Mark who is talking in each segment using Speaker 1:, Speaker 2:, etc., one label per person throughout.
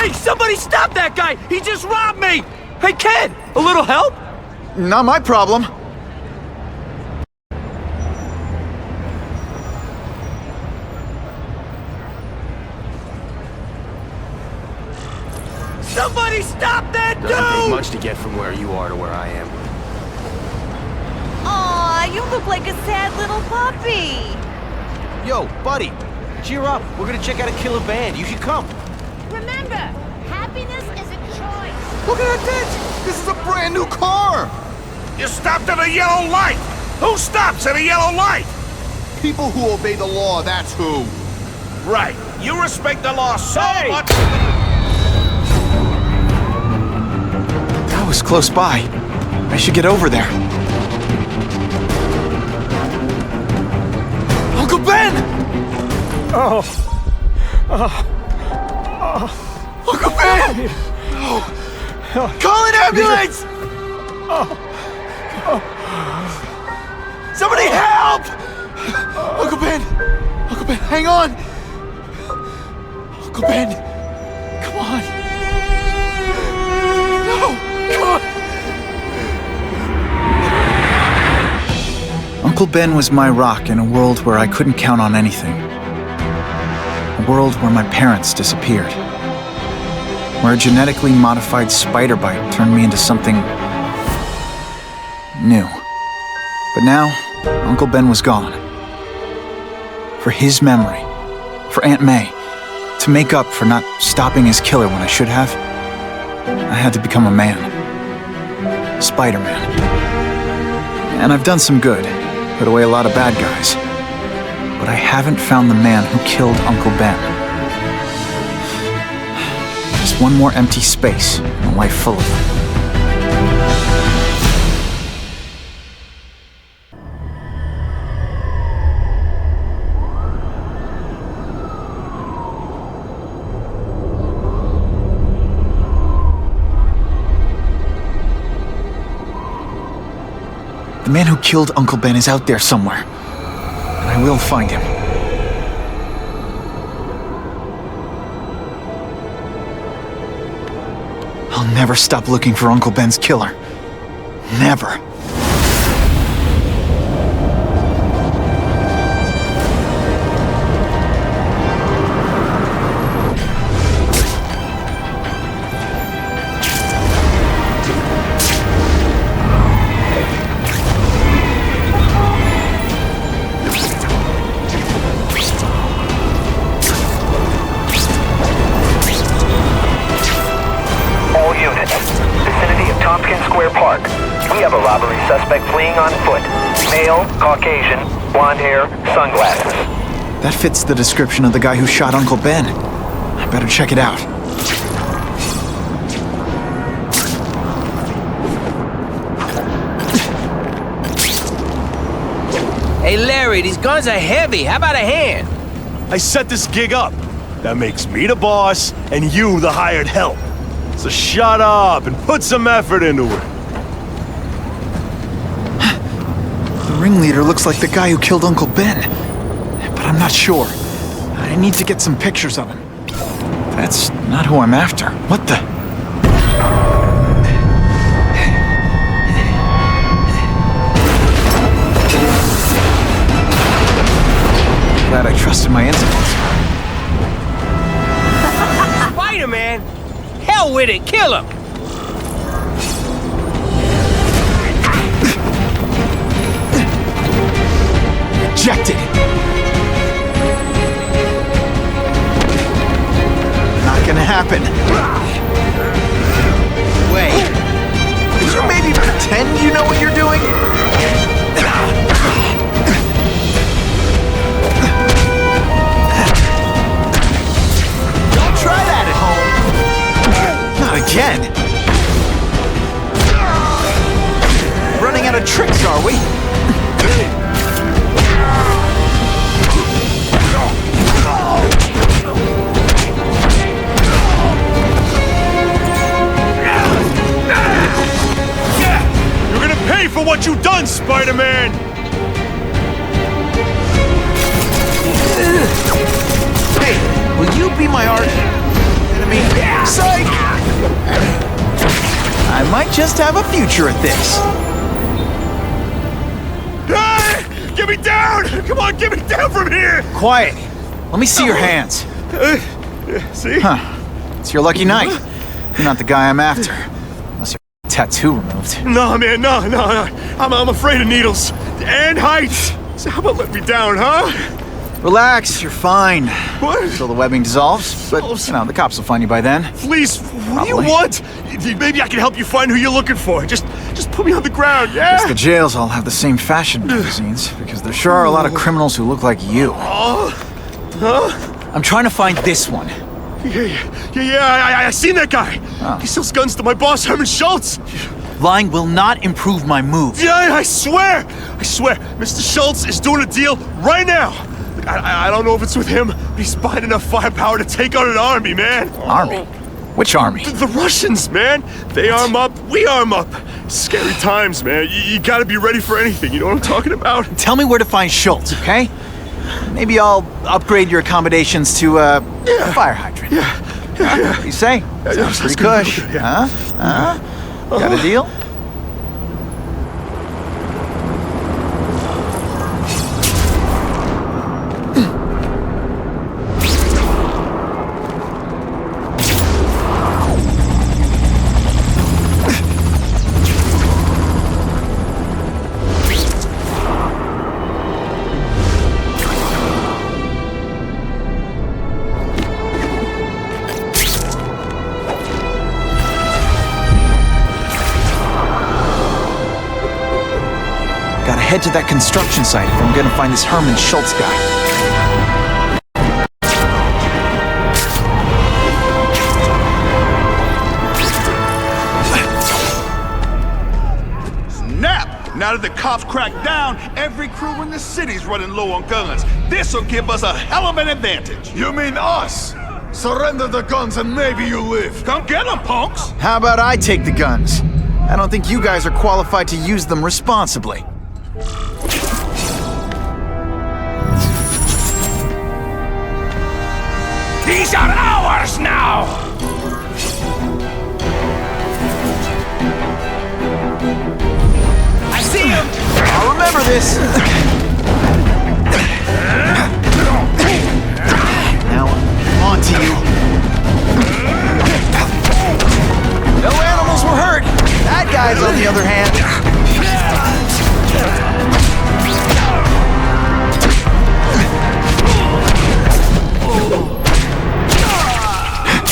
Speaker 1: Hey, somebody stop that guy! He just robbed me! Hey, kid, a little help?
Speaker 2: Not my problem.
Speaker 1: Somebody stop that dude!
Speaker 3: Doesn't take much to get from where you are to where I am.
Speaker 4: Aw, you look like a sad little puppy.
Speaker 5: Yo, buddy, cheer up. We're gonna check out a killer band. You should come.
Speaker 6: Remember, happiness is a choice.
Speaker 2: Look at that dent! This is a brand new car!
Speaker 7: You stopped at a yellow light! Who stops at a yellow light?
Speaker 2: People who obey the law, that's who.
Speaker 7: Right. You respect the law so much...
Speaker 2: That was close by. I should get over there. Uncle Ben! Uncle Ben! Call an ambulance! Somebody help! Uncle Ben! Uncle Ben, hang on! Uncle Ben! Come on! No! Come on! Uncle Ben was my rock in a world where I couldn't count on anything. A world where my parents disappeared. Where a genetically modified spider bite turned me into something new. But now, Uncle Ben was gone. For his memory, for Aunt May, to make up for not stopping his killer when I should have, I had to become a man. Spiderman. And I've done some good, put away a lot of bad guys. But I haven't found the man who killed Uncle Ben. Just one more empty space in a life full of them. The man who killed Uncle Ben is out there somewhere. And I will find him. I'll never stop looking for Uncle Ben's killer. Never.
Speaker 8: Suspect fleeing on foot. Male, Caucasian, blonde hair, sunglasses.
Speaker 2: That fits the description of the guy who shot Uncle Ben. I better check it out.
Speaker 1: Hey, Larry, these guns are heavy. How about a hand?
Speaker 9: I set this gig up. That makes me the boss and you the hired help. So shut up and put some effort into it.
Speaker 2: The ringleader looks like the guy who killed Uncle Ben. But I'm not sure. I need to get some pictures of him. That's not who I'm after. What the? Glad I trusted my instincts.
Speaker 1: Spider-Man? Hell with it, kill him!
Speaker 2: Rejected! Not gonna happen. Wait. Did you maybe pretend you know what you're doing? Don't try that at home. Not again. Running out of tricks, are we?
Speaker 9: For what you done, Spider-Man!
Speaker 2: Hey, will you be my arch me. Psych! I might just have a future at this.
Speaker 9: Hey! Get me down! Come on, get me down from here!
Speaker 2: Quiet. Let me see your hands.
Speaker 9: See?
Speaker 2: Huh. It's your lucky night. You're not the guy I'm after. Unless your tattoo removed.
Speaker 9: No, man, no. I'm afraid of needles. And heights. So how about let me down, huh?
Speaker 2: Relax, you're fine.
Speaker 9: What?
Speaker 2: Until the webbing dissolves. But, you know, the cops will find you by then.
Speaker 9: Please, what do you
Speaker 2: Probably.
Speaker 9: want? Maybe I can help you find who you're looking for. Just put me on the ground, yeah?
Speaker 2: Guess the jails all have the same fashion magazines, because there sure are a lot of criminals who look like you. I'm trying to find this one.
Speaker 9: Yeah, I seen that guy.
Speaker 2: Oh.
Speaker 9: He sells guns to my boss, Herman Schultz.
Speaker 2: Lying will not improve my moves.
Speaker 9: Yeah, I swear. Mr. Schultz is doing a deal right now. Look, I don't know if it's with him, but he's buying enough firepower to take on an army, man.
Speaker 2: Army? Which army?
Speaker 9: The Russians, man. They arm up, we arm up. Scary times, man. You gotta be ready for anything. You know what I'm talking about?
Speaker 2: Tell me where to find Schultz, okay? Maybe I'll upgrade your accommodations to a fire hydrant. What do you say? Sounds pretty cush.
Speaker 9: Good, yeah.
Speaker 2: Huh? Got a deal? Gotta head to that construction site if I'm gonna find this Herman Schultz guy.
Speaker 7: Snap! Now that the cops cracked down, every crew in the city's running low on guns. This'll give us a hell of an advantage.
Speaker 10: You mean us? Surrender the guns and maybe you live.
Speaker 7: Come get them, punks!
Speaker 2: How about I take the guns? I don't think you guys are qualified to use them responsibly.
Speaker 7: These are ours now!
Speaker 1: I see him!
Speaker 2: I'll remember this. Now, on to you. No animals were hurt. That guy's on the other hand.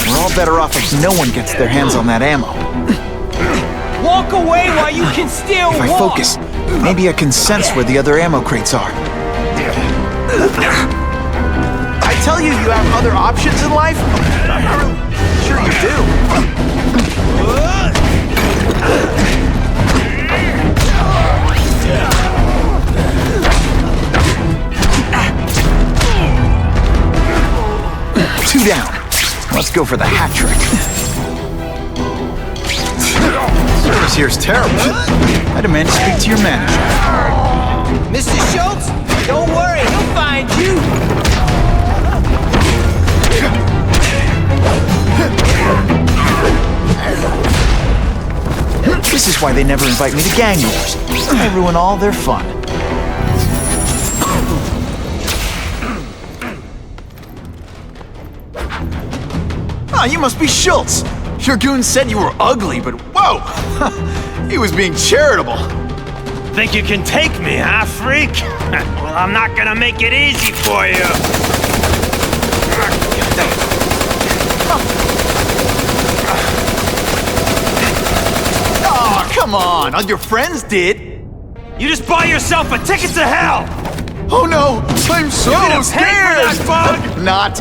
Speaker 2: We're all better off if no one gets their hands on that ammo.
Speaker 1: Walk away while you can still
Speaker 2: If I
Speaker 1: walk!
Speaker 2: focus, maybe I can sense where the other ammo crates are. I tell you, you have other options in life, but I'm not really sure you do. Two down. Let's go for the hat trick. Service here's terrible. I demand to speak to your manager.
Speaker 1: Mr. Schultz, don't worry, he'll find you!
Speaker 2: This is why they never invite me to gang wars. I ruin all their fun. Ah, you must be Schultz. Your goon said you were ugly, but whoa! He was being charitable.
Speaker 11: Think you can take me, huh, freak? Well, I'm not gonna make it easy for you.
Speaker 2: Oh, come on. All your friends did.
Speaker 11: You just buy yourself a ticket to hell!
Speaker 2: Oh no! I'm so
Speaker 11: You gonna pay for
Speaker 2: scared!
Speaker 11: that bug?
Speaker 2: Not.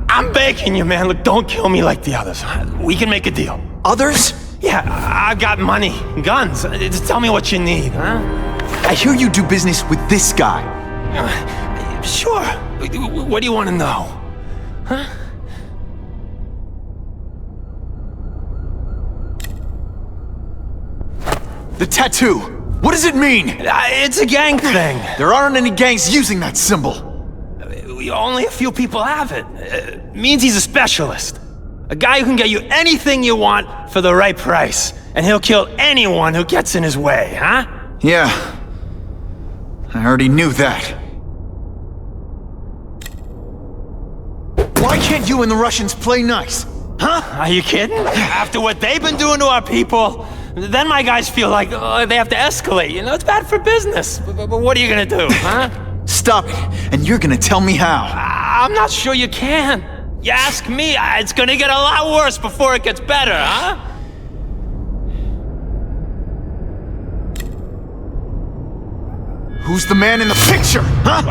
Speaker 11: I'm begging you, man. Look, don't kill me like the others. We can make a deal.
Speaker 2: Others?
Speaker 11: Yeah, I've got money, guns. Just tell me what you need, huh?
Speaker 2: I hear you do business with this guy.
Speaker 11: Sure. What do you want to know? Huh?
Speaker 2: The tattoo! What does it mean?
Speaker 11: It's a gang thing.
Speaker 2: There aren't any gangs using that symbol.
Speaker 11: Only a few people have it. It means he's a specialist. A guy who can get you anything you want for the right price. And he'll kill anyone who gets in his way, huh?
Speaker 2: Yeah. I already knew that. Why can't you and the Russians play nice?
Speaker 11: Huh? Are you kidding? After what they've been doing to our people, then my guys feel like they have to escalate. You know, it's bad for business. But what are you gonna do, huh?
Speaker 2: Stop it, and you're gonna tell me how.
Speaker 11: I'm not sure you can. You ask me, it's gonna get a lot worse before it gets better, huh?
Speaker 2: Who's the man in the picture, huh?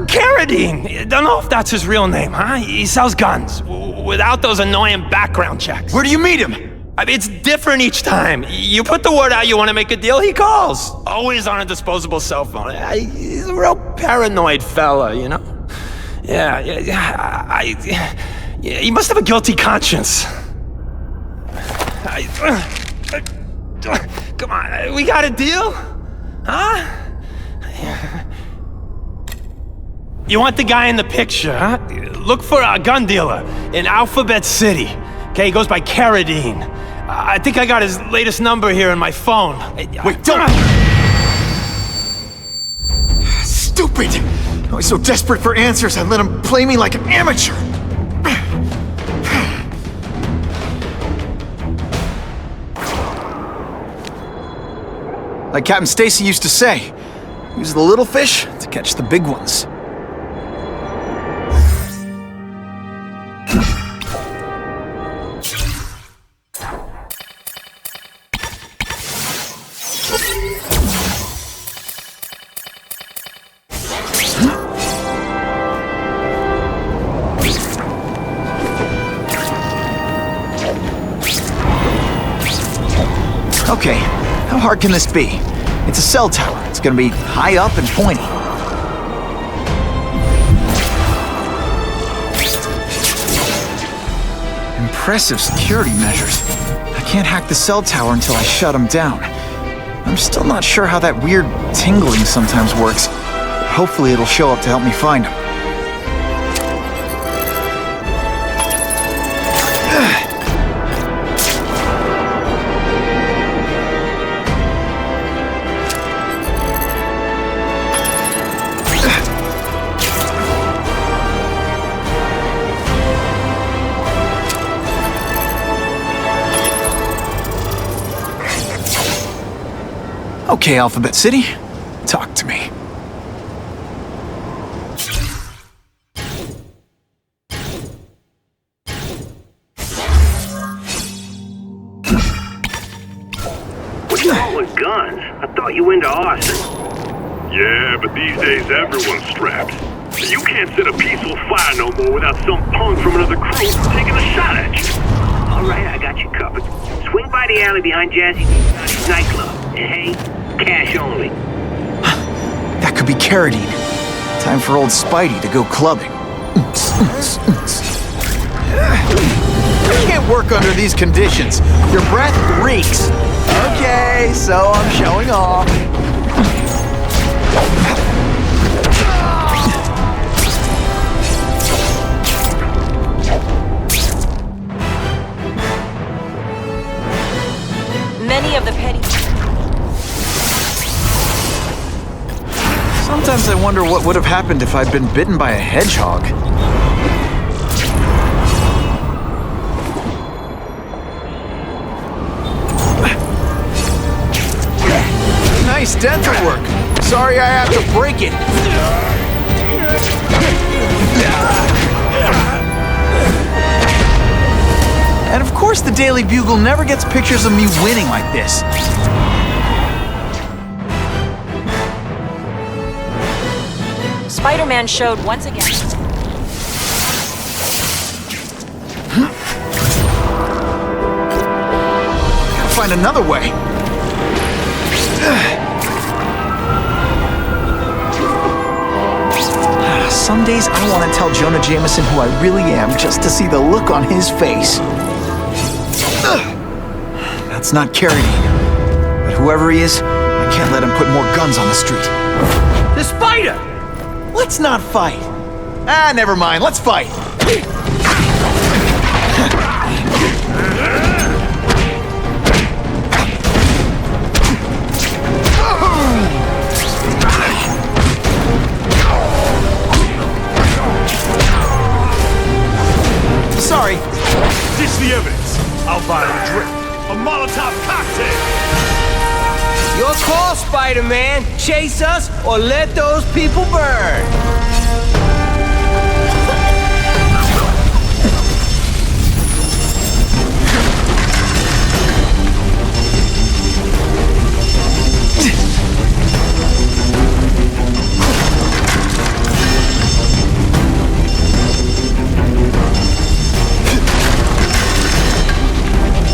Speaker 11: Carradine. Don't know if that's his real name, huh? He sells guns, without those annoying background checks.
Speaker 2: Where do you meet him?
Speaker 11: I mean, it's different each time. You put the word out you want to make a deal, he calls. Always on a disposable cell phone. He's a real paranoid fella, you know? Yeah, he must have a guilty conscience. Come on, we got a deal? Huh? You want the guy in the picture, huh? Look for a gun dealer in Alphabet City. Okay, he goes by Carradine. I think I got his latest number here in my phone.
Speaker 2: Wait, don't! Stupid! I was so desperate for answers, I let him play me like an amateur! Like Captain Stacy used to say, use the little fish to catch the big ones. Okay, how hard can this be? It's a cell tower. It's gonna be high up and pointy. Impressive security measures. I can't hack the cell tower until I shut them down. I'm still not sure how that weird tingling sometimes works. Hopefully it'll show up to help me find them. Okay, Alphabet City, talk to me.
Speaker 12: What's wrong with guns? I thought you into arson.
Speaker 13: Yeah, but these days everyone's strapped. You can't set a peaceful fire no more without some punk from another crew taking a shot at you.
Speaker 12: All right, I got you covered. Swing by the alley behind Jazzy's nightclub. And hey, cash only.
Speaker 2: That could be Carradine. Time for old Spidey to go clubbing. You can't work under these conditions. Your breath reeks. Okay, so I'm showing off.
Speaker 4: Many of the petty...
Speaker 2: Sometimes I wonder what would have happened if I'd been bitten by a hedgehog. Nice dental work. Sorry I have to break it. And of course the Daily Bugle never gets pictures of me winning like this.
Speaker 4: Spider-Man showed once again.
Speaker 2: Gotta find another way. Some days I want to tell Jonah Jameson who I really am just to see the look on his face. That's not Carradine. But whoever he is, I can't let him put more guns on the street.
Speaker 1: The spider!
Speaker 2: Let's not fight. Ah, never mind. Let's fight. Sorry.
Speaker 9: Ditch the evidence. I'll buy a drink. A Molotov cocktail.
Speaker 5: Your call, Spider-Man. Chase us or let those people burn.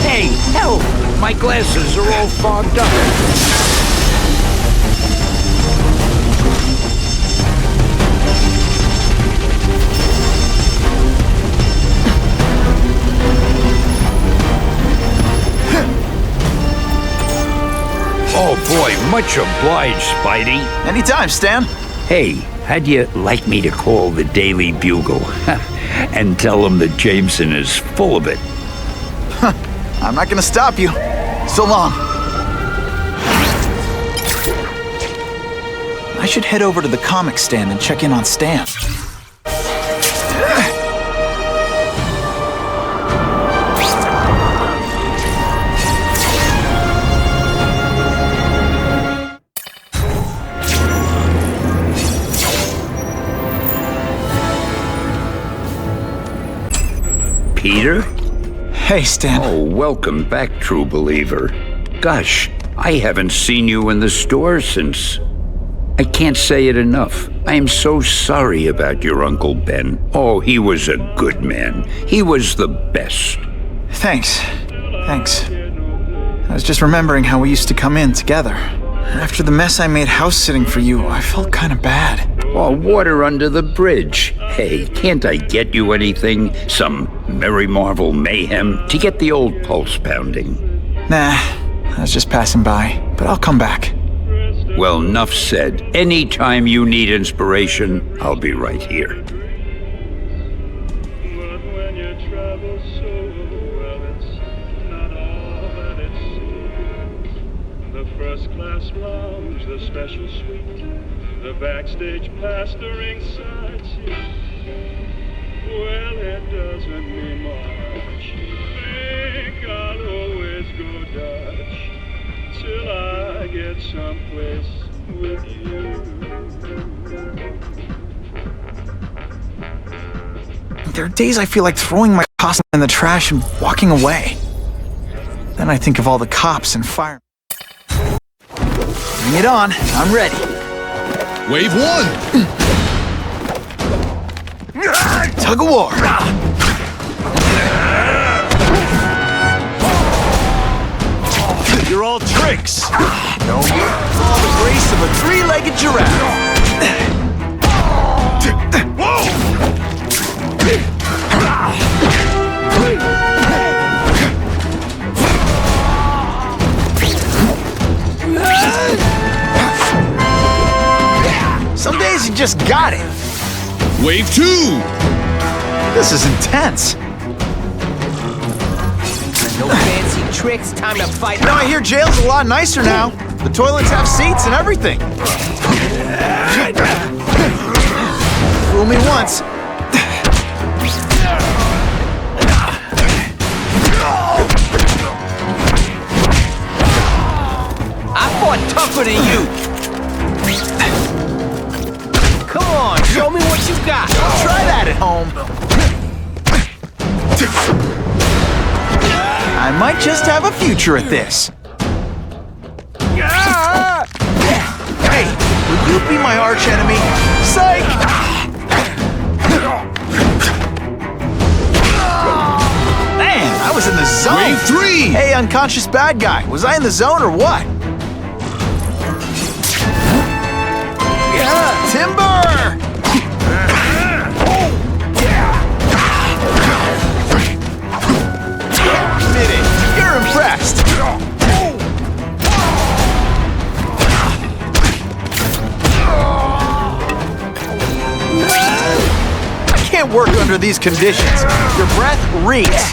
Speaker 1: Hey, help! My glasses are all fogged up. Oh boy, much obliged, Spidey.
Speaker 2: Anytime, Stan.
Speaker 14: Hey, how'd you like me to call the Daily Bugle and tell them that Jameson is full of it?
Speaker 2: I'm not gonna stop you. So long. I should head over to the comic stand and check in on Stan.
Speaker 14: Peter?
Speaker 2: Hey, Stan.
Speaker 14: Oh, welcome back, true believer. Gosh, I haven't seen you in the store since... I can't say it enough. I am so sorry about your Uncle Ben. Oh, he was a good man. He was the best.
Speaker 2: Thanks. I was just remembering how we used to come in together. After the mess I made house sitting for you, I felt kind of bad.
Speaker 14: Oh, water under the bridge. Hey, can't I get you anything? Some Merry Marvel mayhem to get the old pulse pounding?
Speaker 2: Nah, I was just passing by, but I'll come back.
Speaker 14: Well, enough said. Anytime you need inspiration, I'll be right here.
Speaker 13: First-class lounge, the special suite, the backstage pass during sightseeing. Well, it doesn't mean much. Think I'll always go Dutch till I get someplace with you.
Speaker 2: There are days I feel like throwing my costume in the trash and walking away. Then I think of all the cops and firemen. Bring it on. I'm ready.
Speaker 10: Wave 1!
Speaker 2: Tug of war.
Speaker 9: You're all tricks.
Speaker 5: No, all the grace of a three-legged giraffe.
Speaker 2: Some days you just got it.
Speaker 10: Wave 2!
Speaker 2: This is intense.
Speaker 5: No fancy tricks, time to fight.
Speaker 2: You know, I hear jail's a lot nicer now. The toilets have seats and everything. Fool me once.
Speaker 5: I fought tougher than you. Come on, show me what you got.
Speaker 2: Try that at home. I might just have a future at this. Hey, will you be my arch enemy? Psych! Man, I was in the zone.
Speaker 10: Wave 3!
Speaker 2: Hey, unconscious bad guy, was I in the zone or what? Timber! can't work under these conditions. Your breath reeks.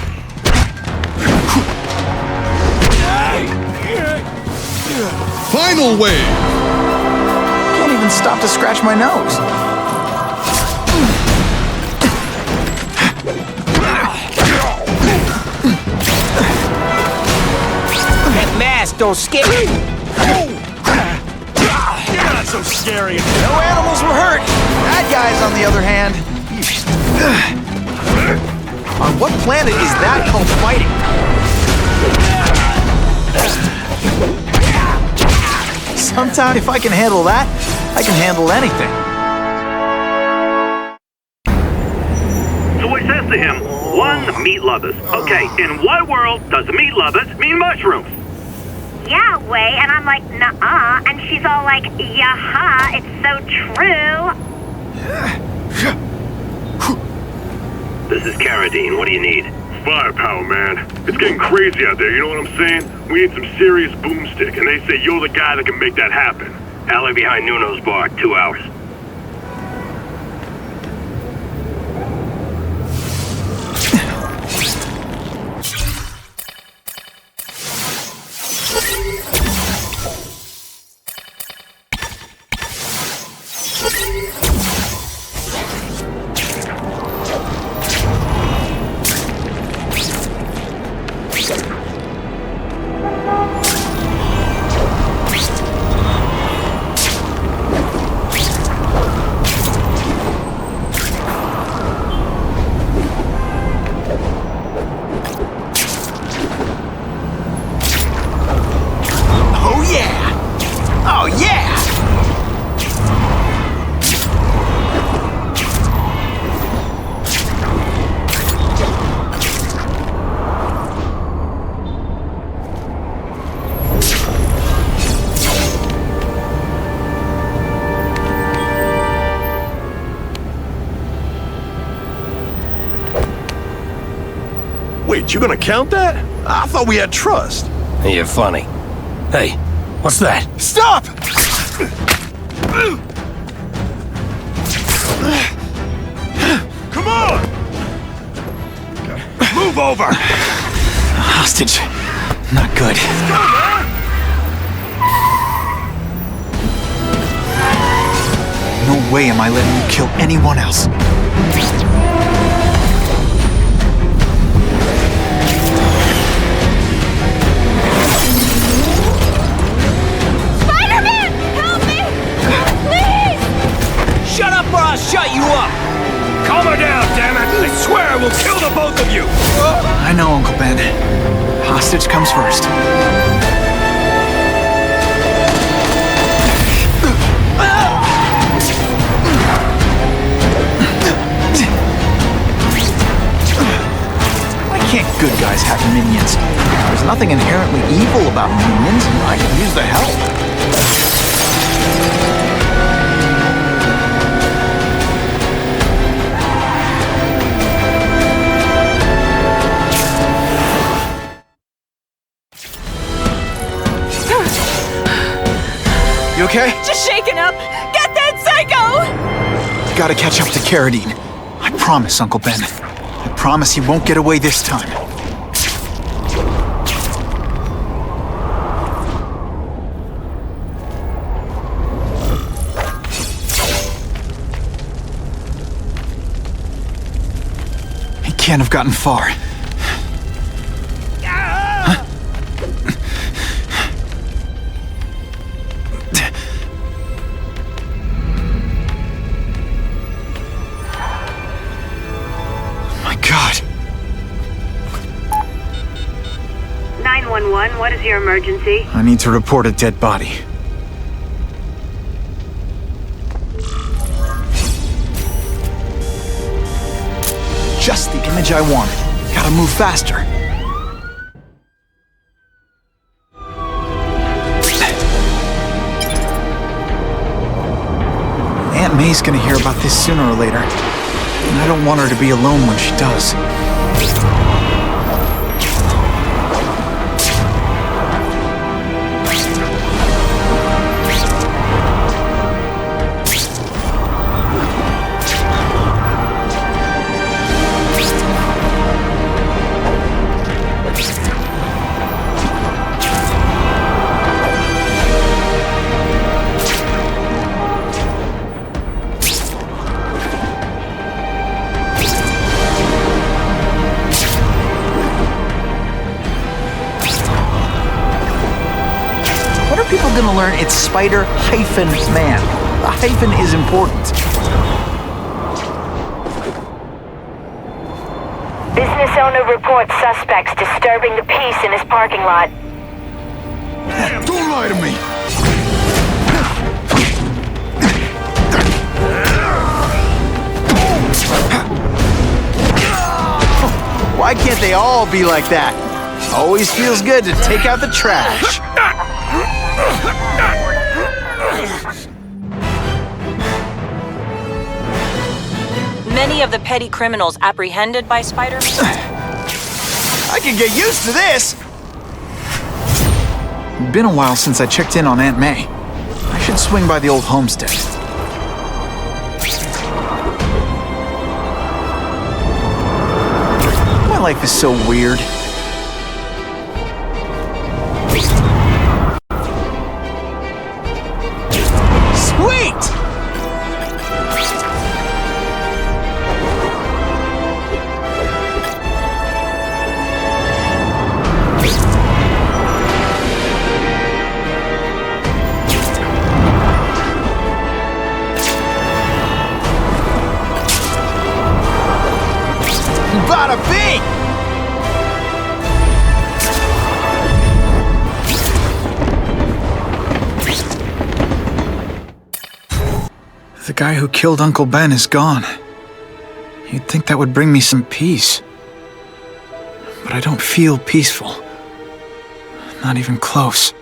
Speaker 10: Final wave!
Speaker 2: Can't even stop to scratch my nose.
Speaker 5: That mask don't scare me.
Speaker 9: You're not so scary.
Speaker 2: No animals were hurt. Bad guys, on the other hand. On what planet is that called fighting? Sometimes, if I can handle that, I can handle anything.
Speaker 13: So he says to him, one, meat lovers. Okay, in what world does meat lovers mean mushrooms?
Speaker 6: Yeah, way, and I'm like, nuh-uh, and she's all like, yeah-ha, it's so true.
Speaker 13: This is Carradine. What do you need?
Speaker 15: Firepower, man. It's getting crazy out there, you know what I'm saying? We need some serious boomstick, and they say you're the guy that can make that happen.
Speaker 12: Alley behind Nuno's bar, 2 hours.
Speaker 9: Wait, you gonna count that? I thought we had trust.
Speaker 11: You're funny. Hey, what's that?
Speaker 2: Stop!
Speaker 9: Come on! Move over!
Speaker 2: Hostage. Not good. No way am I letting you kill anyone else.
Speaker 6: Spiderman! Help me! Please!
Speaker 5: Shut up or I'll shut you up!
Speaker 11: Calm her down, damn it! I swear I will kill the both of you!
Speaker 2: I know, Uncle Ben. Hostage comes first. Why can't good guys have minions? There's nothing inherently evil about minions, and I could use the help. You okay?
Speaker 4: Just shaken up. Get that psycho!
Speaker 2: Gotta catch up to Carradine. I promise, Uncle Ben. I promise he won't get away this time. He can't have gotten far. God.
Speaker 6: 911, what is your emergency?
Speaker 2: I need to report a dead body. Just the image I wanted. Gotta move faster. Aunt May's gonna hear about this sooner or later. And I don't want her to be alone when she does. People are gonna learn it's Spider-Man. The hyphen is important.
Speaker 6: Business owner reports suspects disturbing the peace in his parking lot.
Speaker 10: Don't lie to me!
Speaker 2: Why can't they all be like that? Always feels good to take out the trash.
Speaker 4: Many of the petty criminals apprehended by Spiderman.
Speaker 2: I can get used to this! Been a while since I checked in on Aunt May. I should swing by the old homestead. My life is so weird. Sweet! Bada bing! The guy who killed Uncle Ben is gone. You'd think that would bring me some peace. But I don't feel peaceful. Not even close.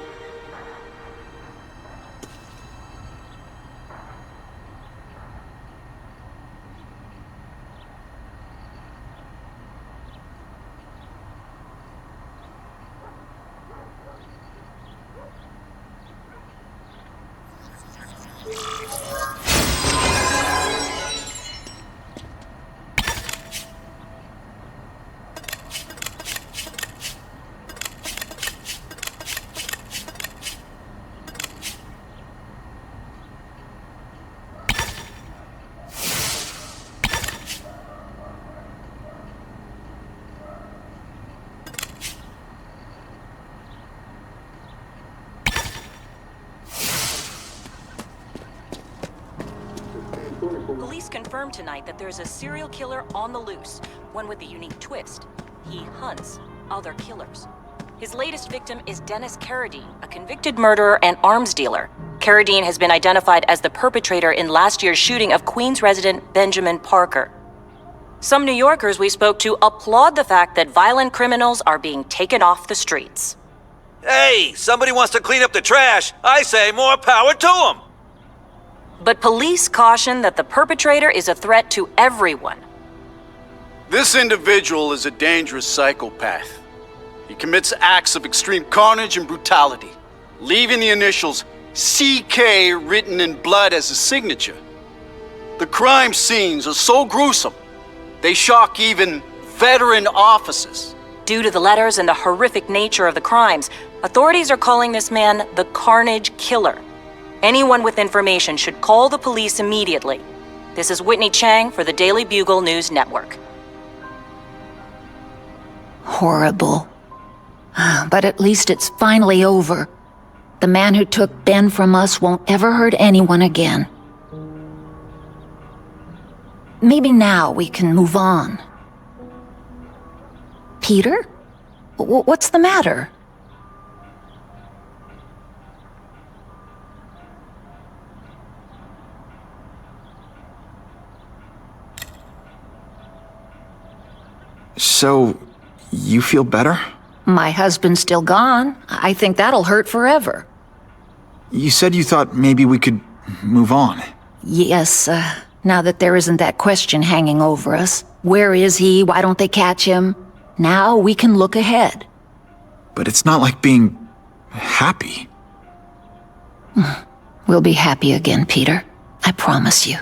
Speaker 4: Police confirmed tonight that there's a serial killer on the loose, one with a unique twist. He hunts other killers. His latest victim is Dennis Carradine, a convicted murderer and arms dealer. Carradine has been identified as the perpetrator in last year's shooting of Queens resident Benjamin Parker. Some New Yorkers we spoke to applaud the fact that violent criminals are being taken off the streets.
Speaker 1: Hey, somebody wants to clean up the trash. I say more power to them.
Speaker 4: But police caution that the perpetrator is a threat to everyone.
Speaker 16: This individual is a dangerous psychopath. He commits acts of extreme carnage and brutality, leaving the initials CK written in blood as a signature. The crime scenes are so gruesome, they shock even veteran officers.
Speaker 4: Due to the letters and the horrific nature of the crimes, authorities are calling this man the Carnage Killer. Anyone with information should call the police immediately. This is Whitney Chang for the Daily Bugle News Network.
Speaker 17: Horrible. But at least it's finally over. The man who took Ben from us won't ever hurt anyone again. Maybe now we can move on. Peter? What's the matter?
Speaker 2: So, you feel better?
Speaker 17: My husband's still gone. I think that'll hurt forever.
Speaker 2: You said you thought maybe we could move on.
Speaker 17: Yes, now that there isn't that question hanging over us. Where is he? Why don't they catch him? Now we can look ahead.
Speaker 2: But it's not like being happy.
Speaker 17: We'll be happy again, Peter. I promise you.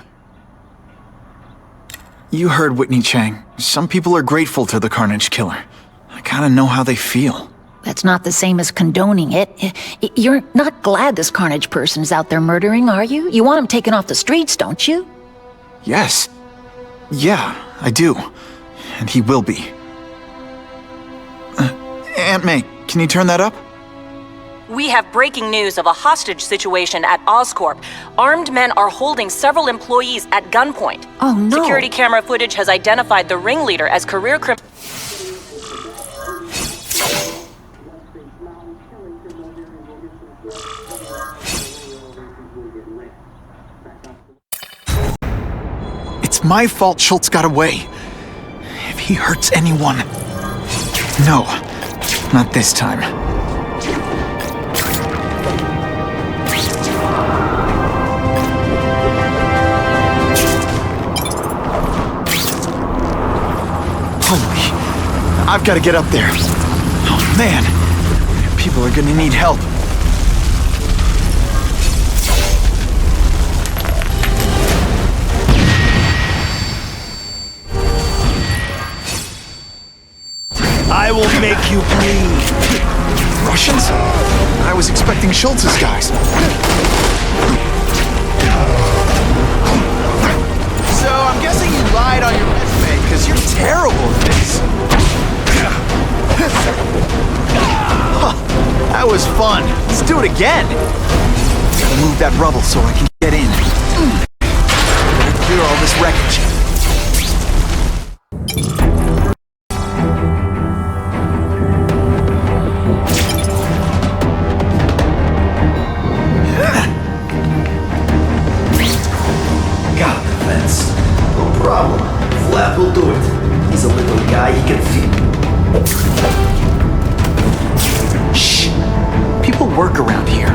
Speaker 2: You heard Whitney Chang. Some people are grateful to the Carnage Killer. I kinda know how they feel.
Speaker 17: That's not the same as condoning it. You're not glad this Carnage person's out there murdering, are you? You want him taken off the streets, don't you?
Speaker 2: Yes. Yeah, I do. And he will be. Aunt May, can you turn that up?
Speaker 4: We have breaking news of a hostage situation at Oscorp. Armed men are holding several employees at gunpoint.
Speaker 17: Oh, no.
Speaker 4: Security camera footage has identified the ringleader as career criminal.
Speaker 2: It's my fault Schultz got away. If he hurts anyone... No, not this time. Holy... I've got to get up there. Oh, man. People are gonna need help.
Speaker 11: I will make you bleed.
Speaker 2: Russians? I was expecting Schultz's guys. So, I'm guessing you lied on your resume, because you're terrible at this. Huh, that was fun. Let's do it again. Gotta move that rubble so I can get in. Better clear all this wreckage.
Speaker 18: Got the fence. No problem. Flap will do it. He's a little guy, he can feed.
Speaker 2: Shh! People work around here.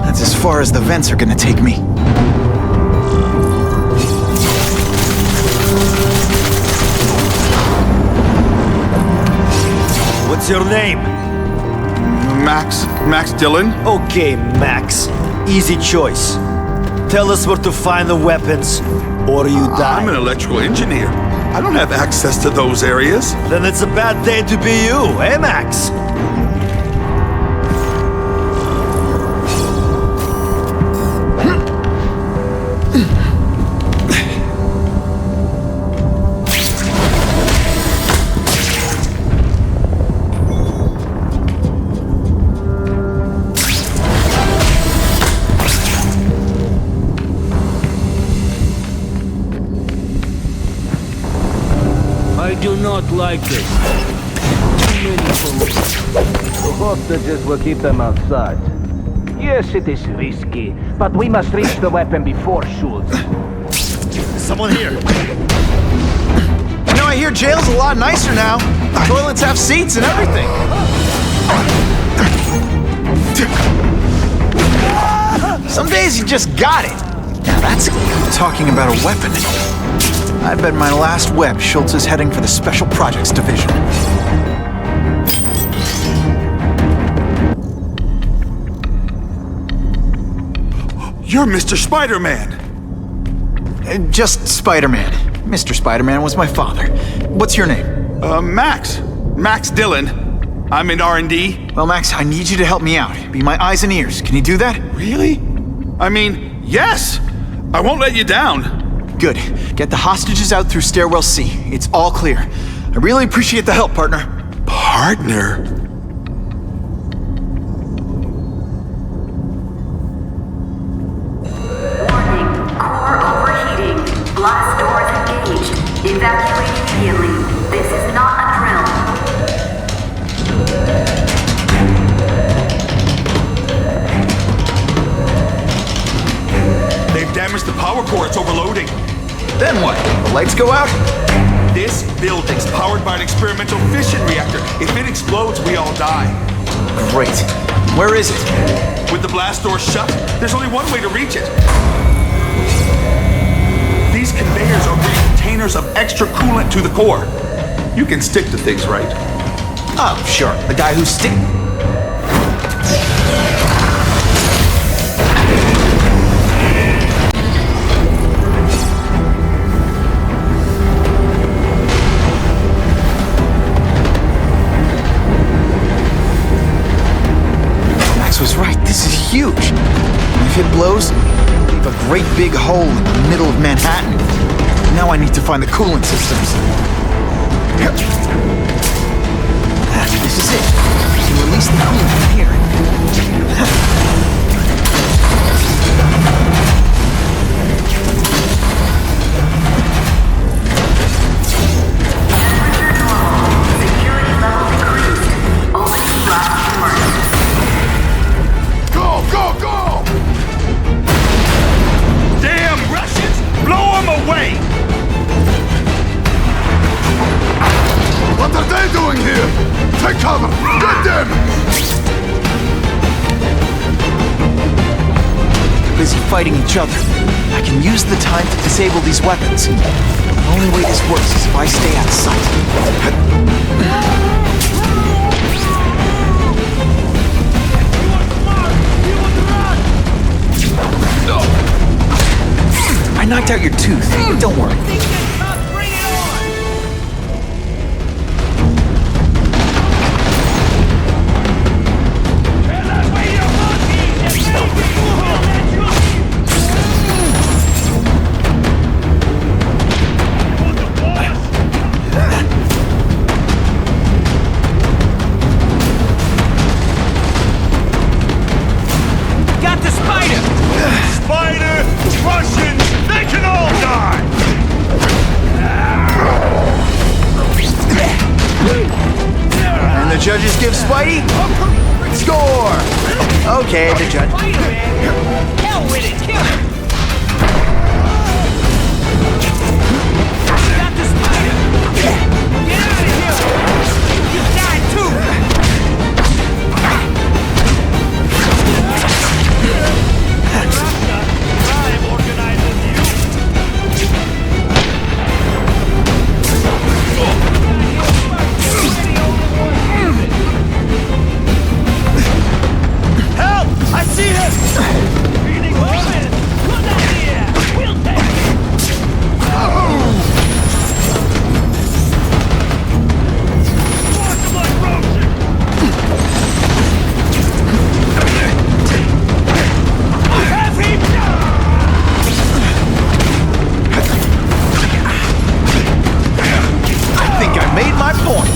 Speaker 2: That's as far as the vents are gonna take me.
Speaker 11: What's your name?
Speaker 7: Max Dillon?
Speaker 11: Okay, Max. Easy choice. Tell us where to find the weapons, or you die.
Speaker 7: I'm an electrical engineer. I don't have access to those areas.
Speaker 11: Then it's a bad day to be you, eh, Max?
Speaker 5: I do not like this. Too many police. The hostages will keep them outside. Yes, it is risky, but we must reach the weapon before Schultz.
Speaker 11: Someone here.
Speaker 2: You know, I hear jail's a lot nicer now. Toilets have seats and everything. Some days you just got it. Now that's talking about a weapon. I bet my last web Schultz is heading for the Special Projects Division.
Speaker 7: You're Mr. Spiderman!
Speaker 2: Just Spiderman. Mr. Spiderman was my father. What's your name?
Speaker 7: Max Dillon. I'm in R&D.
Speaker 2: Well, Max, I need you to help me out. Be my eyes and ears. Can you do that?
Speaker 7: Really? I mean, yes! I won't let you down.
Speaker 2: Good. Get the hostages out through stairwell C. It's all clear. I really appreciate the help, partner.
Speaker 7: Partner?
Speaker 19: Warning. Core overheating. Blast doors engaged. Evacuate immediately. This is not a drill.
Speaker 7: They've damaged the power core. It's overloading.
Speaker 2: Then what? The lights go out?
Speaker 7: This building's powered by an experimental fission reactor. If it explodes, we all die.
Speaker 2: Great. Where is it?
Speaker 7: With the blast door shut, there's only one way to reach it. These conveyors are bringing containers of extra coolant to the core. You can stick to things, right?
Speaker 2: Oh, sure. The guy who's blows, leave a great big hole in the middle of Manhattan. Now I need to find the coolant systems. This is it. I can release the coolant from here.
Speaker 10: Go, go, go!
Speaker 7: Damn Russians! Blow them away!
Speaker 10: What are they doing here? Take cover! Get them!
Speaker 2: They're busy fighting each other. I can use the time to disable these weapons. The only way this works is if I stay out of sight. I knocked out your tooth. Don't worry.
Speaker 1: Got the spider!
Speaker 7: Spider! Russians! They can all die!
Speaker 2: And the judges give Spidey? Score! Okay, the judge.
Speaker 1: Hell with it! Kill him! Got the spider! Get out of here! You died too! I'm organizing
Speaker 7: Help! I see him!
Speaker 1: Feeling woman! Good idea! We'll take Have him
Speaker 2: I think I made my point.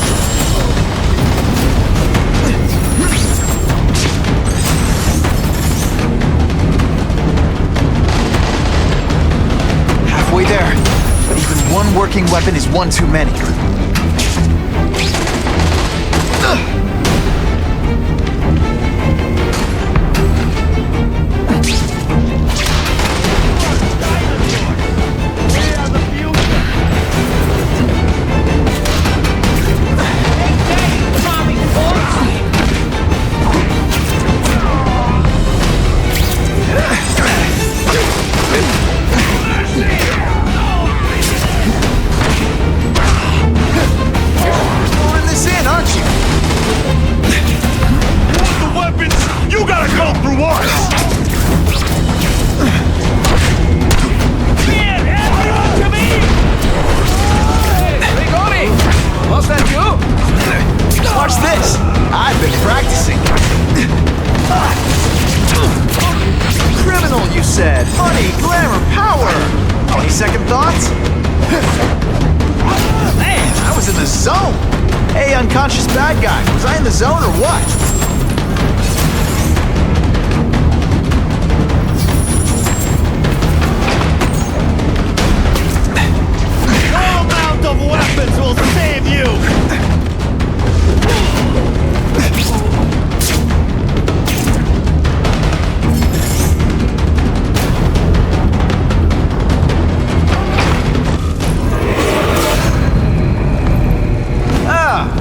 Speaker 2: Halfway there. But even one working weapon is one too many. Pulling this in, aren't you?
Speaker 7: You want the weapons? You gotta go through us!
Speaker 2: Watch this. I've been practicing. Criminal, you said. Money, glamour, power. Any second thoughts? Man, I was in the zone. Hey, unconscious bad guy. Was I in the zone or what?
Speaker 7: No amount of weapons will save you!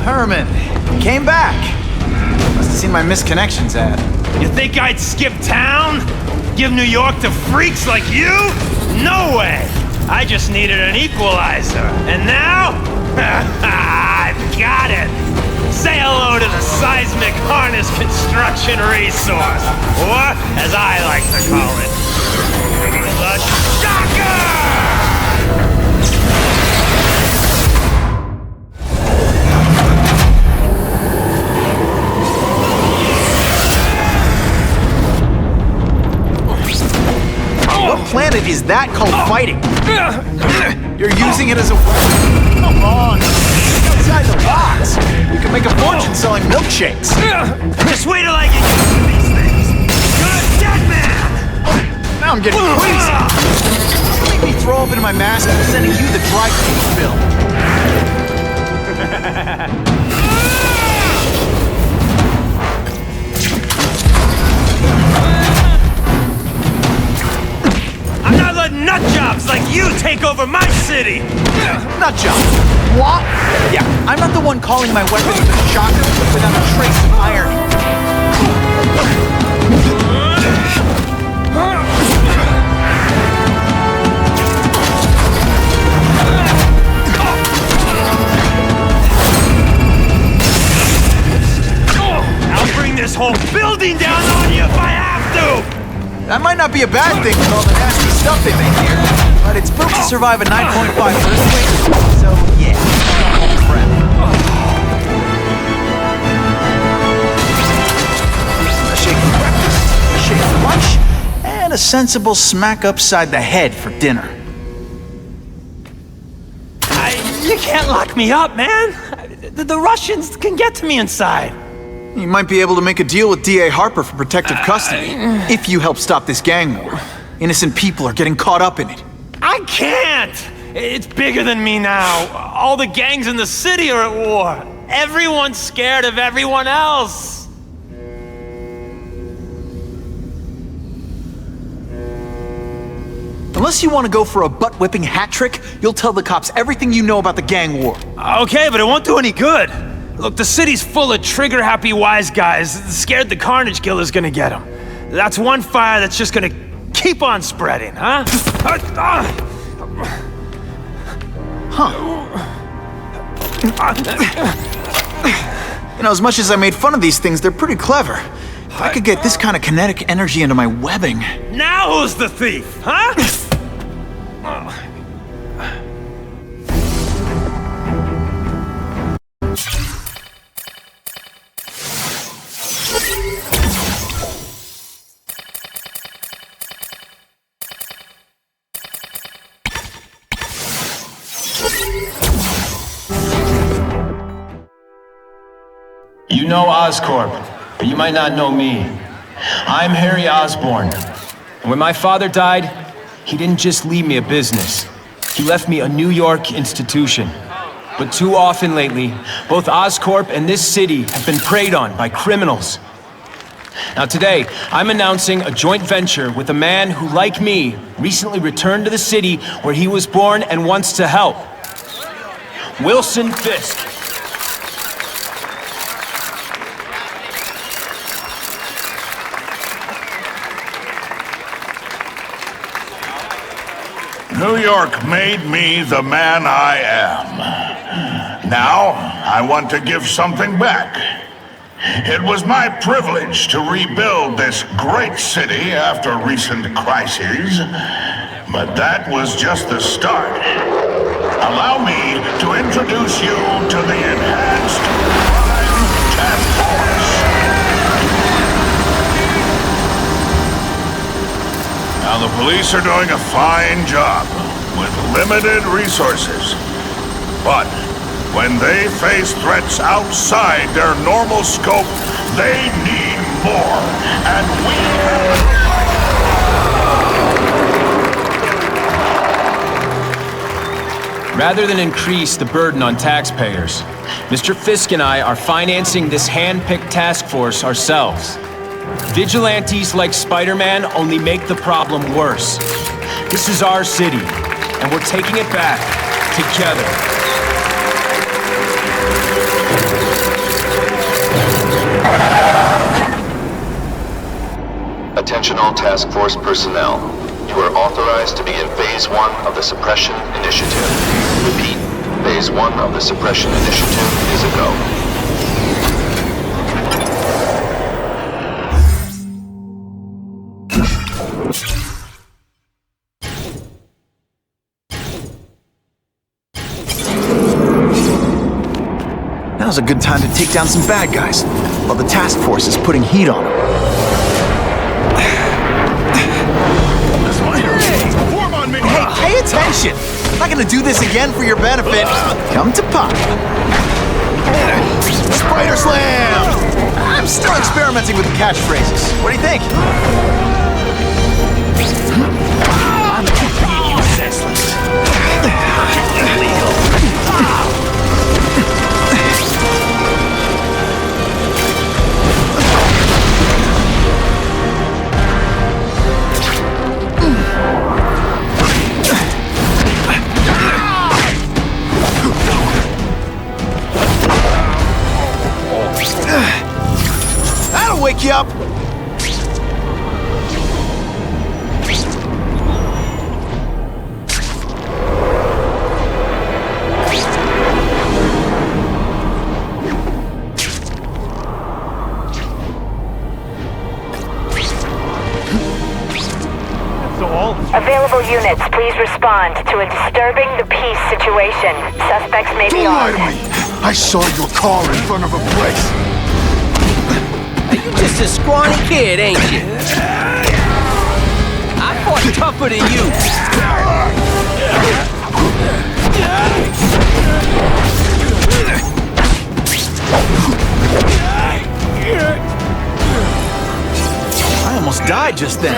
Speaker 2: Herman, came back. Must have seen my misconnections ad.
Speaker 11: You think I'd skip town? Give New York to freaks like you? No way! I just needed an equalizer. And now? I've got it! Say hello to the seismic harness construction resource. Or, as I like to call it, the shocker!
Speaker 2: is that called fighting? You're using it as a weapon. Come on. Outside the box. We could make a fortune selling milkshakes.
Speaker 11: Just wait till I get used to these things. You're a dead man!
Speaker 2: Now I'm getting crazy. Don't make me throw up into my mask and sending you the dry cleaning bill.
Speaker 11: I'm not letting nut jobs like you take over my city!
Speaker 2: Nut job? What? Yeah, I'm not the one calling my weapon with a shocker without a trace of irony.
Speaker 11: I'll bring this whole building down on you if I have to!
Speaker 2: That might not be a bad thing with all the nasty stuff they make here, but it's built to survive a 9.5 earthquake, so yeah. Crap. A shake for breakfast, a shake for lunch, and a sensible smack upside the head for dinner.
Speaker 11: You can't lock me up, man! The Russians can get to me inside.
Speaker 2: You might be able to make a deal with D.A. Harper for protective custody, if you help stop this gang war. Innocent people are getting caught up in it.
Speaker 11: I can't! It's bigger than me now. All the gangs in the city are at war. Everyone's scared of everyone else.
Speaker 2: Unless you want to go for a butt-whipping hat trick, you'll tell the cops everything you know about the gang war.
Speaker 11: Okay, but it won't do any good. Look, the city's full of trigger-happy wise guys scared the Carnage Killer's gonna get them. That's one fire that's just gonna keep on spreading, huh?
Speaker 2: You know, as much as I made fun of these things, they're pretty clever. If I could get this kind of kinetic energy into my webbing...
Speaker 11: Now who's the thief, huh?
Speaker 20: You know Oscorp, but you might not know me. I'm Harry Osborn. And when my father died, he didn't just leave me a business. He left me a New York institution. But too often lately, both Oscorp and this city have been preyed on by criminals. Now today, I'm announcing a joint venture with a man who, like me, recently returned to the city where he was born and wants to help. Wilson Fisk.
Speaker 7: New York made me the man I am. Now, I want to give something back. It was my privilege to rebuild this great city after recent crises, but that was just the start. Allow me to introduce you to the Enhanced Crime Task Force. Now, the police are doing a fine job with limited resources. But when they face threats outside their normal scope, they need more. And we
Speaker 20: Rather than increase the burden on taxpayers, Mr. Fisk and I are financing this hand-picked task force ourselves. Vigilantes like Spiderman only make the problem worse. This is our city, and we're taking it back together.
Speaker 21: Attention all task force personnel. You are authorized to begin Phase 1 of the Suppression Initiative. Repeat, Phase 1 of the Suppression Initiative is a go.
Speaker 2: Now's a good time to take down some bad guys, while the task force is putting heat on them.
Speaker 7: Form
Speaker 2: gonna do this again for your benefit. Come to Papa. Spider Slam! I'm still experimenting with the catchphrases. What do you think? I'm beating you senseless. Illegal. That'll wake you up!
Speaker 19: Available units, please respond to a disturbing the peace situation. Suspects may be
Speaker 10: Don't lie
Speaker 19: armed.
Speaker 10: to me! I saw your car in front of a place!
Speaker 1: You just a scrawny kid, ain't you? I fought tougher than you.
Speaker 2: I almost died just then.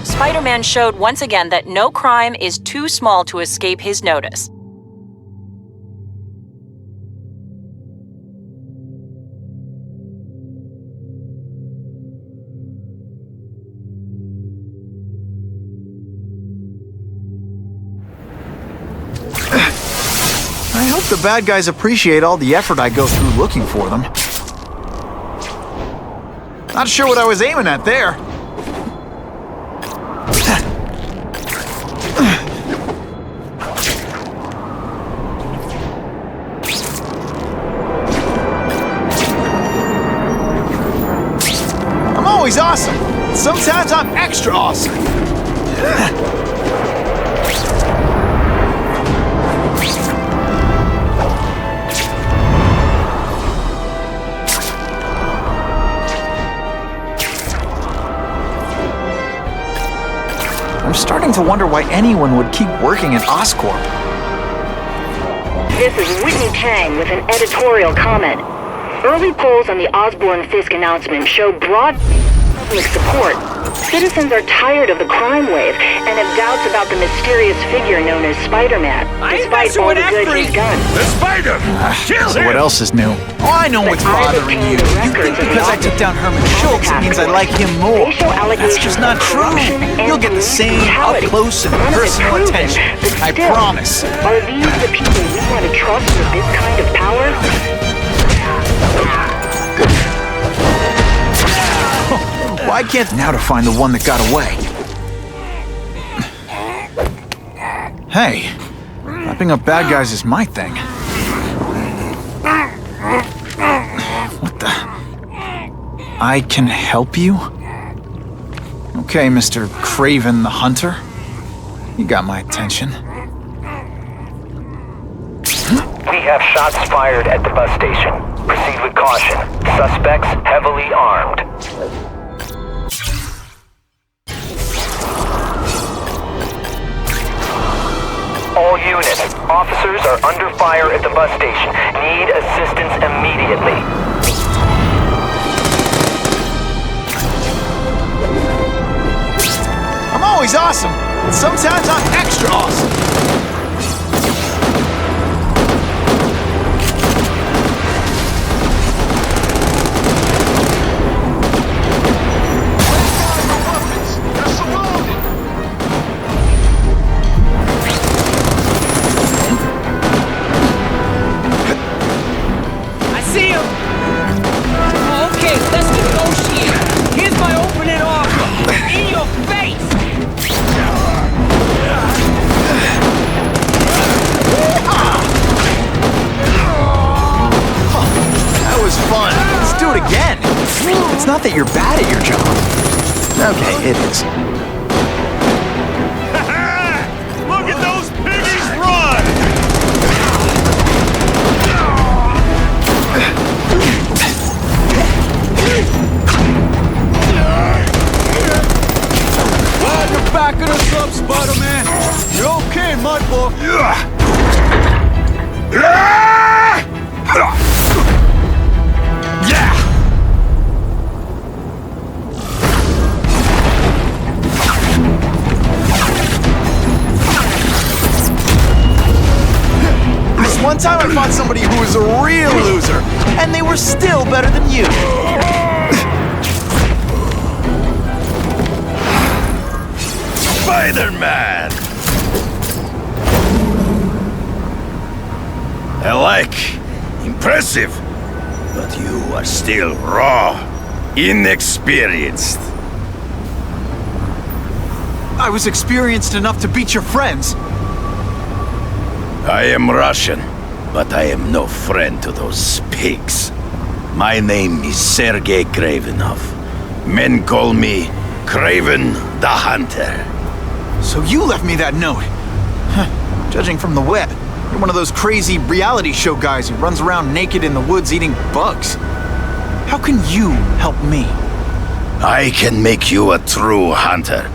Speaker 4: Spider-Man showed once again that no crime is too small to escape his notice.
Speaker 2: I hope the bad guys appreciate all the effort I go through looking for them. Not sure what I was aiming at there. I'm always awesome. Sometimes I'm extra awesome. I'm starting to wonder why anyone would keep working at Oscorp.
Speaker 19: This is Whitney Tang with an editorial comment. Early polls on the Osborn-Fisk announcement show broad public support. Citizens are tired of the crime wave and have doubts about the mysterious figure known as Spider-Man, despite all the good he's done.
Speaker 7: The Spider! Kill
Speaker 2: So
Speaker 7: him!
Speaker 2: what else is new? Oh, I know what's bothering you. You think because I took down Herman Schultz, it means I like him more. That's just not true. You'll get the same up-close and personal attention. I promise.
Speaker 19: Are these the people we want to trust with this kind of power?
Speaker 2: Why can't now to find the one that got away? Hey, wrapping up bad guys is my thing. What the? I can help you? Okay, Mr. Craven the Hunter. You got my attention.
Speaker 8: We have shots fired at the bus station. Proceed with caution. Suspects heavily armed. All units, officers are under fire at the bus station. Need assistance immediately.
Speaker 2: I'm always awesome, but sometimes I'm extra awesome.
Speaker 1: I see him. Okay, let's negotiate. Here's my opening offer. In your face.
Speaker 2: That was fun. Let's do it again. It's not that you're bad at your job. Okay, it is.
Speaker 9: Look at those piggies run!
Speaker 1: you!
Speaker 2: This one time I fought somebody who was a real loser, and they were still better than you.
Speaker 9: Spiderman! I like. Impressive. But you are still raw, inexperienced.
Speaker 2: I was experienced enough to beat your friends.
Speaker 9: I am Russian, but I am no friend to those pigs. My name is Sergei Kravenov. Men call me Kraven the Hunter.
Speaker 2: So you left me that note. Huh. Judging from the web, you're one of those crazy reality show guys who runs around naked in the woods eating bugs. How can you help me?
Speaker 9: I can make you a true hunter,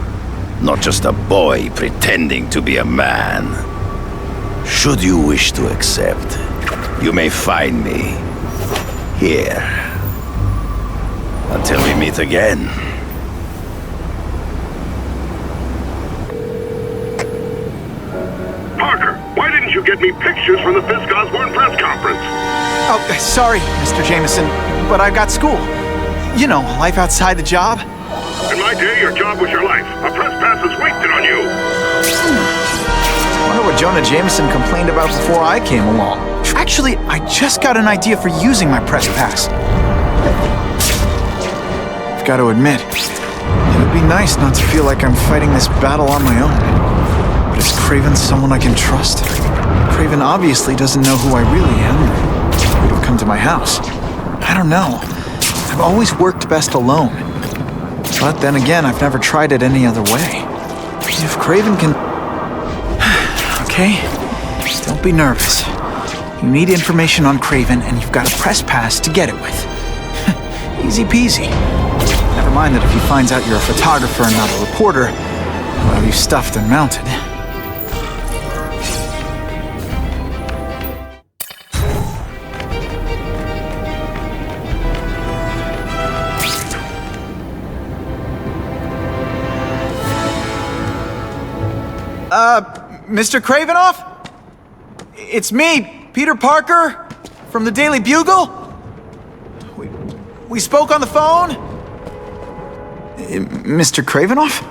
Speaker 9: not just a boy pretending to be a man. Should you wish to accept, you may find me here. Until we meet again.
Speaker 15: Parker, why didn't you get me pictures from the Fisk Osborne press conference?
Speaker 2: Oh, sorry, Mr. Jameson, but I've got school. You know, life outside the job.
Speaker 15: In my day, your job was your life. A press pass is wasted on you.
Speaker 2: I wonder what Jonah Jameson complained about before I came along. Actually, I just got an idea for using my press pass. I've got to admit, it would be nice not to feel like I'm fighting this battle on my own. But is Kraven someone I can trust? Kraven obviously doesn't know who I really am. He would have come to my house. I don't know. I've always worked best alone. But then again, I've never tried it any other way. If Kraven can... Okay? Don't be nervous. You need information on Kraven, and you've got a press pass to get it with. Easy peasy. Never mind that if he finds out you're a photographer and not a reporter, he'll have you stuffed and mounted. Mr. Kravenov? It's me, Peter Parker, from the Daily Bugle. We spoke on the phone? Mr. Kravenov?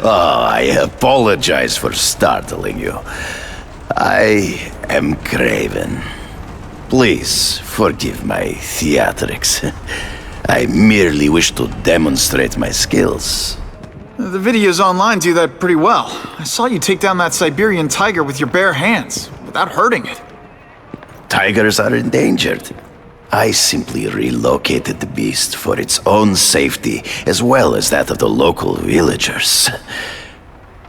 Speaker 9: Oh, I apologize for startling you. I am Kraven. Please forgive my theatrics. I merely wish to demonstrate my skills.
Speaker 2: The videos online do that pretty well. I saw you take down that Siberian tiger with your bare hands, without hurting it.
Speaker 9: Tigers are endangered. I simply relocated the beast for its own safety, as well as that of the local villagers.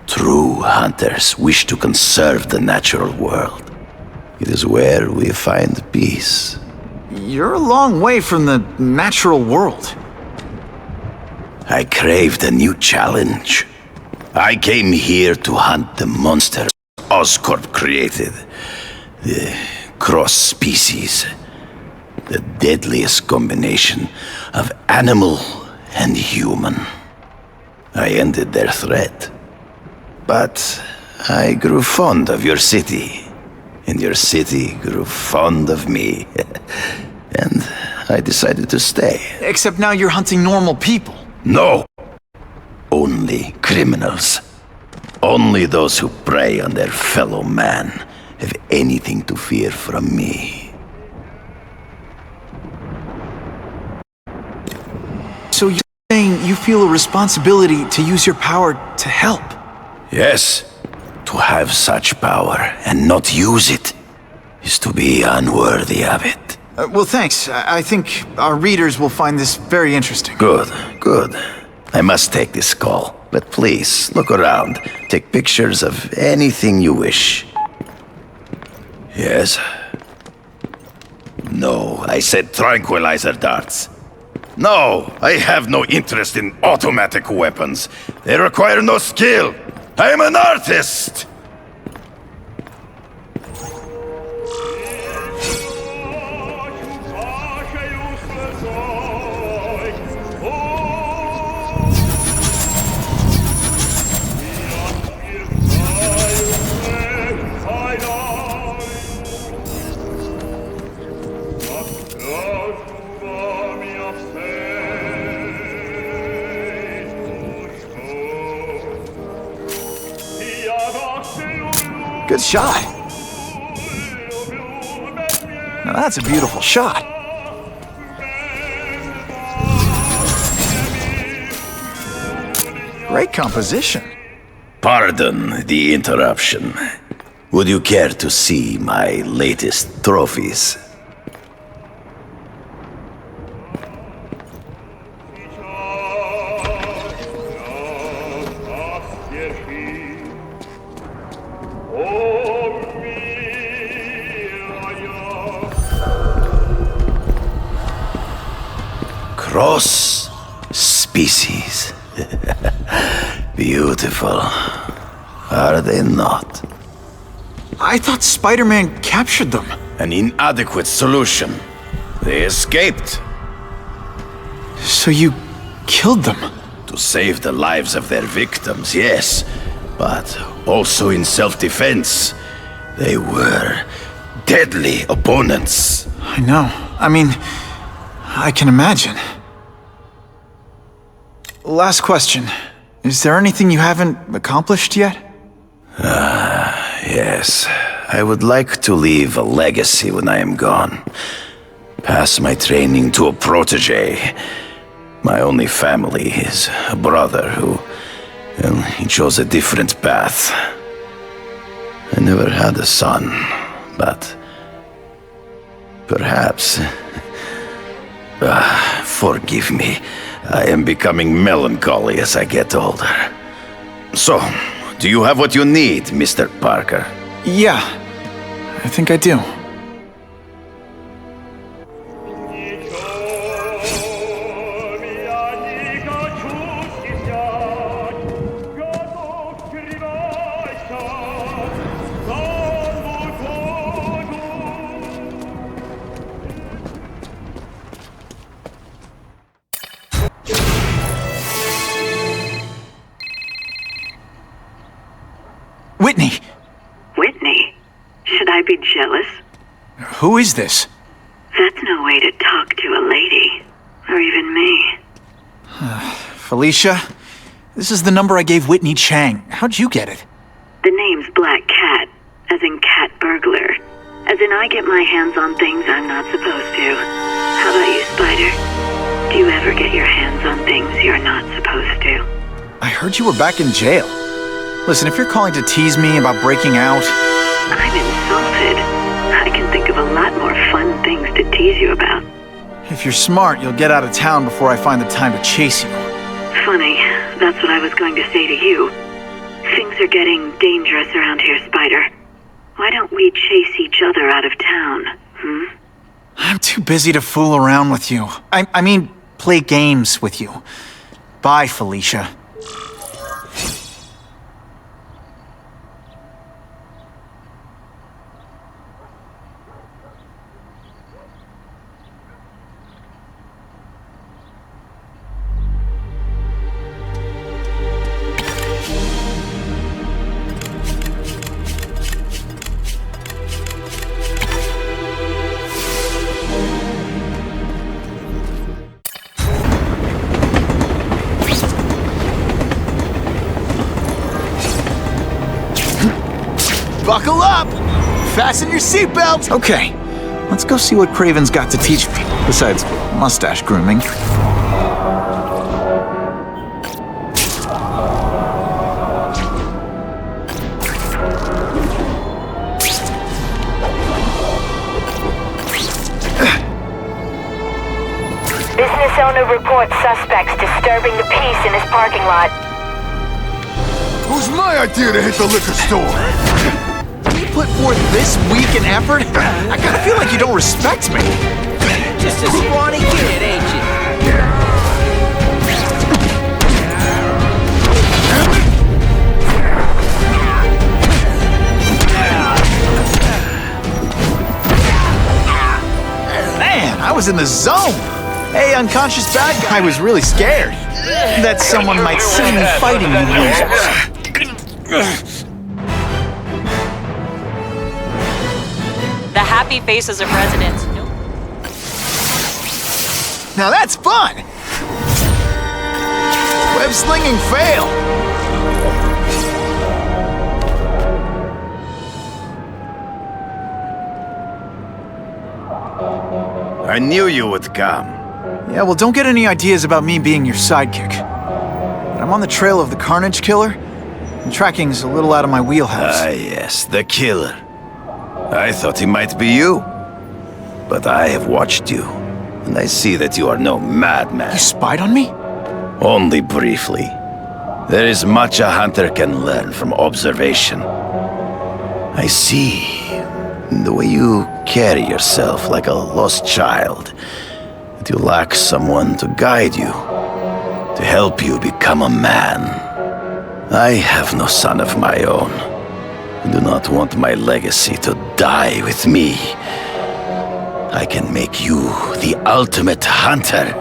Speaker 9: True hunters wish to conserve the natural world. It is where we find peace.
Speaker 2: You're a long way from the natural world.
Speaker 9: I craved a new challenge. I came here to hunt the monsters Oscorp created. The cross-species. The deadliest combination of animal and human. I ended their threat. But I grew fond of your city. And your city grew fond of me. And I decided to stay.
Speaker 2: Except now you're hunting normal people.
Speaker 9: No! Only criminals. Only those who prey on their fellow man have anything to fear from me.
Speaker 2: So you're saying you feel a responsibility to use your power to help?
Speaker 9: Yes. To have such power and not use it is to be unworthy of it.
Speaker 2: Well, thanks. I think our readers will find this very interesting.
Speaker 9: Good, good. I must take this call, but please, look around. Take pictures of anything you wish. Yes? No, I said tranquilizer darts. No, I have no interest in automatic weapons. They require no skill. I am an artist!
Speaker 2: Good shot. Now that's a beautiful shot. Great composition.
Speaker 9: Pardon the interruption. Would you care to see my latest trophies? Cross species. Beautiful. Are they not?
Speaker 2: I thought Spider-Man captured them.
Speaker 9: An inadequate solution. They escaped.
Speaker 2: So you killed them?
Speaker 9: To save the lives of their victims, yes. But also in self-defense. They were deadly opponents.
Speaker 2: I know. I mean, I can imagine. Last question. Is there anything you haven't accomplished yet?
Speaker 9: Yes. I would like to leave a legacy when I am gone. Pass my training to a protege. My only family is a brother who... well, he chose a different path. I never had a son, but... perhaps... forgive me. I am becoming melancholy as I get older. So, do you have what you need, Mr. Parker?
Speaker 2: Yeah, I think I do. Whitney!
Speaker 6: Whitney? Should I be jealous?
Speaker 2: Who is this?
Speaker 6: That's no way to talk to a lady. Or even me.
Speaker 2: Felicia? This is the number I gave Whitney Chang. How'd you get it?
Speaker 6: The name's Black Cat, as in cat burglar. As in I get my hands on things I'm not supposed to. How about you, Spider? Do you ever get your hands on things you're not supposed to?
Speaker 2: I heard you were back in jail. Listen, if you're calling to tease me about breaking out...
Speaker 6: I'm insulted. I can think of a lot more fun things to tease you about.
Speaker 2: If you're smart, you'll get out of town before I find the time to chase you.
Speaker 6: Funny, that's what I was going to say to you. Things are getting dangerous around here, Spider. Why don't we chase each other out of town,
Speaker 2: I'm too busy to fool around with you. I mean, play games with you. Bye, Felicia. Buckle up! Fasten your seatbelt! Okay, let's go see what Craven's got to teach me, besides mustache grooming.
Speaker 19: to report suspects disturbing the peace in his parking lot.
Speaker 10: Who's my idea to hit the liquor store?
Speaker 2: You put forth this weak an effort? I kinda feel like you don't respect me.
Speaker 1: Just a scrawny kid, ain't you?
Speaker 2: Man, I was in the zone. Hey, unconscious bad guy was really scared that someone might see me fighting you losers.
Speaker 4: The happy faces of residents.
Speaker 2: Now that's fun! Web slinging fail!
Speaker 9: I knew you would come.
Speaker 2: Yeah, well, don't get any ideas about me being your sidekick. But I'm on the trail of the Carnage Killer, and tracking's a little out of my wheelhouse.
Speaker 9: Ah, yes, the killer. I thought he might be you. But I have watched you, and I see that you are no madman.
Speaker 2: You spied on me?
Speaker 9: Only briefly. There is much a hunter can learn from observation. I see the way you carry yourself like a lost child, that you lack someone to guide you, to help you become a man. I have no son of my own. I do not want my legacy to die with me. I can make you the ultimate hunter.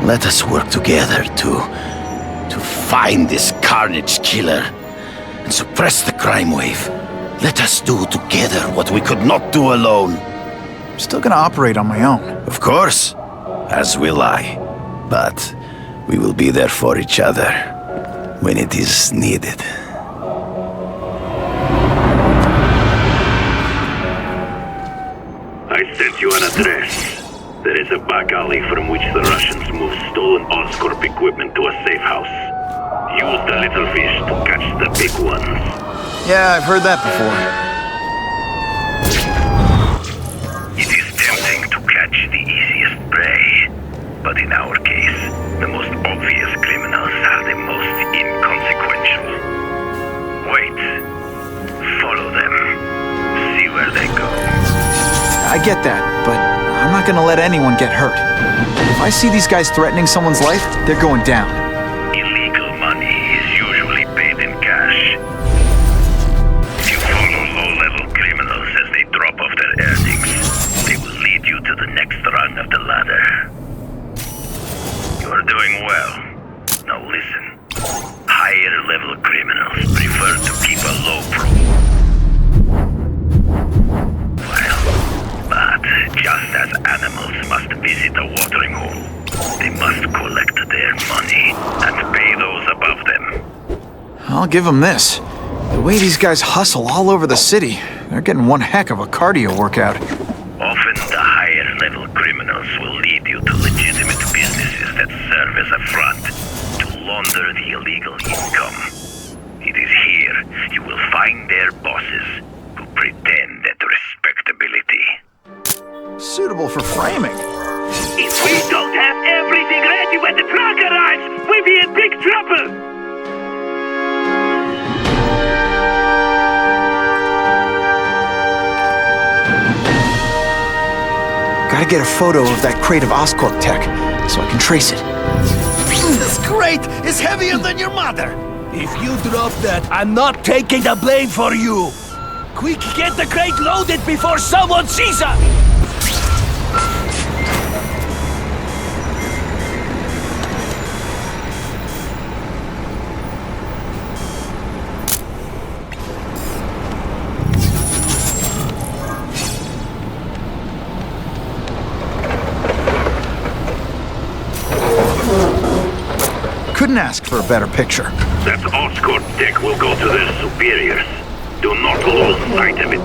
Speaker 9: Let us work together to find this Carnage Killer and suppress the crime wave. Let us do together what we could not do alone.
Speaker 2: I'm still gonna operate on my own.
Speaker 9: Of course, as will I. But we will be there for each other when it is needed.
Speaker 13: I sent you an address. There is a back alley from which the Russians move stolen Oscorp equipment to a safe house. Use the little fish to catch the big ones.
Speaker 2: Yeah, I've heard that before.
Speaker 13: It is tempting to catch the easiest prey, but in our case, the most obvious criminals are the most inconsequential. Wait. Follow them. See where they go.
Speaker 2: I get that, but I'm not gonna let anyone get hurt. If I see these guys threatening someone's life, they're going down.
Speaker 13: Illegal money is usually paid in cash. You follow low-level criminals as they drop off their earnings. They will lead you to the next rung of the ladder. You are doing well. Now listen. Higher-level criminals prefer to keep a low profile. But just as animals must visit a watering hole, they must collect their money and pay those above them.
Speaker 2: I'll give them this. The way these guys hustle all over the city, they're getting one heck of a cardio workout.
Speaker 13: Often the higher-level criminals will lead you to legitimate businesses that serve as a front to launder the illegal income. It is here you will find their bosses who pretend at respectability.
Speaker 2: Suitable for framing.
Speaker 12: If we don't have everything ready when the truck arrives, we'll be in big trouble!
Speaker 2: Gotta get a photo of that crate of Oscorp tech, so I can trace it.
Speaker 5: This crate is heavier than your mother! If you drop that, I'm not taking the blame for you! Quick, get the crate loaded before someone sees us!
Speaker 2: Couldn't ask for a better picture.
Speaker 13: That Oscorp tech will go to their superiors. Do not lose sight of it.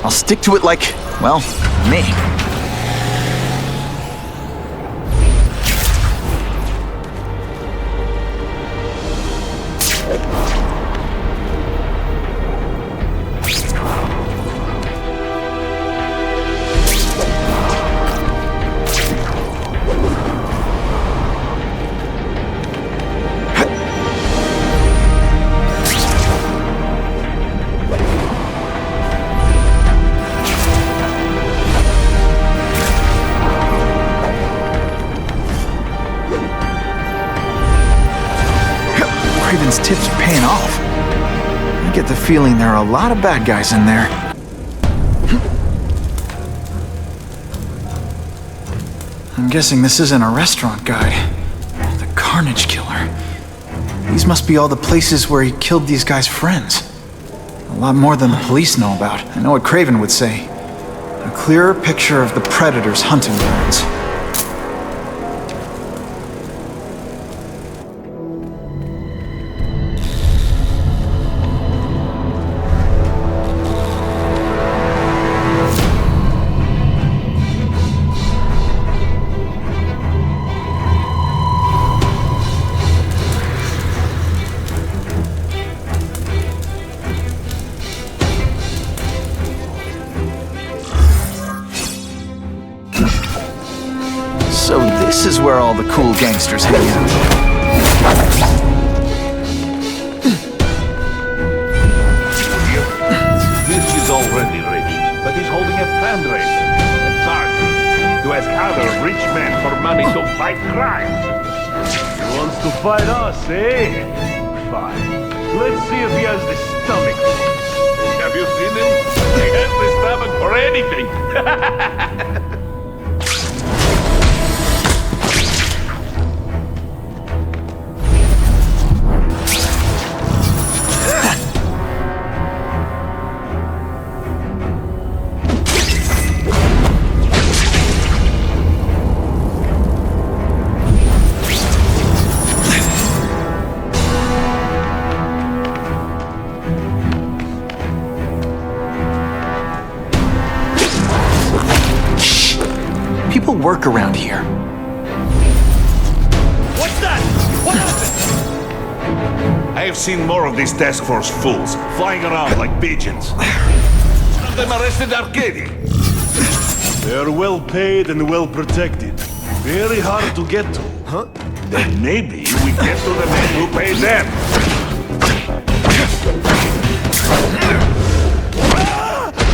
Speaker 2: I'll stick to it like, well, me. paying off. I get the feeling there are a lot of bad guys in there. I'm guessing this isn't a restaurant guide. The Carnage Killer. These must be all the places where he killed these guys' friends. A lot more than the police know about. I know what Craven would say. A clearer picture of the Predator's hunting grounds. So this is where all the cool gangsters hang out.
Speaker 3: This is already ready, but he's holding a fundraiser. A party to ask other rich men for money to fight crime. He wants to fight us, eh? Fine. Let's see if he has the stomach for it. Have you seen him? He has the stomach for anything.
Speaker 2: People work around here.
Speaker 3: What's that? What happened? I have seen more of these task force fools flying around like pigeons. None of them arrested Arcady. They're well paid and well protected. Very hard to get to. Huh? Then maybe we get to the men who pay them.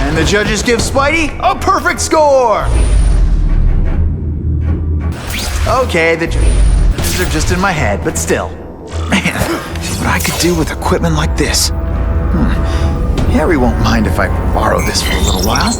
Speaker 2: And the judges give Spidey a perfect score! Okay, the judges are just in my head, but still. Man, what I could do with equipment like this. Harry won't mind if I borrow this for a little while.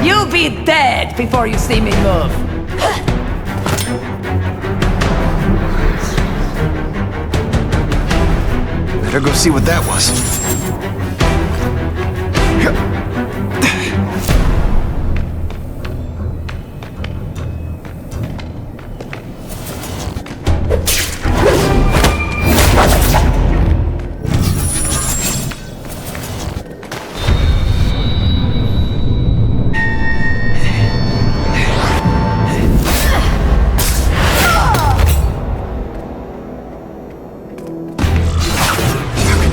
Speaker 22: You'll be dead before you see me move.
Speaker 2: Better go see what that was.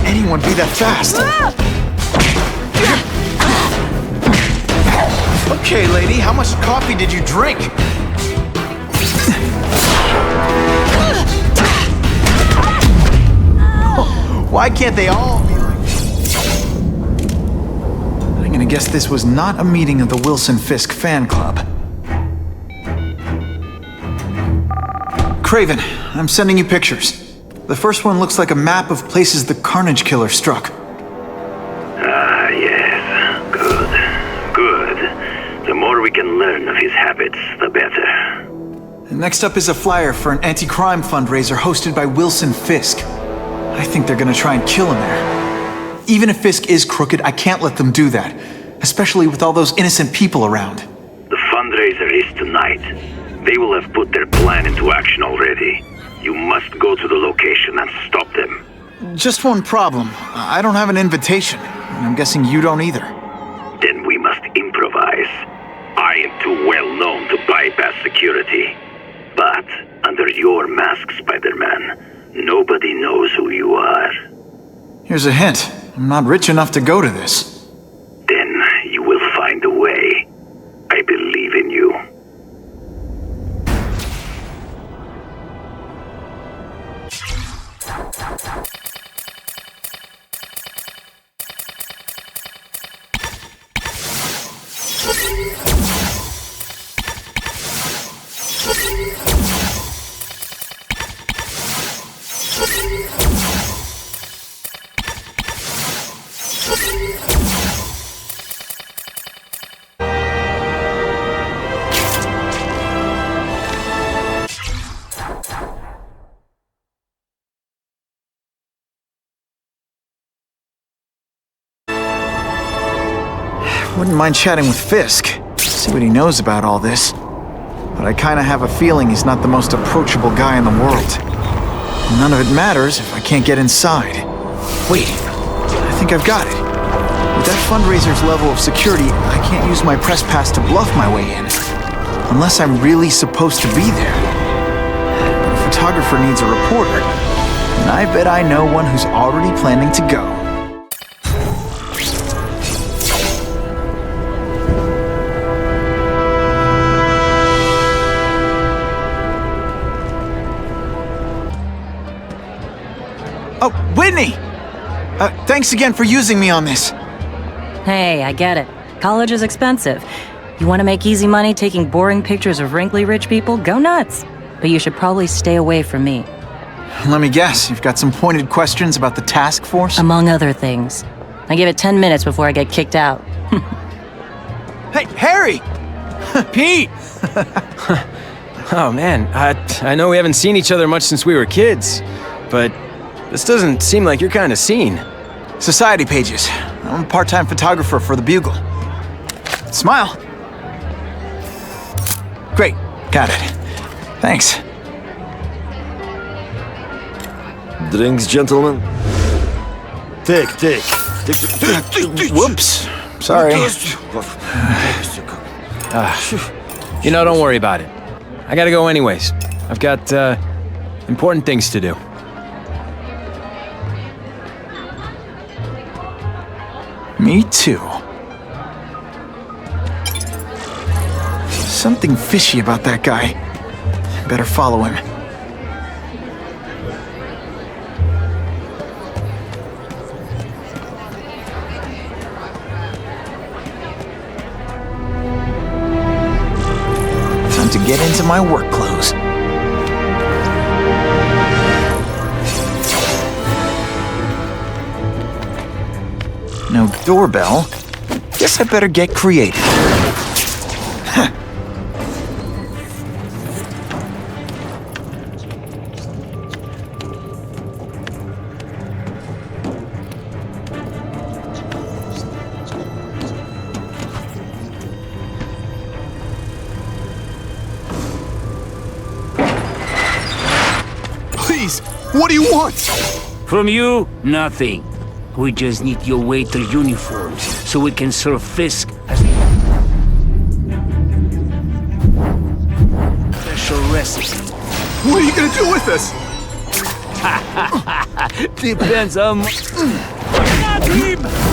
Speaker 2: Anyone be that fast? Okay, lady, how much coffee did you drink? Why can't they all be like this? I'm gonna guess this was not a meeting of the Wilson Fisk fan club. Craven, I'm sending you pictures. The first one looks like a map of places the Carnage Killer struck.
Speaker 13: Ah, yes. Good. Good. The more we can learn of his habits, the better.
Speaker 2: And next up is a flyer for an anti-crime fundraiser hosted by Wilson Fisk. I think they're gonna try and kill him there. Even if Fisk is crooked, I can't let them do that. Especially with all those innocent people around.
Speaker 13: The fundraiser is tonight. They will have put their plan into action already. You must go to the location and stop them.
Speaker 2: Just one problem. I don't have an invitation. And I'm guessing you don't either.
Speaker 13: Then we must improvise. I am too well known to bypass security. But under your mask, Spider-Man, Nobody knows who you are.
Speaker 2: Here's a hint. I'm not rich enough to go to this.
Speaker 13: Then you will find a way. I believe in you.
Speaker 2: Wouldn't mind chatting with Fisk, see what he knows about all this. But I kinda have a feeling he's not the most approachable guy in the world. And none of it matters if I can't get inside. Wait, I think I've got it. With that fundraiser's level of security, I can't use my press pass to bluff my way in. Unless I'm really supposed to be there. But a photographer needs a reporter, and I bet I know one who's already planning to go. Oh, Whitney! Thanks again for using me on this.
Speaker 4: Hey, I get it. College is expensive. You want to make easy money taking boring pictures of wrinkly rich people? Go nuts. But you should probably stay away from me.
Speaker 2: Let me guess, you've got some pointed questions about the task force?
Speaker 4: Among other things. I give it 10 minutes before I get kicked out.
Speaker 2: Hey, Harry!
Speaker 20: Pete! Oh man, I know we haven't seen each other much since we were kids, but this doesn't seem like your kind of scene.
Speaker 2: Society pages. I'm a part-time photographer for the Bugle. Smile. Great, got it. Thanks.
Speaker 10: Drinks, gentlemen? Take.
Speaker 2: Whoops. Sorry.
Speaker 20: You know, don't worry about it. I gotta go anyways. I've got, important things to do.
Speaker 2: Me too. Something fishy about that guy. Better follow him. Time to get into my work clothes. No doorbell. Guess I better get creative.
Speaker 10: Please, what do you want?
Speaker 14: From you, nothing. We just need your waiter uniforms so we can serve Fisk as special recipe.
Speaker 10: What are you gonna do with this?
Speaker 14: Depends on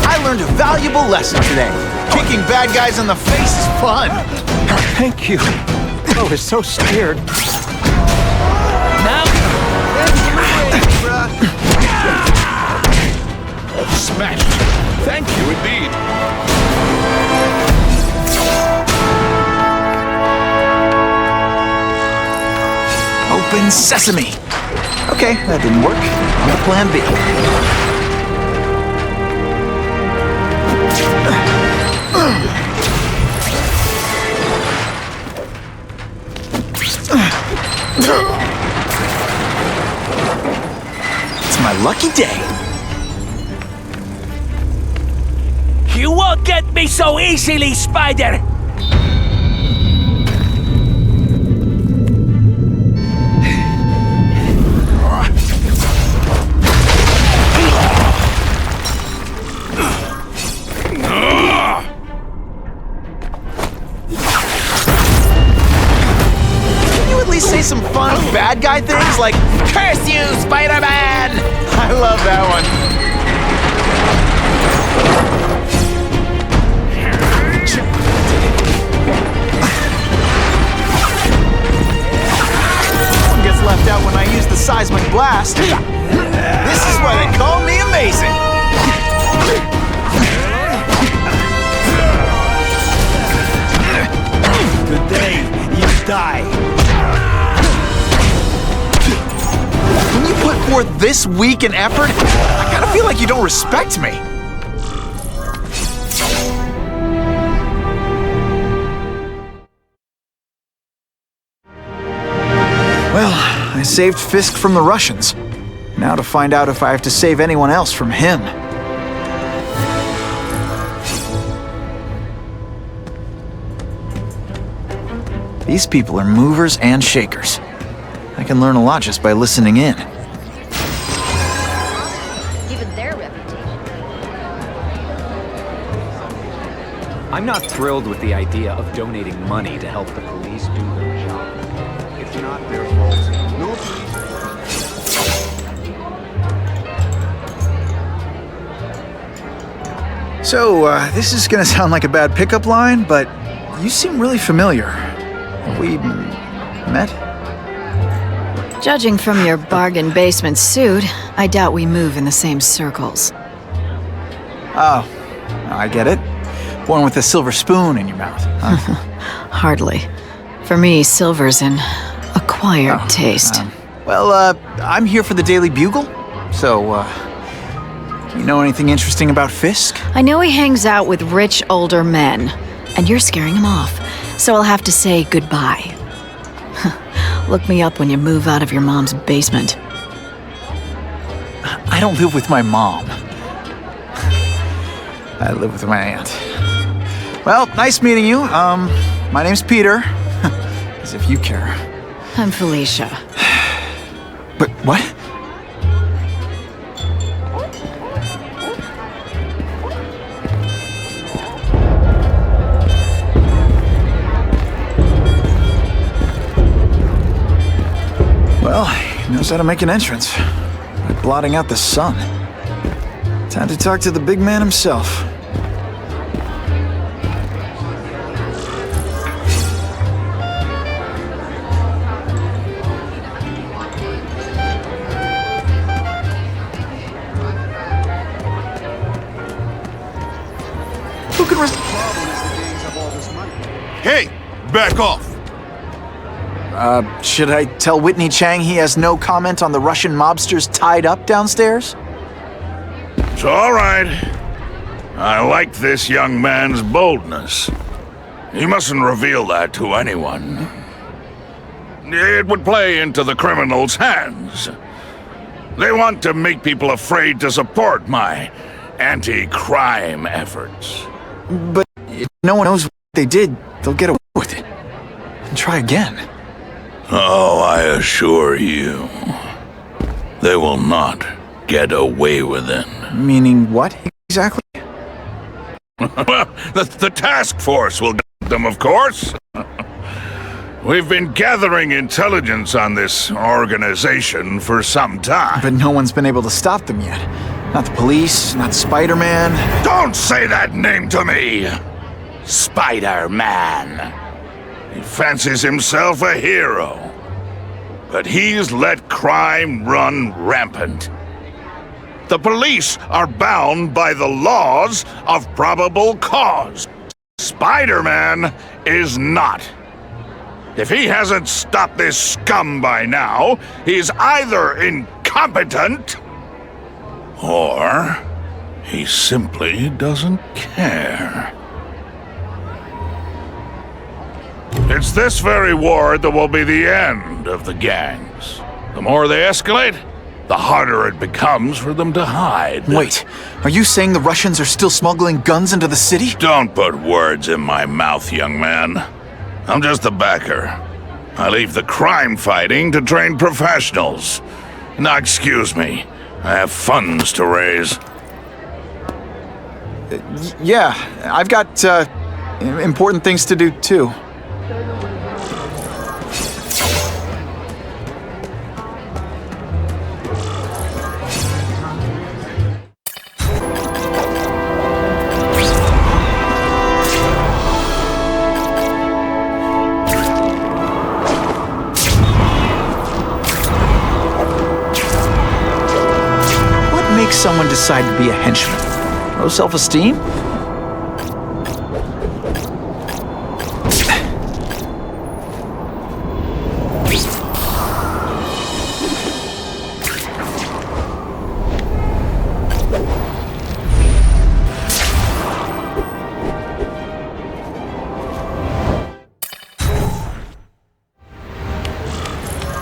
Speaker 2: I learned a valuable lesson today. Kicking bad guys in the face is fun. Thank you. I was so scared.
Speaker 14: Now,
Speaker 10: Smashed. Thank you indeed.
Speaker 2: Open sesame. Okay, that didn't work. On to plan B. It's my lucky day.
Speaker 14: you won't get me so easily, Spider!
Speaker 2: Say some fun bad guy things like, curse you, Spider! love that one. One gets left out when I use the seismic blast. This is why they call me amazing.
Speaker 11: Today, you die.
Speaker 2: When you put forth this week in effort, I kinda feel like you don't respect me. Well, I saved Fisk from the Russians. Now to find out if I have to save anyone else from him. These people are movers and shakers. I can learn a lot just by listening in.
Speaker 16: Even their reputation.
Speaker 17: I'm not thrilled with the idea of donating money to help the police do their job.
Speaker 10: It's not their fault. No
Speaker 2: So, this is gonna sound like a bad pickup line, but you seem really familiar. We met?
Speaker 16: Judging from your bargain basement suit, I doubt we move in the same circles.
Speaker 2: Oh, I get it. One with a silver spoon in your mouth, huh?
Speaker 16: Hardly. For me, silver's an acquired taste.
Speaker 2: I'm here for the Daily Bugle, so, you know anything interesting about Fisk?
Speaker 16: I know he hangs out with rich older men, and you're scaring him off, so I'll have to say goodbye. Look me up when you move out of your mom's basement.
Speaker 2: I don't live with my mom. I live with my aunt. Well, nice meeting you. My name's Peter. As if you care.
Speaker 16: I'm Felicia.
Speaker 2: But what? Well, he knows how to make an entrance by blotting out the sun. Time to talk to the big man himself. Who can
Speaker 10: Hey, back off!
Speaker 2: Should I tell Whitney Chang he has no comment on the Russian mobsters tied up downstairs?
Speaker 7: It's all right. I like this young man's boldness. He mustn't reveal that to anyone. It would play into the criminals' hands. They want to make people afraid to support my anti-crime efforts.
Speaker 2: But if no one knows what they did, they'll get away with it. And try again.
Speaker 7: Oh, I assure you, they will not get away with it.
Speaker 2: Meaning what, exactly?
Speaker 7: Well, the task force will get them, of course. We've been gathering intelligence on this organization for some time.
Speaker 2: But no one's been able to stop them yet. Not the police, not Spiderman.
Speaker 7: Don't say that name to me! Spider-Man. He fancies himself a hero. But he's let crime run rampant. The police are bound by the laws of probable cause. Spider-Man is not. If he hasn't stopped this scum by now, he's either incompetent or he simply doesn't care. It's this very war that will be the end of the gangs. The more they escalate, the harder it becomes for them to hide.
Speaker 2: Wait, are you saying the Russians are still smuggling guns into the city?
Speaker 7: Don't put words in my mouth, young man. I'm just a backer. I leave the crime fighting to trained professionals. Now, excuse me. I have funds to raise.
Speaker 2: Yeah, I've got, important things to do, too. makes someone decide to be a henchman? Low self-esteem?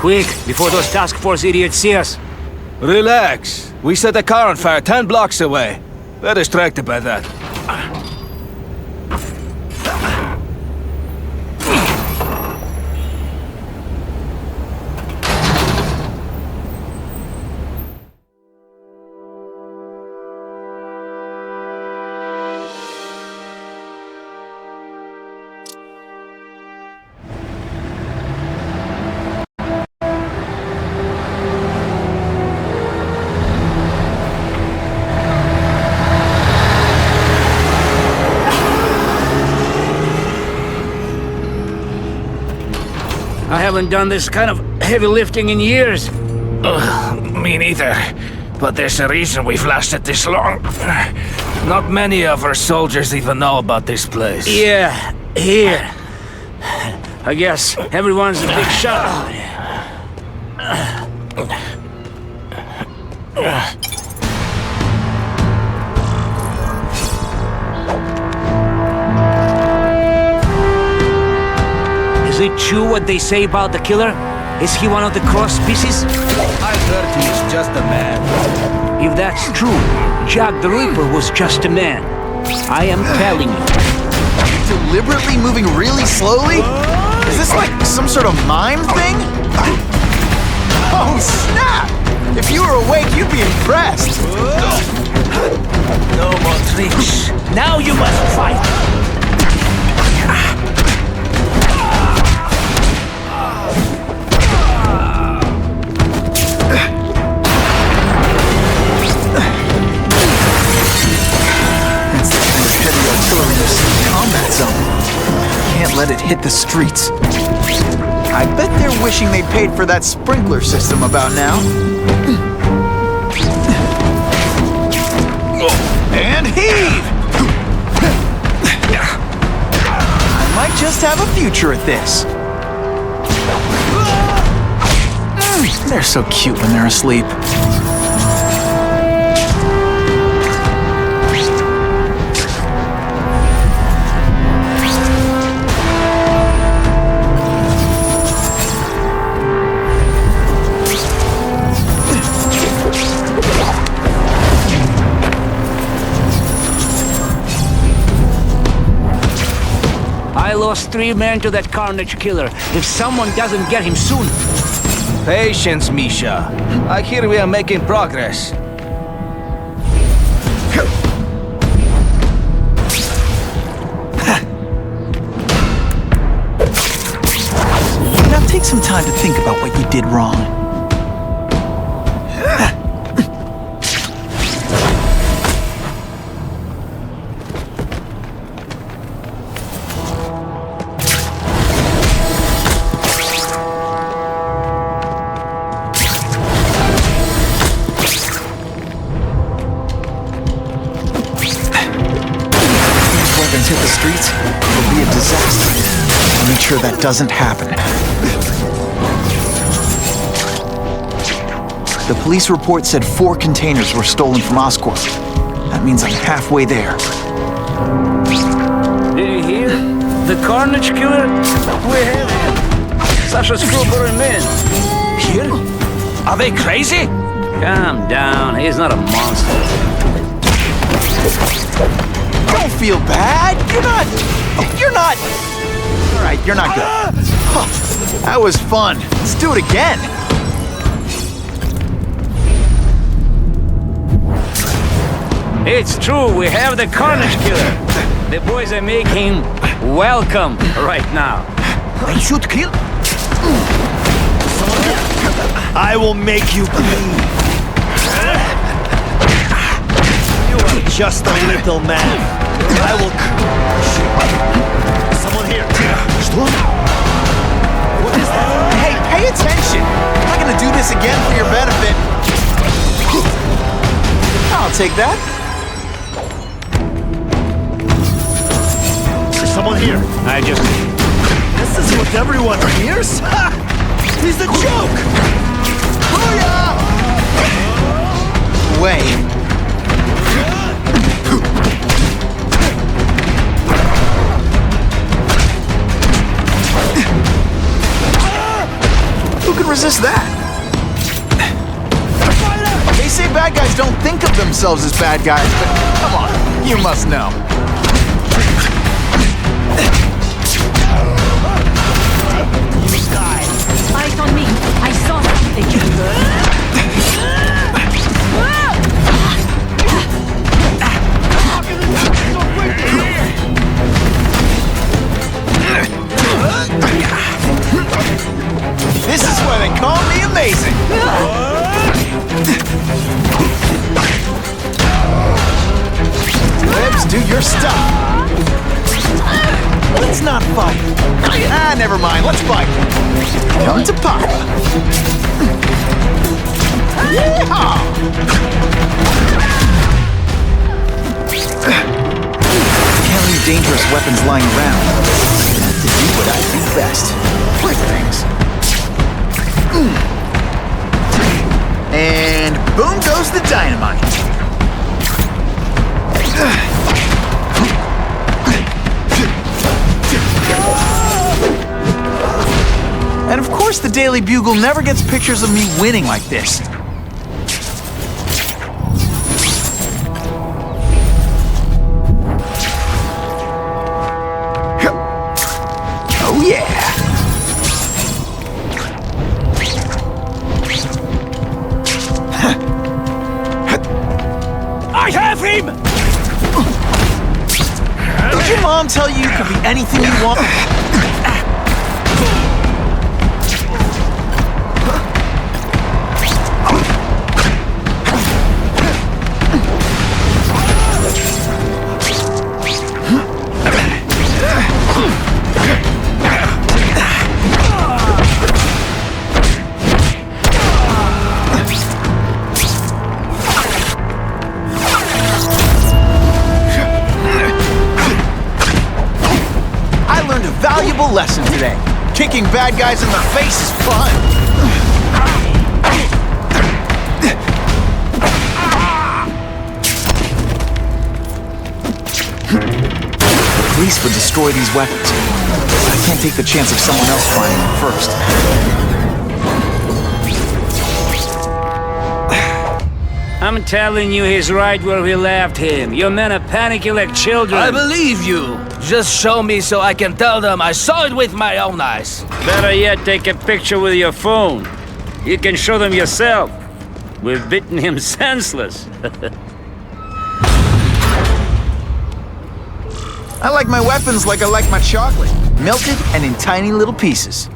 Speaker 14: Quick, before those task force idiots see us.
Speaker 5: Relax. We set a car on fire 10 blocks away. They're distracted by that.
Speaker 14: I haven't done this kind of heavy lifting in years.
Speaker 20: Me neither. But there's a reason we've lasted this long. Not many of our soldiers even know about this place.
Speaker 14: Yeah, here. I guess everyone's a big shot. Is it true what they say about the killer? Is he one of the cross species?
Speaker 5: I heard he's just a man.
Speaker 14: If that's true, Jack the Ripper was just a man. I am telling you.
Speaker 2: Deliberately moving really slowly? Is this like some sort of mime thing? Oh, snap! If you were awake, you'd be impressed.
Speaker 14: No more tricks. Now you must fight.
Speaker 2: Combat zone. Can't let it hit the streets. I bet they're wishing they'd paid for that sprinkler system about now. And heave! I might just have a future at this. They're so cute when they're asleep.
Speaker 14: I lost 3 men to that Carnage killer. If someone doesn't get him soon...
Speaker 5: Patience, Misha. I hear we are making progress.
Speaker 2: Now take some time to think about what you did wrong. Hit the streets, it'll be a disaster. I'll make sure that doesn't happen. The police report said 4 containers were stolen from Oscorp. That means I'm halfway there.
Speaker 14: Did you hear? The Carnage killer? We have him. Such a screwball man.
Speaker 20: Here? Are they crazy?
Speaker 14: Calm down. He's not a monster.
Speaker 2: Don't feel bad. You're not. All right, you're not good. That was fun. Let's do it again.
Speaker 14: It's true. We have the Carnage killer. The boys are making welcome right now.
Speaker 2: I should kill.
Speaker 11: I will make you bleed. You are just a little man. I will... Someone here.
Speaker 2: What is that? Hey, pay attention. I'm not gonna do this again for your benefit. take that.
Speaker 10: There's someone here.
Speaker 11: I just...
Speaker 10: This is what everyone hears? Ha! He's a joke! Booyah!
Speaker 2: Way. Who can resist that? They say bad guys don't think of themselves as bad guys, but come on, you must know.
Speaker 22: Eyes on me. I saw something.
Speaker 2: This is why they call me amazing. Webs, do your stuff. Let's not fight. Ah, never mind. Let's fight. Come to Papa. Yeehaw! Can't leave dangerous weapons lying around. To do what I do best. Break things. And boom goes the dynamite. And of course the Daily Bugle never gets pictures of me winning like this. Oh yeah!
Speaker 11: I have him!
Speaker 2: Did your mom tell you could be anything you want? Valuable lesson today. Kicking bad guys in the face is fun. The police would destroy these weapons. I can't take the chance of someone else finding them first.
Speaker 14: I'm telling you, he's right where we left him. Your men are panicking like children.
Speaker 5: I believe you. Just show me so I can tell them I saw it with my own eyes.
Speaker 14: Better yet, take a picture with your phone. You can show them yourself. We've beaten him senseless.
Speaker 2: I like my weapons like I like my chocolate. Melted and in tiny little pieces.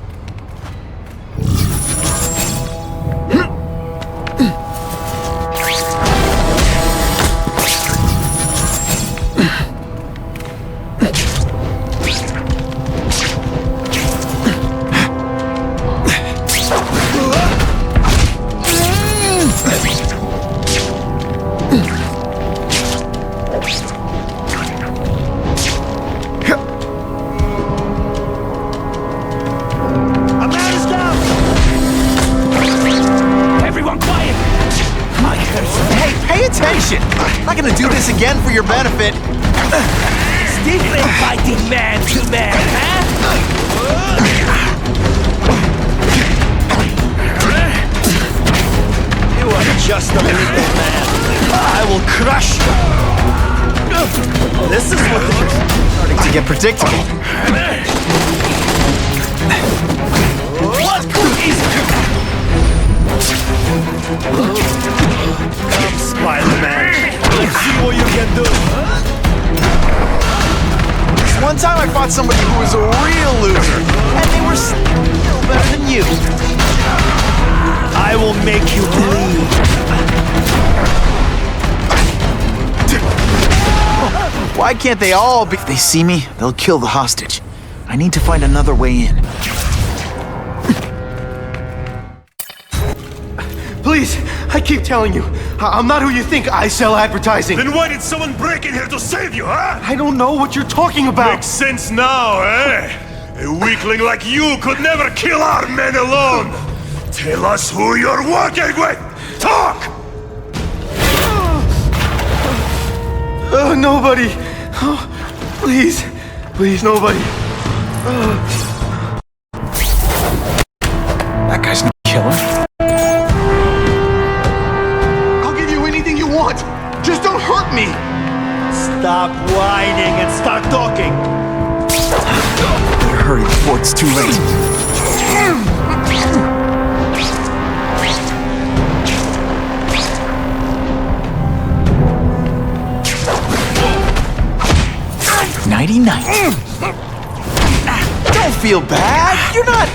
Speaker 2: I'm not gonna do this again for your benefit.
Speaker 11: Stiffly fighting man to man, huh? You are just a little man. I will crush you.
Speaker 2: This is what this is starting to get predictable.
Speaker 11: What is Come, Spiderman. Let's see what you can do.
Speaker 2: One time I fought somebody who was a real loser, and they were still better than you.
Speaker 11: I will make you bleed.
Speaker 2: Why can't they all be? If they see me, they'll kill the hostage. I need to find another way in.
Speaker 10: Please, I keep telling you, I'm not who you think. I sell advertising.
Speaker 15: Then why did someone break in here to save you, huh?
Speaker 10: I don't know what you're talking about.
Speaker 15: Makes sense now, eh? A weakling like you could never kill our men alone. Tell us who you're working with. Talk!
Speaker 10: Nobody. Oh, please. Please, nobody.
Speaker 2: That guy's no killer.
Speaker 10: I'll give you anything you want. Just don't hurt me.
Speaker 15: Stop whining and start talking.
Speaker 2: Better hurry before it's too late. Nighty-night. Don't feel bad. You're not.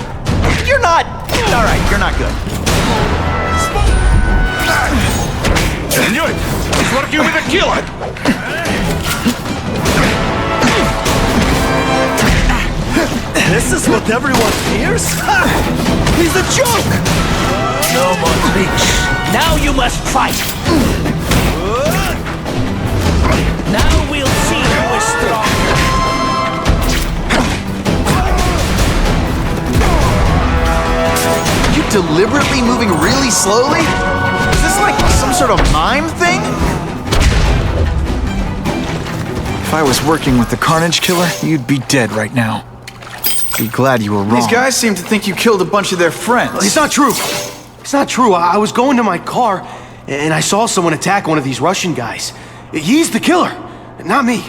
Speaker 2: All right, you're not good.
Speaker 15: I knew it. He's working with a killer.
Speaker 10: This is what everyone fears? He's a joke!
Speaker 1: No more tricks. Now you must fight. Now we'll see who is strong.
Speaker 2: You deliberately moving really slowly? Is this like some sort of mime thing? If I was working with the Carnage Killer, you'd be dead right now. Be glad you were wrong. These guys seem to think you killed a bunch of their friends.
Speaker 10: It's not true. It's not true. I was going to my car, and I saw someone attack one of these Russian guys. He's the killer, not me.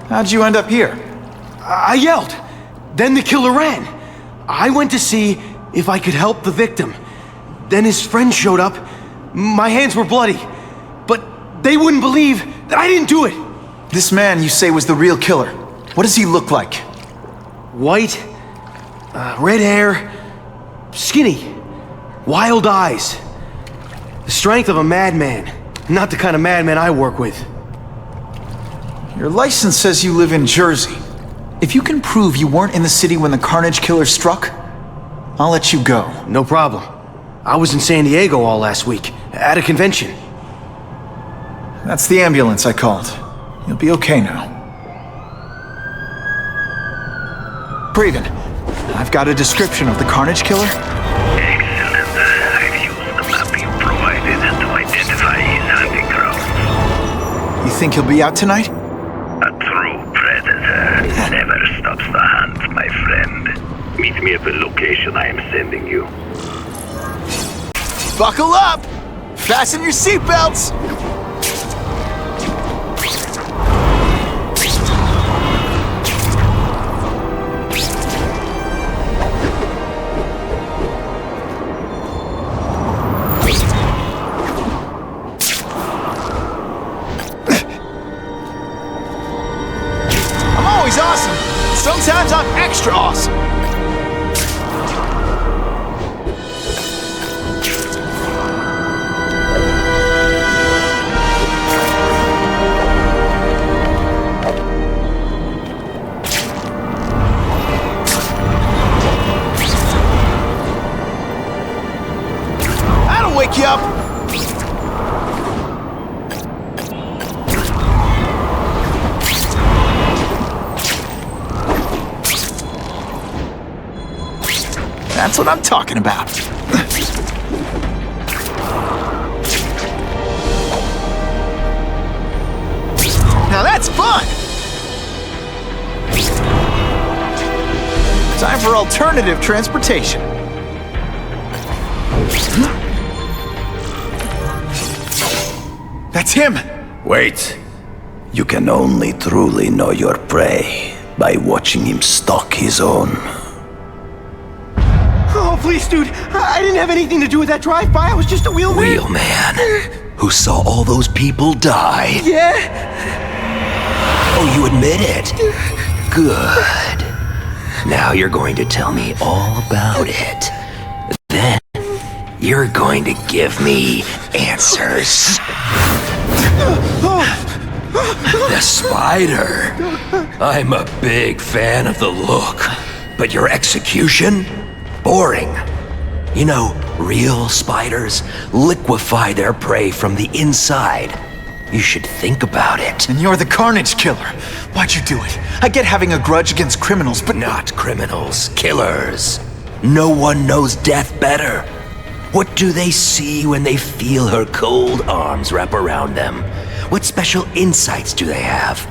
Speaker 2: How'd you end up here?
Speaker 10: I yelled. Then the killer ran. I went to see if I could help the victim. Then his friend showed up. My hands were bloody. But they wouldn't believe that I didn't do it.
Speaker 2: This man you say was the real killer. What does he look like?
Speaker 10: White, red hair, skinny, wild eyes. The strength of a madman. Not the kind of madman I work with.
Speaker 2: Your license says you live in Jersey. If you can prove you weren't in the city when the Carnage Killer struck, I'll let you go.
Speaker 10: No problem. I was in San Diego all last week, at a convention.
Speaker 2: That's the ambulance I called. You'll be okay now. Braven, I've got a description of the Carnage Killer.
Speaker 13: Excellent. I've used the map you provided to identify his hunting grounds.
Speaker 2: You think he'll be out tonight?
Speaker 13: A true predator never stops the hunt, my friend. Meet me at the location I am sending you.
Speaker 2: Buckle up! Fasten your seatbelts! I'm always awesome. Sometimes I'm extra awesome. That'll wake you up. That's what I'm talking about. Now that's fun! Time for alternative transportation. That's him!
Speaker 9: Wait. You can only truly know your prey by watching him stalk his own.
Speaker 10: Oh, please, dude. I didn't have anything to do with that drive-by. I was just a wheelman.
Speaker 9: Wheelman? Who saw all those people die?
Speaker 10: Yeah?
Speaker 9: Oh, you admit it? Good. Now you're going to tell me all about it. Then you're going to give me answers. The spider. I'm a big fan of the look, but your execution? Boring.
Speaker 18: You know, real spiders liquefy their prey from the inside. You should think about it.
Speaker 2: And you're the Carnage Killer. Why'd you do it? I get having a grudge against criminals, but...
Speaker 18: Not criminals, killers. No one knows death better. What do they see when they feel her cold arms wrap around them? What special insights do they have?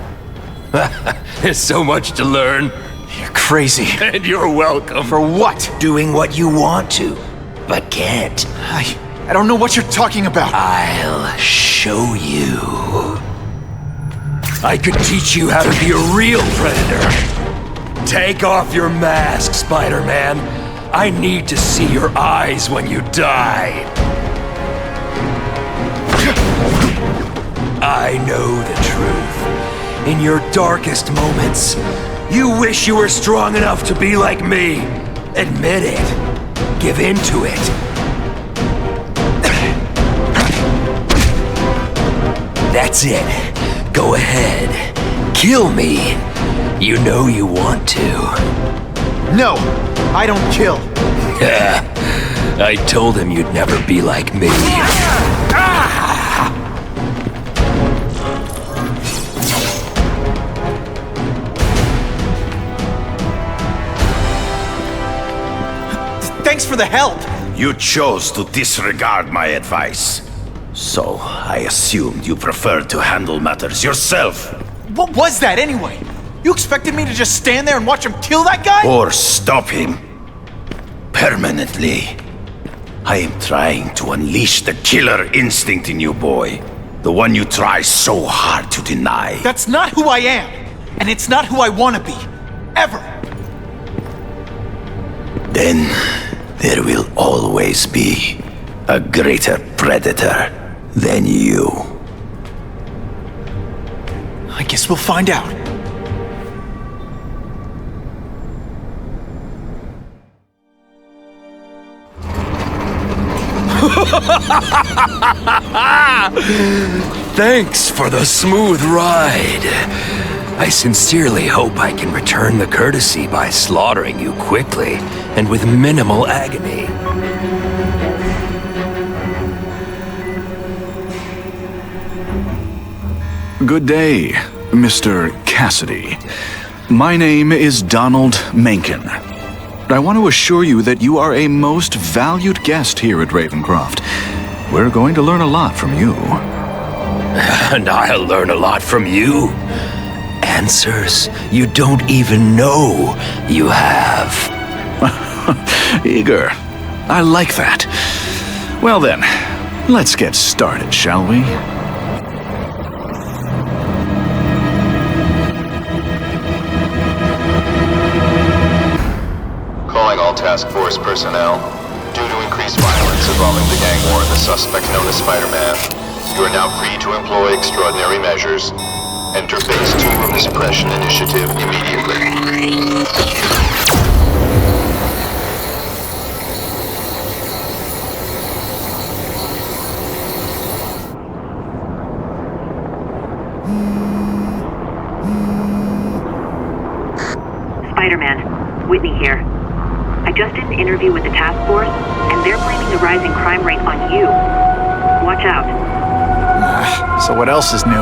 Speaker 18: There's so much to learn.
Speaker 2: You're crazy.
Speaker 18: And you're welcome.
Speaker 2: For what?
Speaker 18: Doing what you want to, but can't.
Speaker 2: I don't know what you're talking about.
Speaker 18: I'll show you. I could teach you how to be a real predator. Take off your mask, Spider-Man. I need to see your eyes when you die. I know the truth. In your darkest moments, you wish you were strong enough to be like me. Admit it. Give in to it. That's it. Go ahead. Kill me. You know you want to.
Speaker 2: No, I don't kill.
Speaker 18: I told him you'd never be like me.
Speaker 2: Thanks for the help.
Speaker 9: You chose to disregard my advice. So, I assumed you preferred to handle matters yourself.
Speaker 2: What was that anyway? You expected me to just stand there and watch him kill that guy?
Speaker 9: Or stop him. Permanently. I am trying to unleash the killer instinct in you, boy. The one you try so hard to deny.
Speaker 2: That's not who I am. And it's not who I want to be. Ever.
Speaker 9: Then, there will always be a greater predator than you.
Speaker 2: I guess we'll find out.
Speaker 18: Thanks for the smooth ride. I sincerely hope I can return the courtesy by slaughtering you quickly and with minimal agony.
Speaker 21: Good day, Mr. Cassidy. My name is Donald Mencken. I want to assure you that you are a most valued guest here at Ravencroft. We're going to learn a lot from you.
Speaker 18: And I'll learn a lot from you. Answers you don't even know you have.
Speaker 21: Eager. I like that. Well then, let's get started, shall we?
Speaker 23: Calling all task force personnel. Due to increased violence involving the gang war and the suspect known as Spider-Man, you are now free to employ extraordinary measures. Enter Phase 2 of the Suppression Initiative immediately.
Speaker 6: Spider-Man, Whitney here. I just did an interview with the task force, and they're blaming the rising crime rate on you. Watch out.
Speaker 2: So what else is new?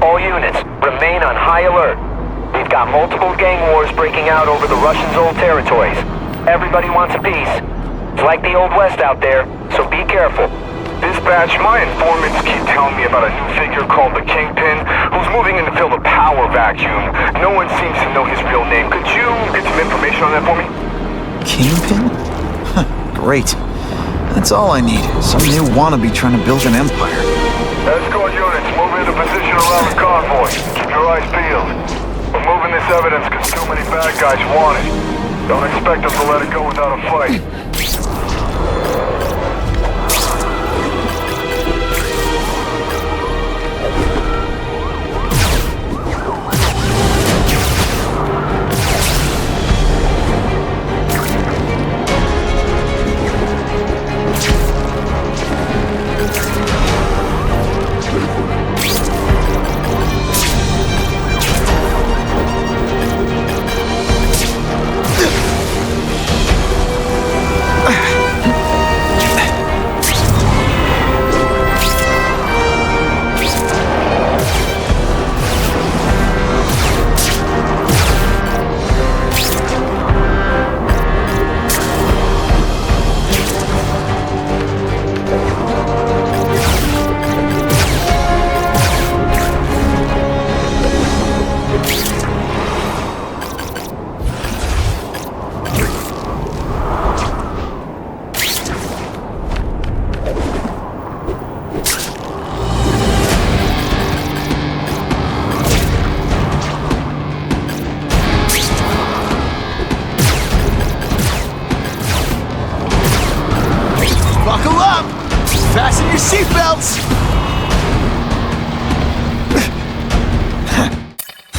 Speaker 8: All units, remain on high alert. We've got multiple gang wars breaking out over the Russians' old territories. Everybody wants a piece. It's like the Old West out there, so be careful.
Speaker 24: Dispatch, my informants keep telling me about a new figure called the Kingpin, who's moving in to fill the power vacuum. No one seems to know his real name. Could you get some information on that for me?
Speaker 2: Kingpin? Great. That's all I need. Some new wannabe trying to build an empire.
Speaker 24: Escort units, move into position around the convoy. Keep your eyes peeled. We're moving this evidence because too many bad guys want it. Don't expect us to let it go without a fight.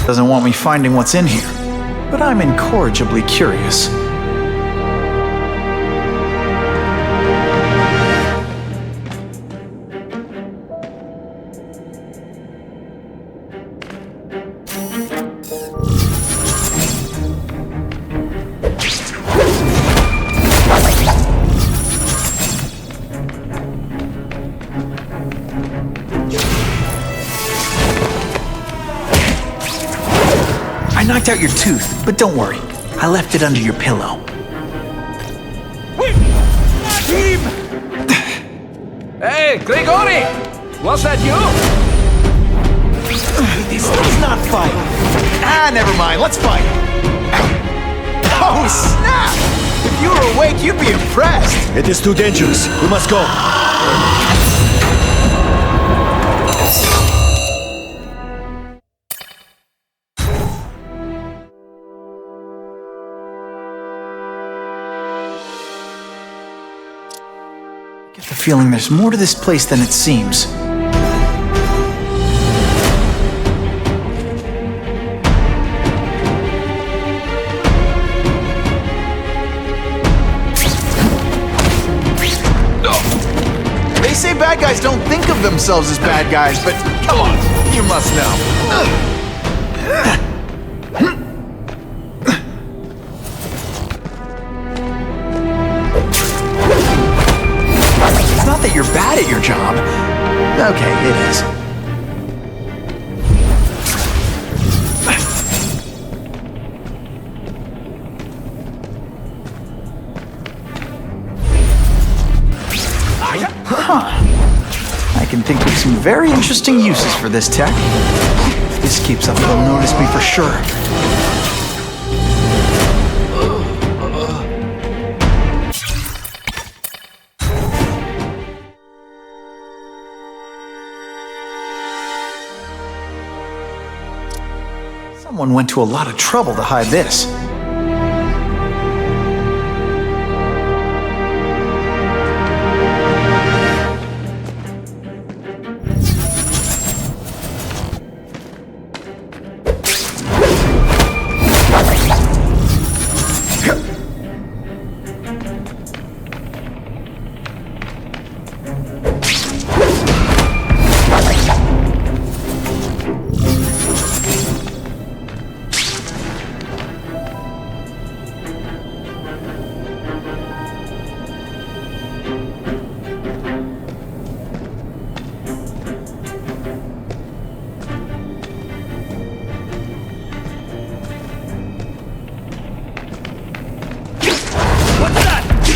Speaker 2: doesn't want me finding what's in here, but I'm incorrigibly curious. I knocked out your tooth, but don't worry. I left it under your pillow.
Speaker 14: Team! Hey, Grigori! Was that you?
Speaker 2: Let's not fight. Ah, never mind. Let's fight. Oh, snap! If you were awake, you'd be impressed.
Speaker 15: It is too dangerous. We must go.
Speaker 2: I get the feeling there's more to this place than it seems. They say bad guys don't think of themselves as bad guys, but come on, you must know. It's not that you're bad at your job. Okay, it is. Huh. I can think of some very interesting uses for this tech. If this keeps up, they'll notice me for sure. Someone went to a lot of trouble to hide this.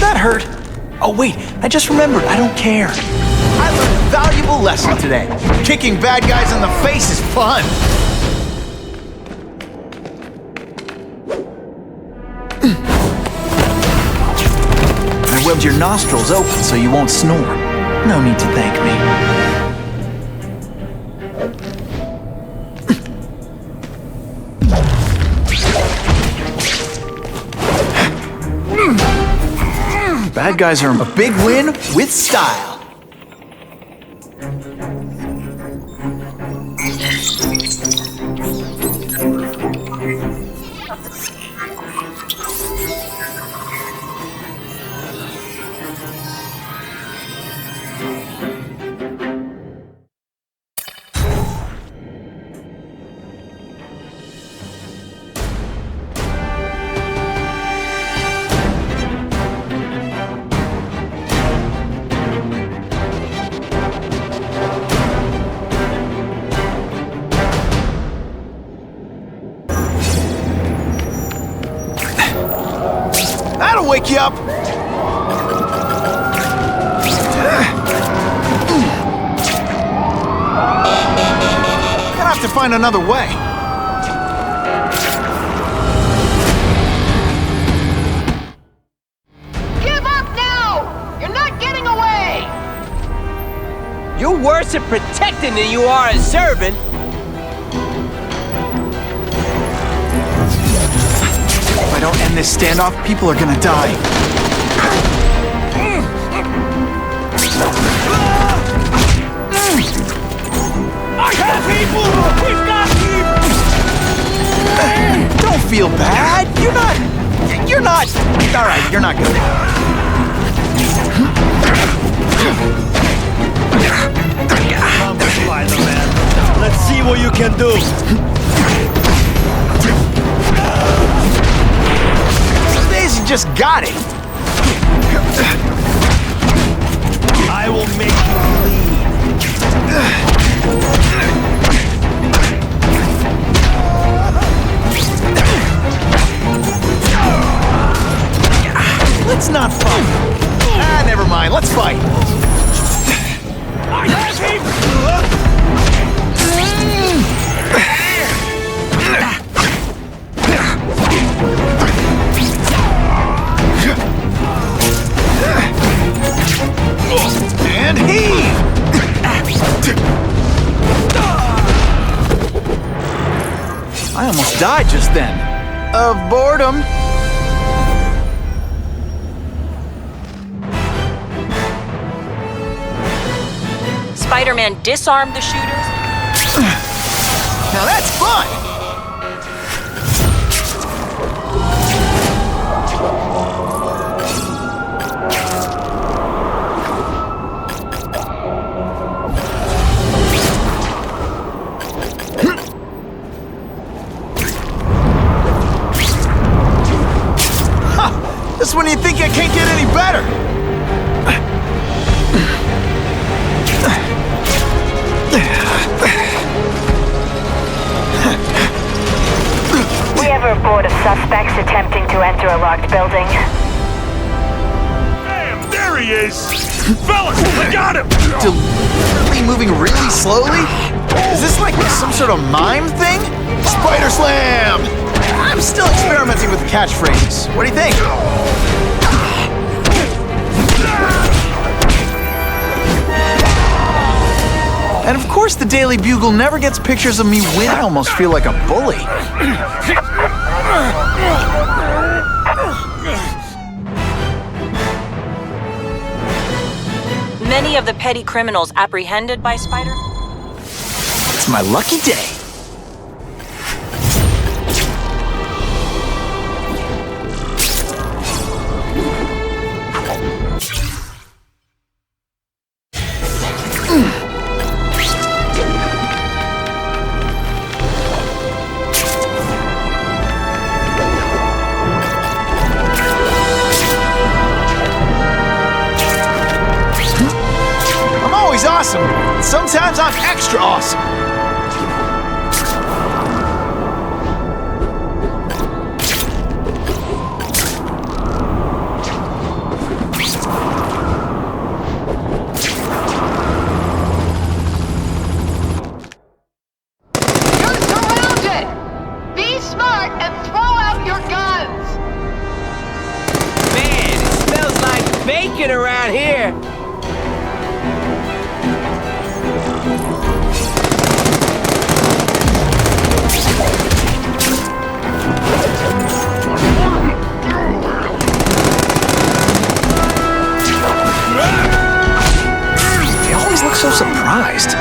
Speaker 2: That hurt. Oh wait, I just remembered, I don't care. I learned a valuable lesson today. Kicking bad guys in the face is fun. I webbed your nostrils open so you won't snore. No need to thank me. Bad guys are a big win with style. That'll wake you up. Gonna have to find another way.
Speaker 1: Give up now! You're not getting away! You're worse at protecting than you are at serving.
Speaker 2: If I don't end this standoff, people are gonna die.
Speaker 1: I have people! We've got people!
Speaker 2: feel bad. You're not. All right, you're not good.
Speaker 15: Come, Spider-Man. Let's see what you can do.
Speaker 2: Some days you just got it.
Speaker 15: I will make you bleed.
Speaker 2: Let's not fight. Never mind. Let's fight.
Speaker 15: I have him!
Speaker 2: And heave! I almost died just then. Of boredom.
Speaker 3: Spider-Man disarmed the shooters?
Speaker 2: Now that's fun! This is when you think I can't get any better!
Speaker 6: We have a report of suspects attempting to enter a locked building.
Speaker 15: Damn, there he is! Fellas, I got him!
Speaker 2: Deliberately moving really slowly? Is this like some sort of mime thing? Spider Slam! I'm still experimenting with the catchphrases. What do you think? And of course the Daily Bugle never gets pictures of me winning. I almost feel like a bully.
Speaker 3: Many of the petty criminals apprehended by Spider?
Speaker 2: It's my lucky day. Awesome. Sometimes I'm extra awesome.
Speaker 4: You're surrounded! Be smart and throw out your guns!
Speaker 1: Man, it smells like bacon around here.
Speaker 2: They always look so surprised.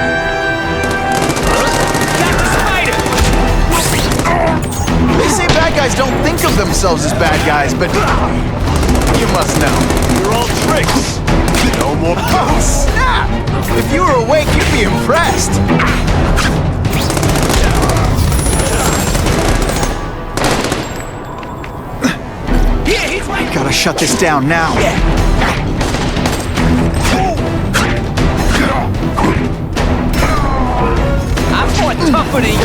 Speaker 2: They say bad guys don't think of themselves as bad guys, but you must know.
Speaker 15: You're all tricks. No more
Speaker 2: Oh, snap! If you were awake, you'd be impressed. Gotta shut this down now.
Speaker 1: I'm more tougher than you.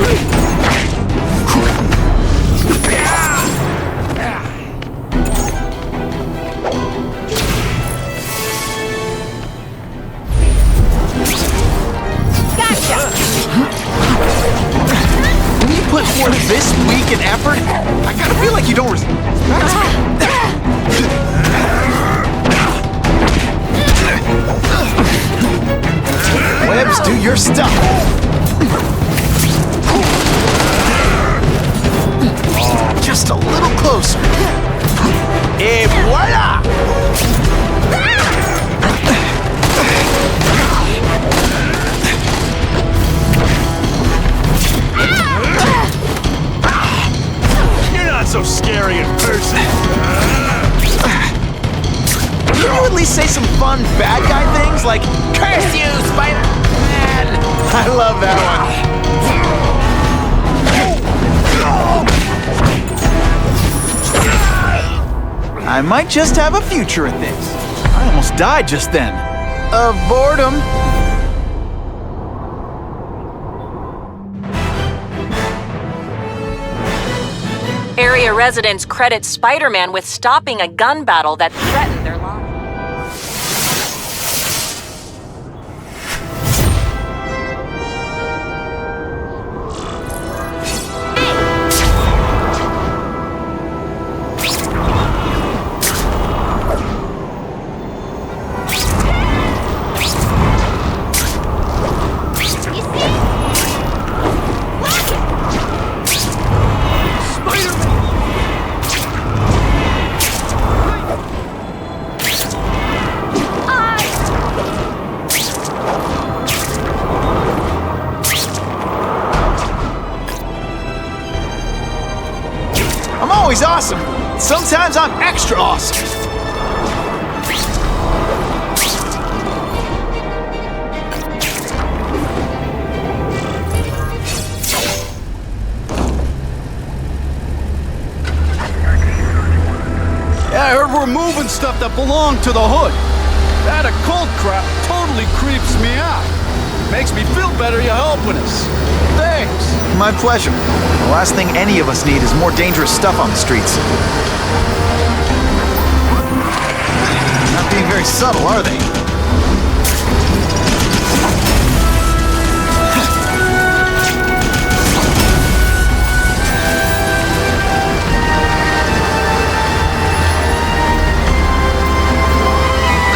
Speaker 2: When you put forth this week and effort, I gotta feel like you don't respect me. Webs, do your stuff. Just a little closer. Et voila!
Speaker 15: You're not so scary in person.
Speaker 2: Can you at least say some fun bad guy things like, "Curse you, Spider-Man"? I love that one. I might just have a future at this. I almost died just then. Of boredom.
Speaker 3: Area residents credit Spider-Man with stopping a gun battle that threatened their lives.
Speaker 2: I'm always awesome. Sometimes I'm extra awesome.
Speaker 12: Yeah, I heard we're moving stuff that belonged to the hood. That occult crap totally creeps me out. Makes me feel better you're helping us. Thanks.
Speaker 2: My pleasure. The last thing any of us need is more dangerous stuff on the streets. Not being very subtle, are they?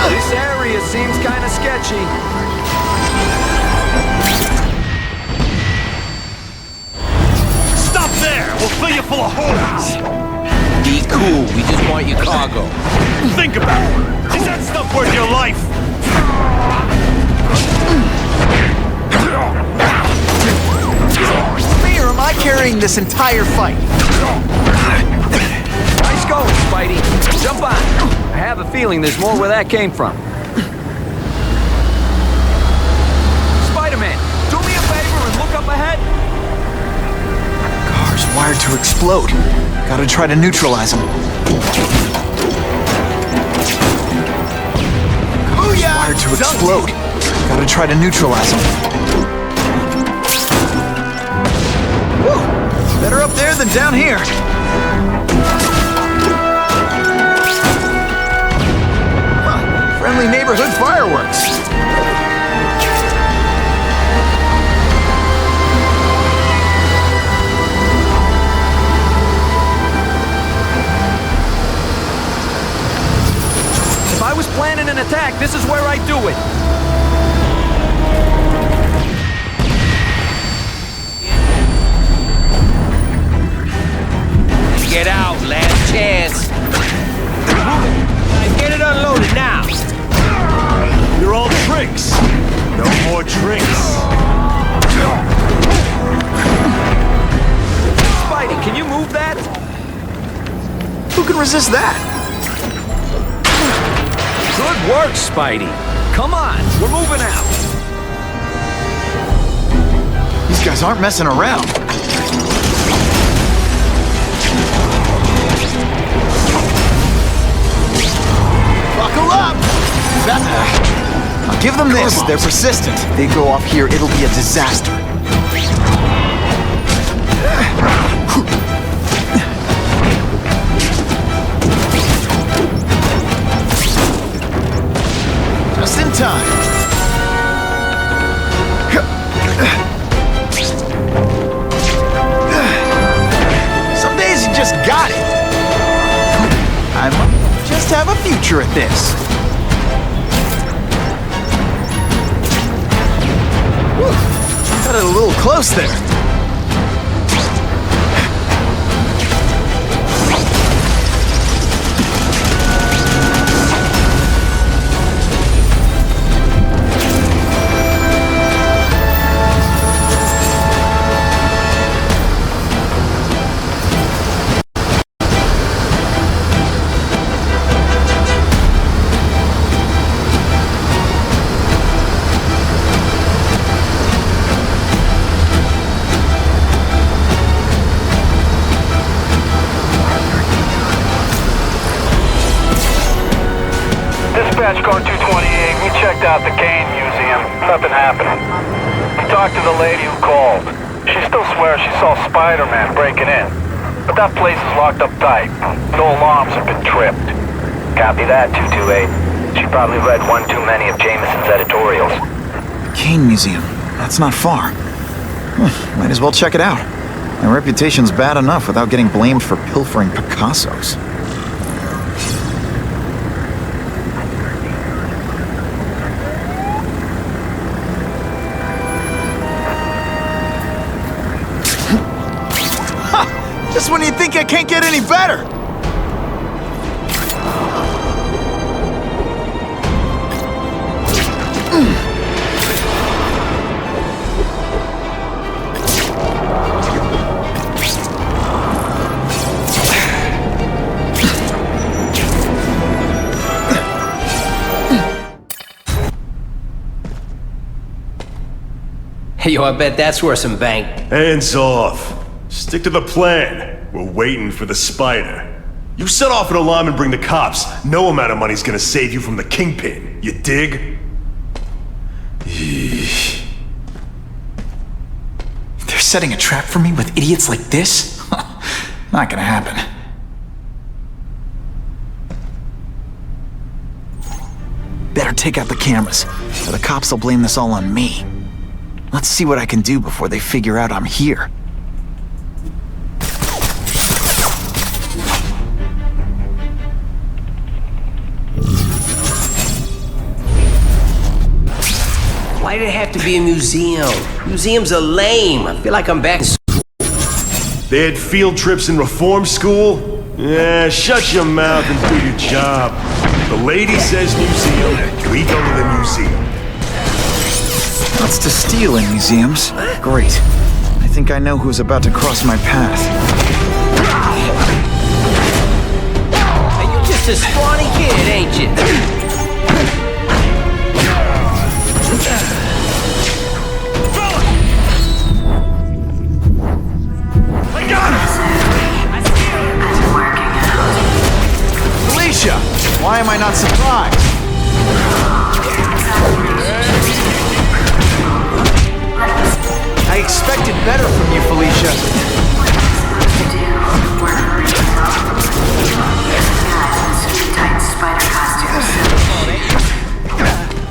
Speaker 11: This area seems kind of sketchy.
Speaker 15: Stop there! We'll fill you full of holes!
Speaker 1: Be cool, we just want your cargo.
Speaker 15: Think about it! Is that stuff worth your life?
Speaker 2: Me or am I carrying this entire fight?
Speaker 11: Nice going, Spidey. Jump on. I have a feeling there's more where that came from. Spider-Man, do me a favor and look up ahead.
Speaker 2: Car's wired to explode. Gotta try to neutralize them. Car's wired to explode. Gotta try to neutralize them. Whew. Better up there than down here. Friendly neighborhood fireworks.
Speaker 11: If I was planning an attack, this is where I'd do it.
Speaker 1: Get out, last chance. Get it unloaded now.
Speaker 15: You're all tricks. No more tricks.
Speaker 11: Spidey, can you move that?
Speaker 2: Who can resist that?
Speaker 11: Good work, Spidey. Come on, we're moving out.
Speaker 2: These guys aren't messing around. Buckle up! I'll give them this. They're persistent. If they go off here, it'll be a disaster. Just in time. Some days you just got it. I might just have a future at this. Whew. Got it a little close there.
Speaker 24: Dispatch car 228, we checked out the Kane Museum. Nothing happening. We talked to the lady who called. She still swears she saw Spider-Man breaking in. But that place is locked up tight. No alarms have been tripped.
Speaker 8: Copy that, 228. She probably read one too many of Jameson's editorials.
Speaker 2: Kane Museum. That's not far. Might as well check it out. My reputation's bad enough without getting blamed for pilfering Picassos. Just when you think I can't get any better!
Speaker 7: Yo, I bet that's worth some bank.
Speaker 15: Hands off. Stick to the plan. We're waiting for the spider. You set off an alarm and bring the cops. No amount of money's gonna save you from the kingpin. You dig?
Speaker 2: They're setting a trap for me with idiots like this? Not gonna happen. Better take out the cameras, or the cops will blame this all on me. Let's see what I can do before they figure out I'm here.
Speaker 7: Why did it have to be a museum? Museums are lame. I feel like I'm back in school.
Speaker 15: They had field trips in reform school? Yeah, shut your mouth and do your job. The lady says museum, we go to the museum.
Speaker 2: What's to steal in museums? Great. I think I know who's about to cross my path.
Speaker 7: Hey, you're just a scrawny kid, ain't you?
Speaker 24: I got him!
Speaker 2: Felicia! Why am I not surprised? I expected better from you, Felicia.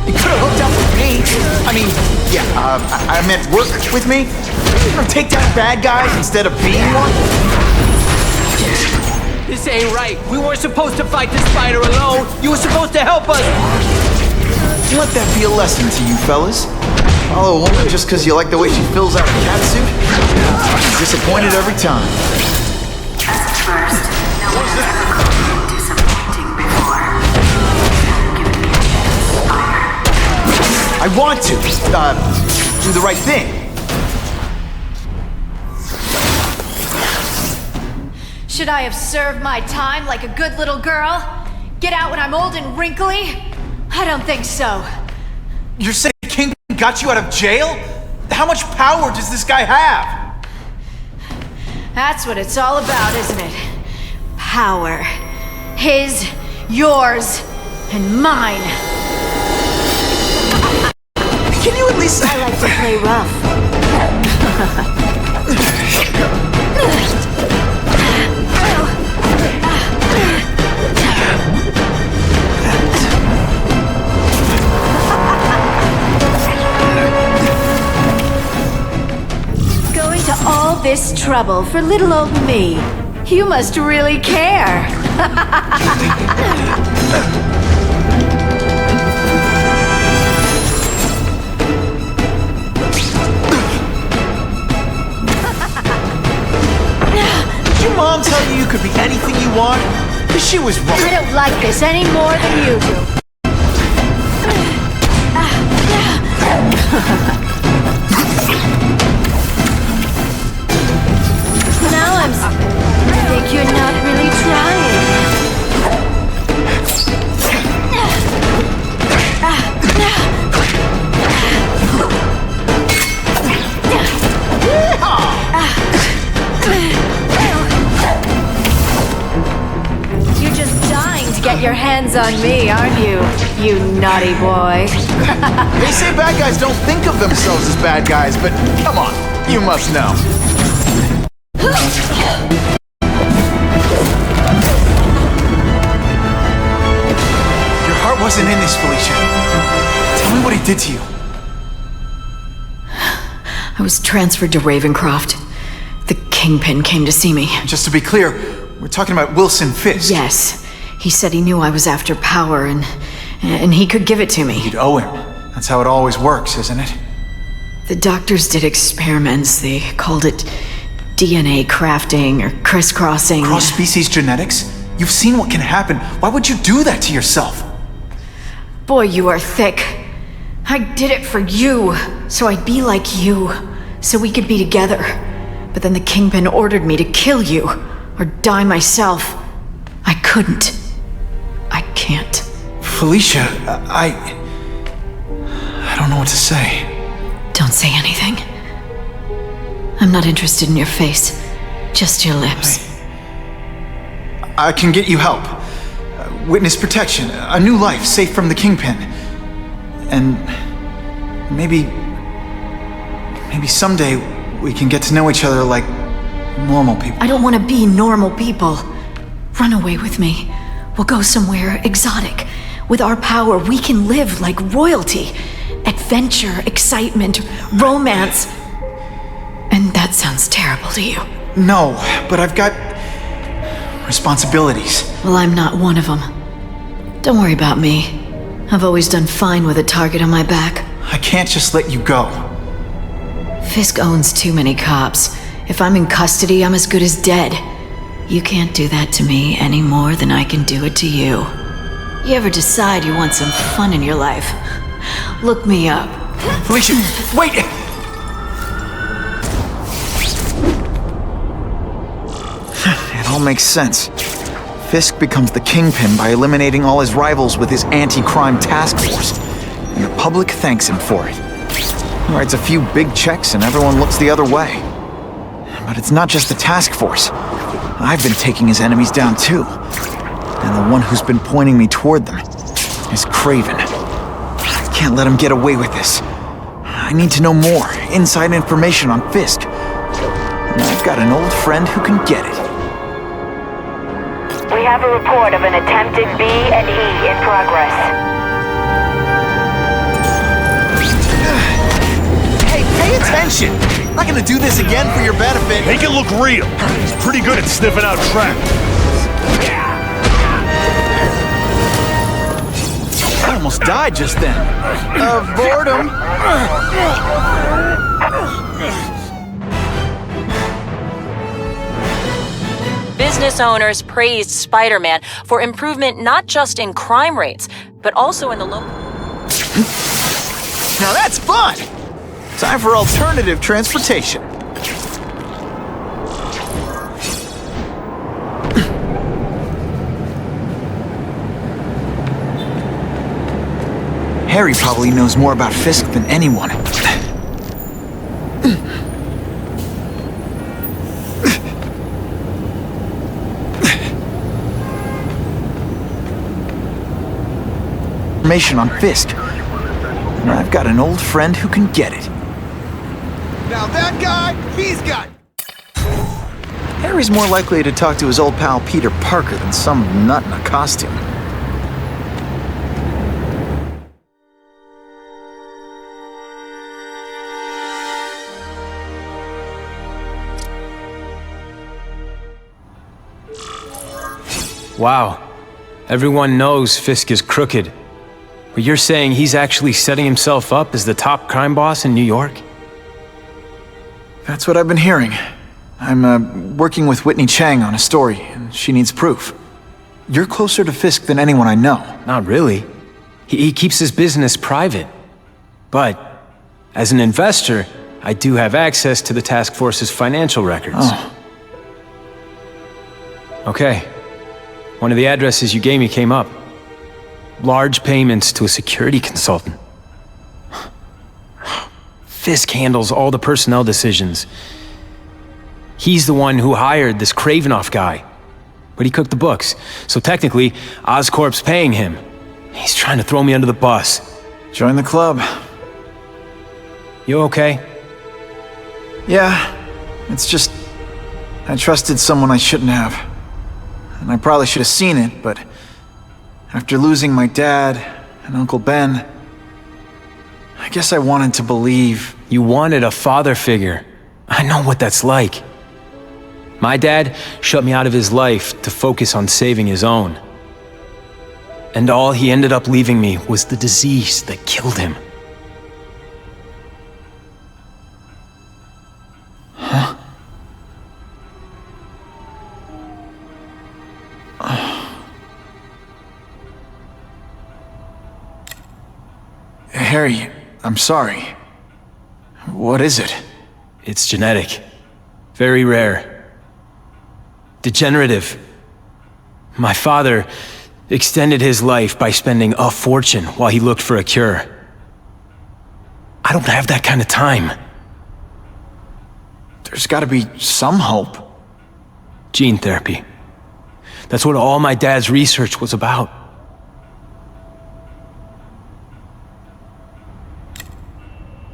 Speaker 2: You could have hooked up with me. I mean, yeah, I meant work with me. Take down bad guys instead of being one.
Speaker 1: This ain't right. We weren't supposed to fight the spider alone. You were supposed to help us.
Speaker 2: Let that be a lesson to you, fellas. Follow a woman just because you like the way she fills out a catsuit? I'm disappointed every time.
Speaker 6: At first, no one has ever called me disappointing before.
Speaker 2: I want to, do the right thing.
Speaker 4: Should I have served my time like a good little girl? Get out when I'm old and wrinkly? I don't think so.
Speaker 2: You're saying King got you out of jail? How much power does this guy have?
Speaker 4: That's what it's all about, isn't it? Power. His, yours, and mine.
Speaker 2: Can you at least...
Speaker 4: I like to play rough. Going to all this trouble for little old me. You must really care.
Speaker 2: Did your mom tell you you could be anything you want? Because she was wrong.
Speaker 4: I don't like this any more than you do. Now I think you're not really trying. You're just dying to get get your hands on me, aren't you, you naughty boy?
Speaker 2: They say bad guys don't think of themselves as bad guys, but come on, you must know. Your heart wasn't in this, Felicia. Tell me what he did to you.
Speaker 4: I was transferred to Ravencroft. The Kingpin came to see me.
Speaker 2: Just to be clear, we're talking about Wilson Fisk.
Speaker 4: Yes. He said he knew I was after power and he could give it to me.
Speaker 2: You'd owe him. That's how it always works, isn't it?
Speaker 4: The doctors did experiments. They called it DNA crafting or crisscrossing.
Speaker 2: Cross-species genetics? You've seen what can happen. Why would you do that to yourself?
Speaker 4: Boy, you are thick. I did it for you, so I'd be like you, so we could be together. But then the Kingpin ordered me to kill you, or die myself. I couldn't. I can't.
Speaker 2: Felicia, I don't know what to say.
Speaker 4: Don't say anything. I'm not interested in your face, just your lips.
Speaker 2: I can get you help. Witness protection, a new life safe from the Kingpin. And maybe someday we can get to know each other like normal people.
Speaker 4: I don't want to be normal people. Run away with me. We'll go somewhere exotic. With our power, we can live like royalty. Adventure, excitement, romance. And that sounds terrible to you.
Speaker 2: No, but I've got responsibilities.
Speaker 4: Well, I'm not one of them. Don't worry about me. I've always done fine with a target on my back.
Speaker 2: I can't just let you go.
Speaker 4: Fisk owns too many cops. If I'm in custody, I'm as good as dead. You can't do that to me any more than I can do it to you. You ever decide you want some fun in your life? Look me up.
Speaker 2: Felicia, wait! It all makes sense. Fisk becomes the Kingpin by eliminating all his rivals with his anti-crime task force. And the public thanks him for it. He writes a few big checks and everyone looks the other way. But it's not just the task force. I've been taking his enemies down too. And the one who's been pointing me toward them is Craven. I can't let him get away with this. I need to know more, inside information on Fisk. And I've got an old friend who can get it.
Speaker 6: We have a report of an attempted B&E in progress.
Speaker 2: Hey, pay attention! I'm not gonna do this again for your benefit.
Speaker 15: Make it look real. He's pretty good at sniffing out traps.
Speaker 2: I almost died just then. Of boredom.
Speaker 3: Business owners praised Spider-Man for improvement not just in crime rates, but also in the local...
Speaker 2: Now that's fun! Time for alternative transportation. Harry probably knows more about Fisk than anyone. Information on Fisk. And I've got an old friend who can get it.
Speaker 10: Now that guy, he's got...
Speaker 2: Harry's more likely to talk to his old pal Peter Parker than some nut in a costume.
Speaker 11: Wow. Everyone knows Fisk is crooked. But you're saying he's actually setting himself up as the top crime boss in New York?
Speaker 2: That's what I've been hearing. I'm working with Whitney Chang on a story, and she needs proof. You're closer to Fisk than anyone I know.
Speaker 11: Not really. He keeps his business private. But, as an investor, I do have access to the task force's financial records.
Speaker 2: Oh.
Speaker 11: Okay. One of the addresses you gave me came up. Large payments to a security consultant. Fisk handles all the personnel decisions. He's the one who hired this Kravinoff guy.
Speaker 1: but he cooked the books. So technically, Oscorp's paying him. He's trying to throw me under the bus.
Speaker 2: Join the club.
Speaker 1: You okay?
Speaker 2: Yeah, it's just... I trusted someone I shouldn't have. And I probably should have seen it, but... after losing my dad and Uncle Ben... I guess I wanted to believe...
Speaker 1: You wanted a father figure. I know what that's like. My dad shut me out of his life to focus on saving his own. And all he ended up leaving me was the disease that killed him.
Speaker 2: Huh? Harry, I'm sorry. What is it?
Speaker 1: It's genetic. Very rare. Degenerative. My father extended his life by spending a fortune while he looked for a cure. I don't have that kind of time.
Speaker 2: There's gotta be some hope.
Speaker 1: Gene therapy. That's what all my dad's research was about.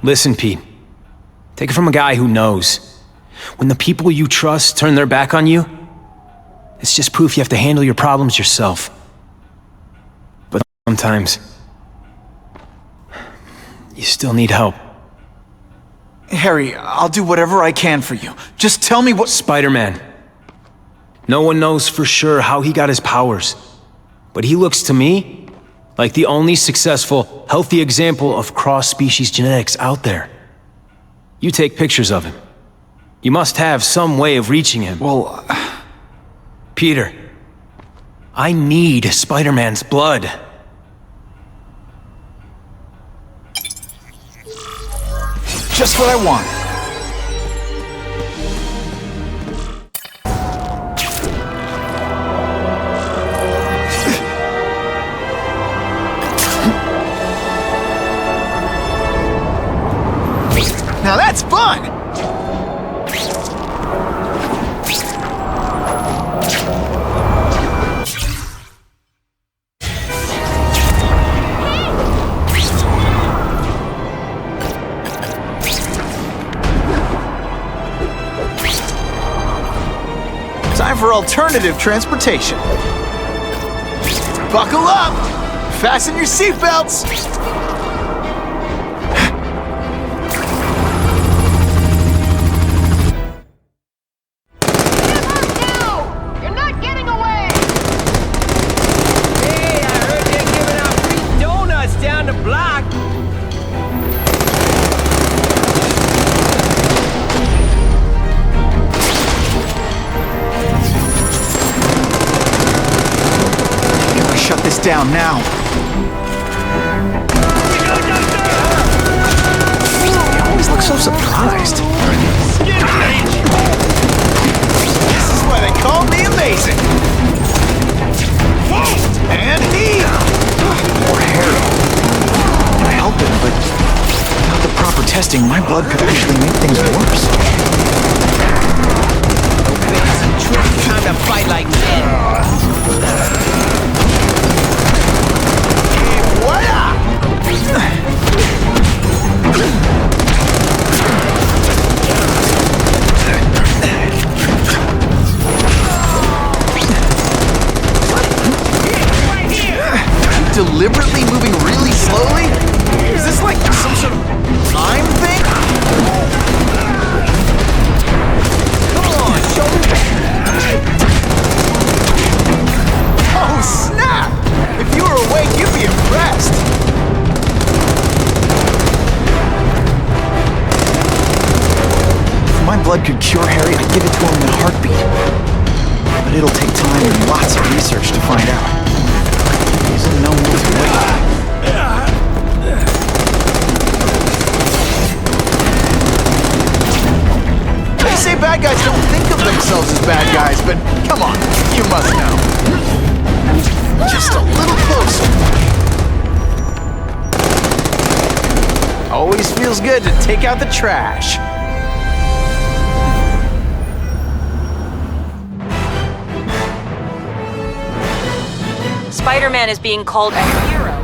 Speaker 1: Listen, Pete. Take it from a guy who knows. When the people you trust turn their back on you, it's just proof you have to handle your problems yourself. But sometimes, you still need help.
Speaker 2: Harry, I'll do whatever I can for you. Just tell me what—
Speaker 1: Spider-Man. No one knows for sure how he got his powers. But he looks to me like the only successful, healthy example of cross-species genetics out there. You take pictures of him. You must have some way of reaching him.
Speaker 2: Well,
Speaker 1: Peter, I need Spider-Man's blood.
Speaker 2: Just what I want. Now that's fun! Time for alternative transportation. Buckle up! Fasten your seatbelts! Down now. You always look so surprised. This is why they call me amazing. And he... Poor Harry. I help him, but without the proper testing, my blood could actually make things worse.
Speaker 7: Time to fight like men.
Speaker 2: Deliberately moving really slowly? Is this like some sort of time thing? Come on, show me. Oh, snap! If you were awake, you'd be impressed. If my blood could cure Harry, I'd give it to him in a heartbeat. But it'll take time and lots of research to find out. There's no more to wait. They say bad guys don't think of themselves as bad guys, but come on, you must know. Just a little closer. Always feels good to take out the trash.
Speaker 3: Spider-Man is being called a hero.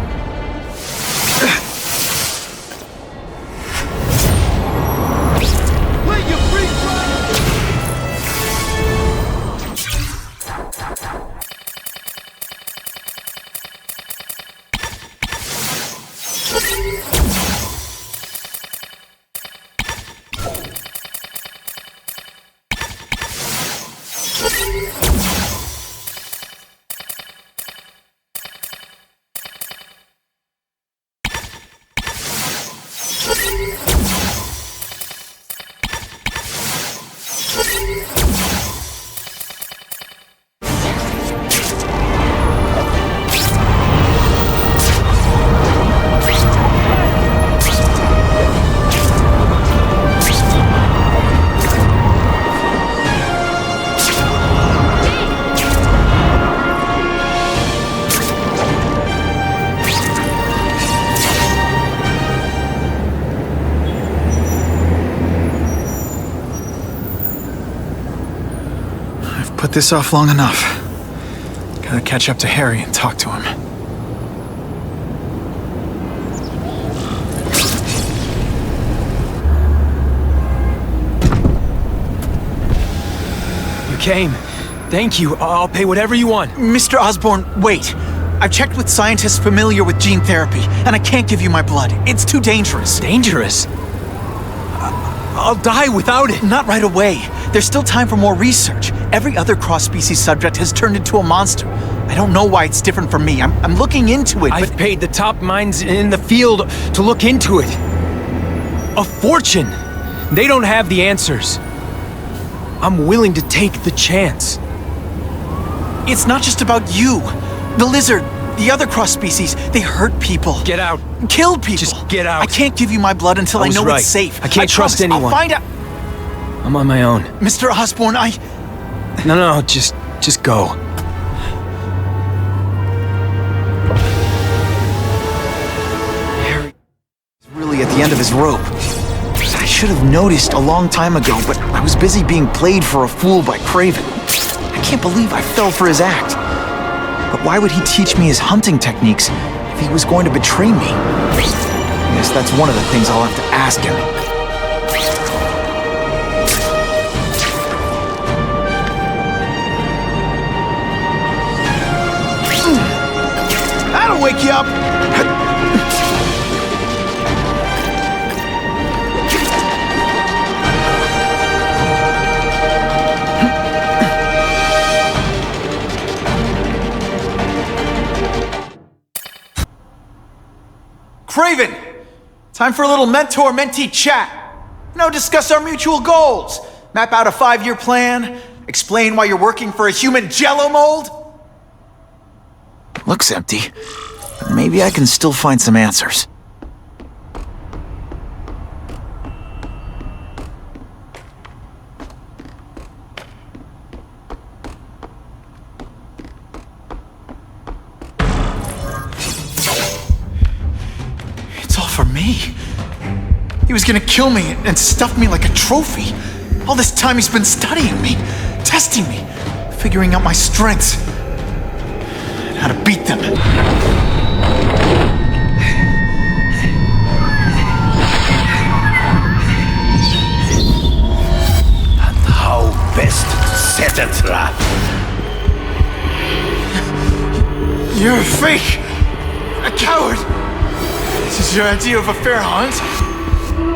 Speaker 2: Put this off long enough. Gotta catch up to Harry and talk to him.
Speaker 1: You came. Thank you. I'll pay whatever you want.
Speaker 2: Mr. Osborn, wait. I've checked with scientists familiar with gene therapy, and I can't give you my blood. It's too dangerous.
Speaker 1: Dangerous? I'll die without it.
Speaker 2: Not right away. There's still time for more research. Every other cross-species subject has turned into a monster. I don't know why it's different from me. I'm looking into it,
Speaker 1: I've paid the top minds in the field to look into it. A fortune. They don't have the answers. I'm willing to take the chance.
Speaker 2: It's not just about you. The lizard, the other cross-species, they hurt people.
Speaker 1: Get out.
Speaker 2: Kill people.
Speaker 1: Just get out.
Speaker 2: I can't give you my blood until I know
Speaker 1: right.
Speaker 2: it's safe.
Speaker 1: I can't trust anyone.
Speaker 2: I'll find out.
Speaker 1: I'm on my own.
Speaker 2: Mr. Osborn,
Speaker 1: No, just go.
Speaker 2: Harry is really at the end of his rope. I should have noticed a long time ago, but I was busy being played for a fool by Craven. I can't believe I fell for his act. But why would he teach me his hunting techniques if he was going to betray me? I guess that's one of the things I'll have to ask him. That'll wake you up! Craven! Time for a little mentor-mentee chat. Discuss our mutual goals. Map out a 5-year plan. Explain why you're working for a human jello mold. Looks empty, but maybe I can still find some answers. It's all for me. He was gonna kill me and stuff me like a trophy. All this time he's been studying me, testing me, figuring out my strengths, and how to beat them.
Speaker 9: And how best to set a trap.
Speaker 2: You're a fake! A coward! This is your idea of a fair hunt?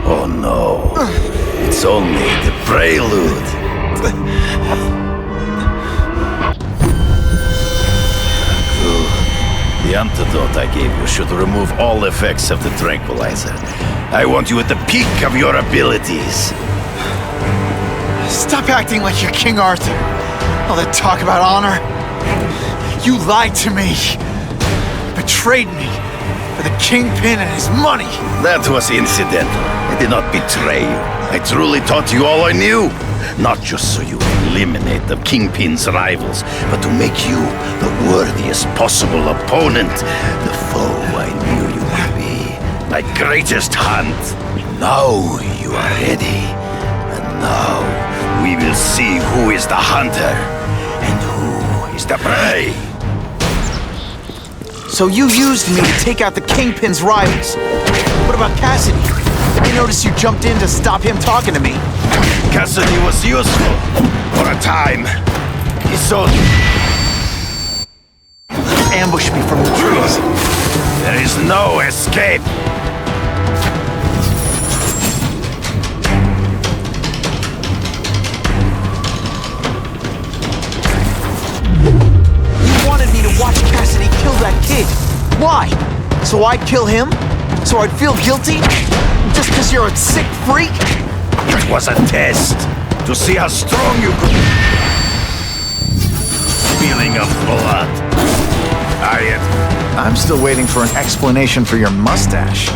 Speaker 9: Oh no. It's only the prelude. Good. The antidote I gave you should remove all effects of the tranquilizer. I want you at the peak of your abilities.
Speaker 2: Stop acting like you're King Arthur. All that talk about honor. You lied to me. Betrayed me. For the Kingpin and his money.
Speaker 9: That was incidental. I did not betray you. I truly taught you all I knew. Not just so you eliminate the Kingpin's rivals, but to make you the worthiest possible opponent. The foe I knew you would be. My greatest hunt. Now you are ready. And now we will see who is the hunter and who is the prey.
Speaker 2: So you used me to take out the Kingpin's rivals. What about Cassidy? I noticed you jumped in to stop him talking to me.
Speaker 9: Cassidy was useful for a time. He saw...
Speaker 2: Ambush me from the trees.
Speaker 9: There is no escape.
Speaker 2: You wanted me to watch Cassidy kill that kid. Why? So I'd kill him? So I'd feel guilty? Just because you're a sick freak?
Speaker 9: It was a test to see how strong you could... Feeling of blood.
Speaker 2: I'm still waiting for an explanation for your mustache.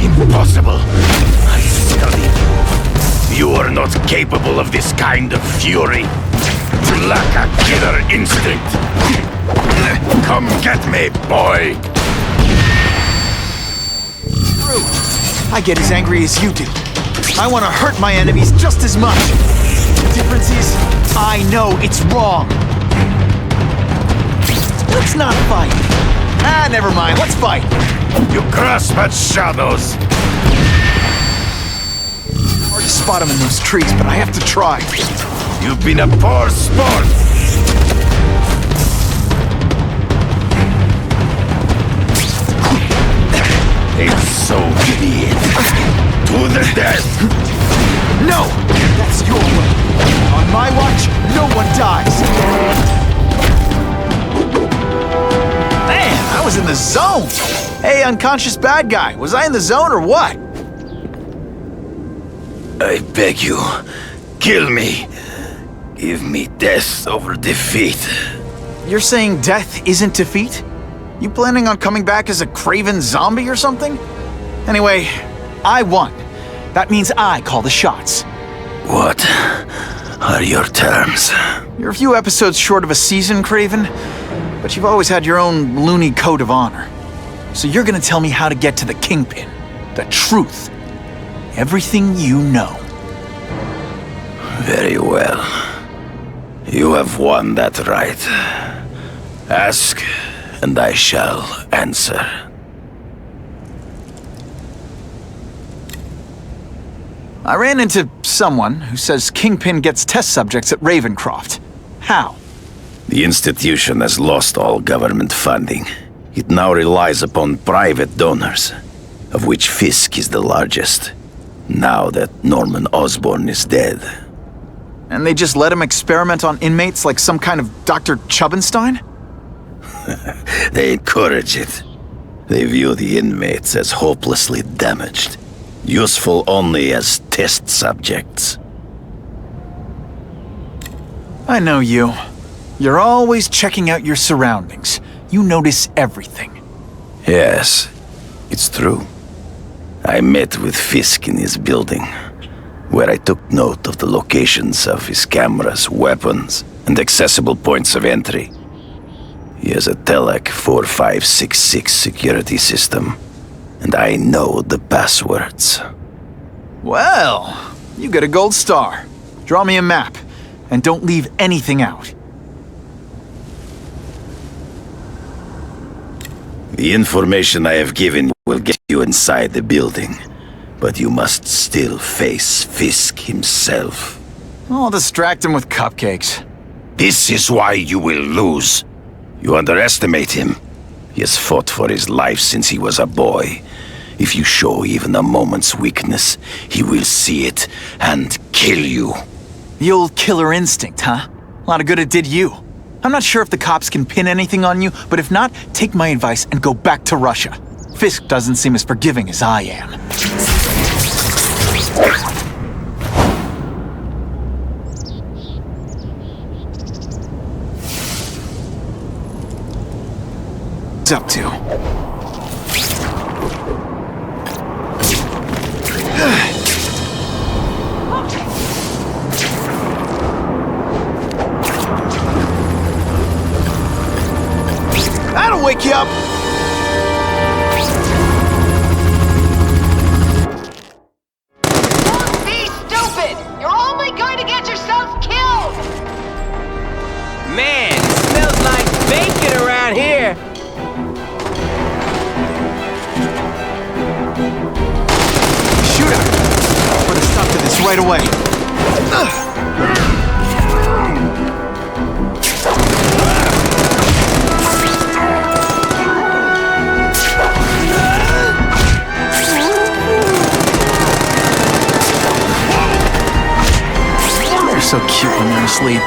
Speaker 9: Impossible. I studied you. You are not capable of this kind of fury. You lack a killer instinct. Come get me, boy.
Speaker 2: True. I get as angry as you do. I want to hurt my enemies just as much. The difference is, I know it's wrong. Let's not fight. Never mind. Let's fight.
Speaker 9: You grasp at shadows.
Speaker 2: Hard to spot him in those trees, but I have to try.
Speaker 9: You've been a poor sport. It's so be it. To the death.
Speaker 2: No! That's your way. On my watch, no one dies. Man, I was in the zone. Hey, unconscious bad guy, was I in the zone or what?
Speaker 9: I beg you, kill me. Give me death over defeat.
Speaker 2: You're saying death isn't defeat? You planning on coming back as a craven zombie or something? Anyway, I won. That means I call the shots.
Speaker 9: What are your terms?
Speaker 2: You're a few episodes short of a season, Craven, but you've always had your own loony code of honor. So you're gonna tell me how to get to the Kingpin. The truth. Everything you know.
Speaker 9: Very well. You have won that right. Ask, and I shall answer.
Speaker 2: I ran into someone who says Kingpin gets test subjects at Ravencroft. How?
Speaker 9: The institution has lost all government funding. It now relies upon private donors, of which Fisk is the largest, now that Norman Osborn is dead.
Speaker 2: And they just let him experiment on inmates like some kind of Dr. Chubbenstein?
Speaker 9: They encourage it. They view the inmates as hopelessly damaged, useful only as test subjects.
Speaker 2: I know you. You're always checking out your surroundings. You notice everything.
Speaker 9: Yes, it's true. I met with Fisk in his building, where I took note of the locations of his cameras, weapons, and accessible points of entry. He has a Telec 4566 security system, and I know the passwords.
Speaker 2: Well, you get a gold star. Draw me a map, and don't leave anything out.
Speaker 9: The information I have given will get you inside the building, but you must still face Fisk himself.
Speaker 2: I'll distract him with cupcakes.
Speaker 9: This is why you will lose. You underestimate him. He has fought for his life since he was a boy. If you show even a moment's weakness, he will see it and kill you.
Speaker 2: The old killer instinct, huh? A lot of good it did you. I'm not sure if the cops can pin anything on you, but if not, take my advice and go back to Russia. Fisk doesn't seem as forgiving as I am. What's up to? That'll wake you up!
Speaker 16: Don't be stupid! You're only going to get yourself killed!
Speaker 7: Man, it smells like bacon around here!
Speaker 2: this right away. They're so cute when they're asleep.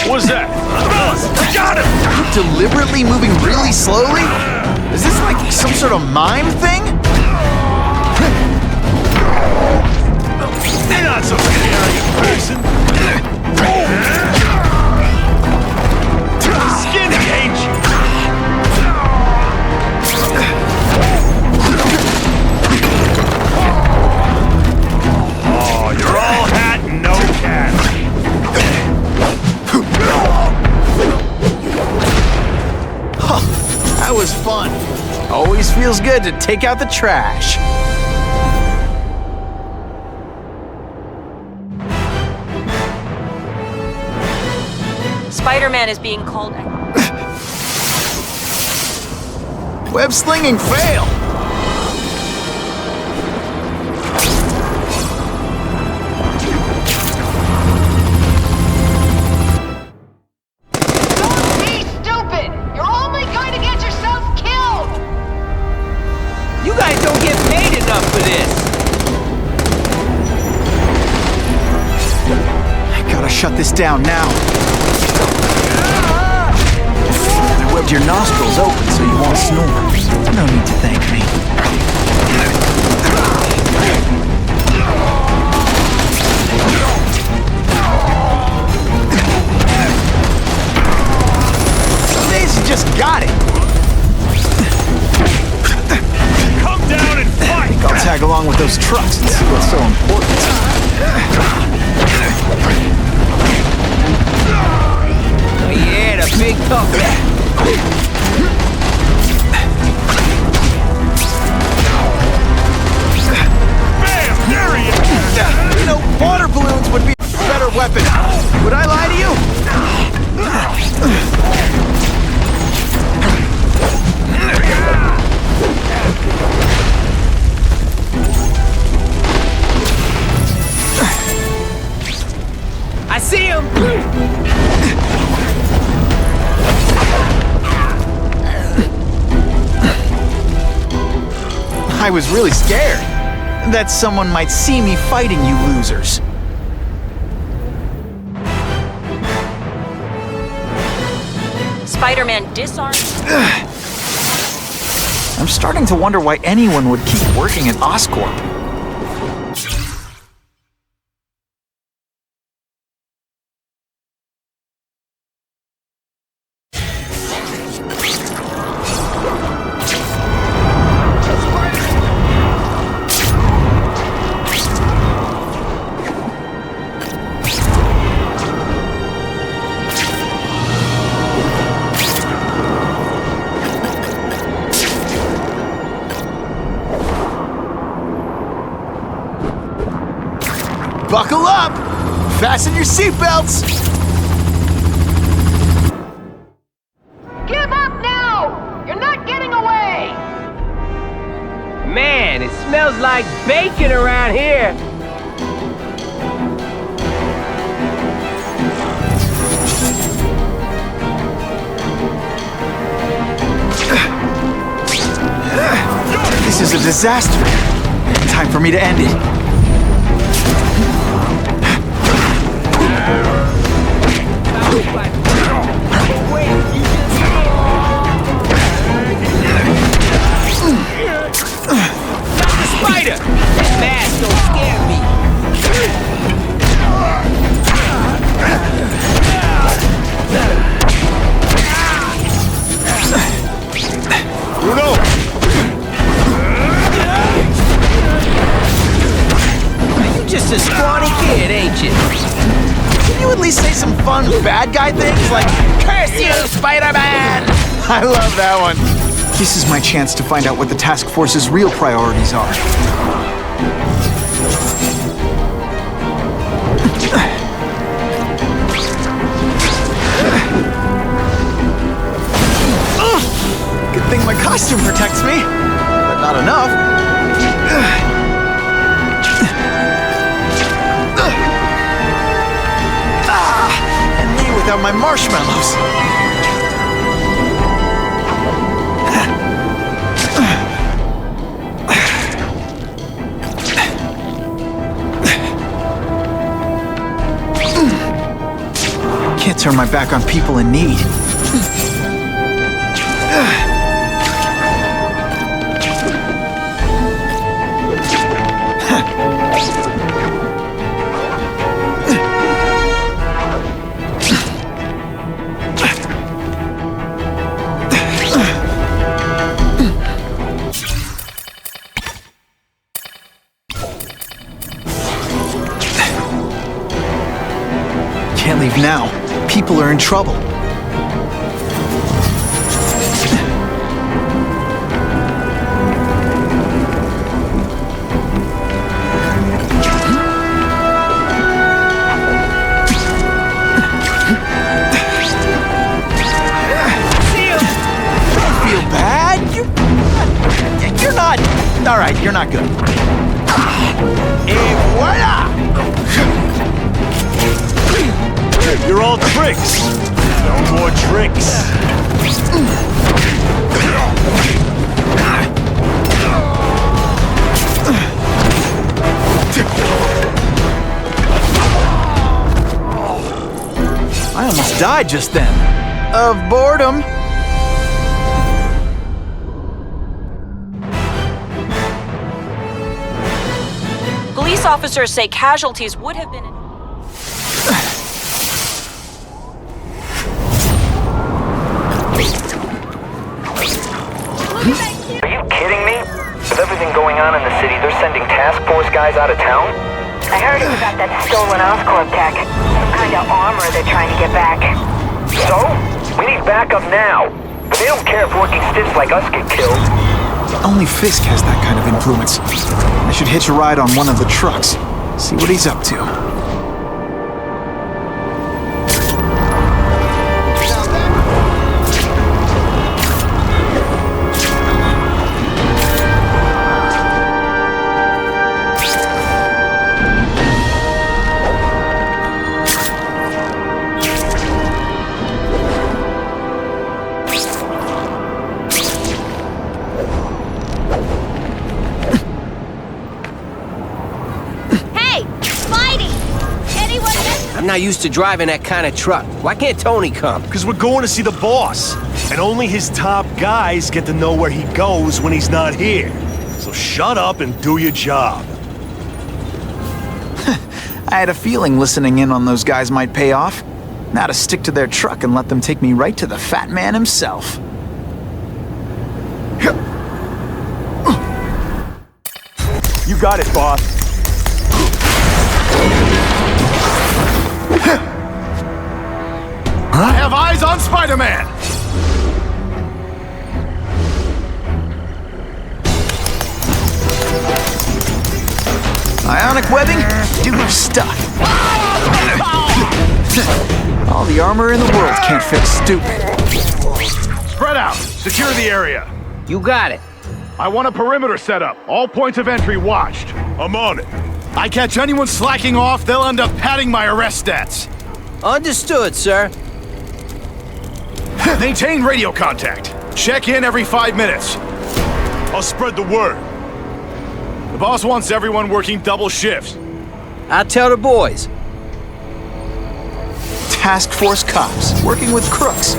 Speaker 11: What's that? I got him!
Speaker 2: Deliberately moving really slowly? Is this like some sort of mime thing?
Speaker 11: You're not so scary, person. Skinny, ain't you? Oh, you're all hat and no cat.
Speaker 2: That was fun. Always feels good to take out the trash.
Speaker 3: Spider-Man is being called...
Speaker 2: Web slinging fail.
Speaker 16: Don't be stupid! You're only going to get yourself killed!
Speaker 7: You guys don't get paid enough for this.
Speaker 2: I gotta shut this down now. I webbed your nostrils open so you won't snore. No need to thank me. Some days you just got it.
Speaker 11: Come down and fight!
Speaker 2: I think I'll tag along with those trucks and see what's so important.
Speaker 7: Oh yeah, the big tough guy.
Speaker 11: Bam! There he is!
Speaker 2: You know, water balloons would be a better weapon. Would I lie to you?
Speaker 7: I see him.
Speaker 2: I was really scared that someone might see me fighting you losers.
Speaker 3: Spider-Man disarmed...
Speaker 2: I'm starting to wonder why anyone would keep working at Oscorp. Buckle up! Fasten your seatbelts!
Speaker 16: Give up now! You're not getting away!
Speaker 7: Man, it smells like bacon around here.
Speaker 2: This is a disaster. Time for me to end it.
Speaker 7: Spider! That mask don't scare me.
Speaker 11: Bruno!
Speaker 7: You just a scrawny kid, ain't you?
Speaker 2: Can you at least say some fun bad guy things like, "Curse you, Spider-Man"? I love that one. This is my chance to find out what the task force's real priorities are. Good thing my costume protects me, but not enough. And me without my marshmallows. Can't turn my back on people in need. Can't leave now. People are in trouble. Feel bad? You're not. All right, you're not good. Et voila!
Speaker 15: You're all tricks. No more tricks.
Speaker 2: I almost died just then. Of boredom.
Speaker 3: Police officers say casualties would have been...
Speaker 8: Are you kidding me? With everything going on in the city, they're sending task force guys out of town?
Speaker 6: I heard it was about that stolen Oscorp tech. Some kind of armor they're trying to get back.
Speaker 8: So? We need backup now. But they don't care if working stiffs like us get killed.
Speaker 2: Only Fisk has that kind of influence. I should hitch a ride on one of the trucks. See what he's up to.
Speaker 7: I'm not used to driving that kind of truck. Why can't Tony come?
Speaker 15: Because we're going to see the boss. And only his top guys get to know where he goes when he's not here. So shut up and do your job.
Speaker 2: I had a feeling listening in on those guys might pay off. Now to stick to their truck and let them take me right to the fat man himself.
Speaker 15: You got it, boss.
Speaker 12: I have eyes on Spider-Man!
Speaker 2: Ionic webbing? Do your stuff. All the armor in the world can't fix stupid.
Speaker 12: Spread out! Secure the area!
Speaker 7: You got it.
Speaker 12: I want a perimeter set up. All points of entry watched.
Speaker 15: I'm on it.
Speaker 12: I catch anyone slacking off, they'll end up padding my arrest stats.
Speaker 7: Understood, sir.
Speaker 12: Maintain radio contact. Check in every 5 minutes.
Speaker 15: I'll spread the word.
Speaker 12: The boss wants everyone working double shifts.
Speaker 7: I'll tell the boys.
Speaker 2: Task force cops working with crooks.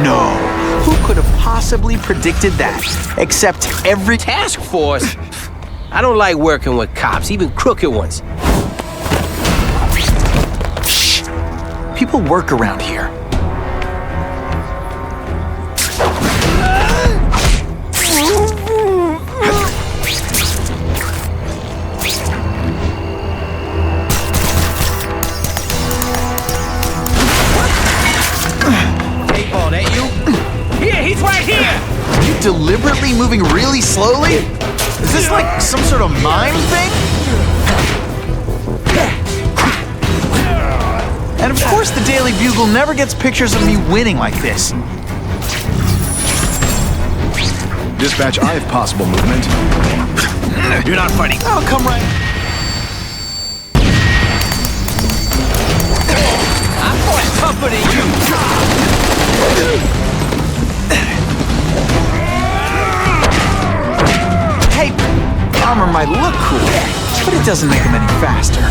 Speaker 2: No. Who could have possibly predicted that? Except every
Speaker 7: task force? I don't like working with cops, even crooked ones.
Speaker 2: Shh. People work around here. Deliberately moving really slowly? Is this like some sort of mime thing? And of course the Daily Bugle never gets pictures of me winning like this.
Speaker 21: Dispatch, I have possible movement.
Speaker 18: You're not fighting.
Speaker 2: I'll come right.
Speaker 14: I'm more tougher than you.
Speaker 2: Hey, armor might look cool, but it doesn't make him any faster.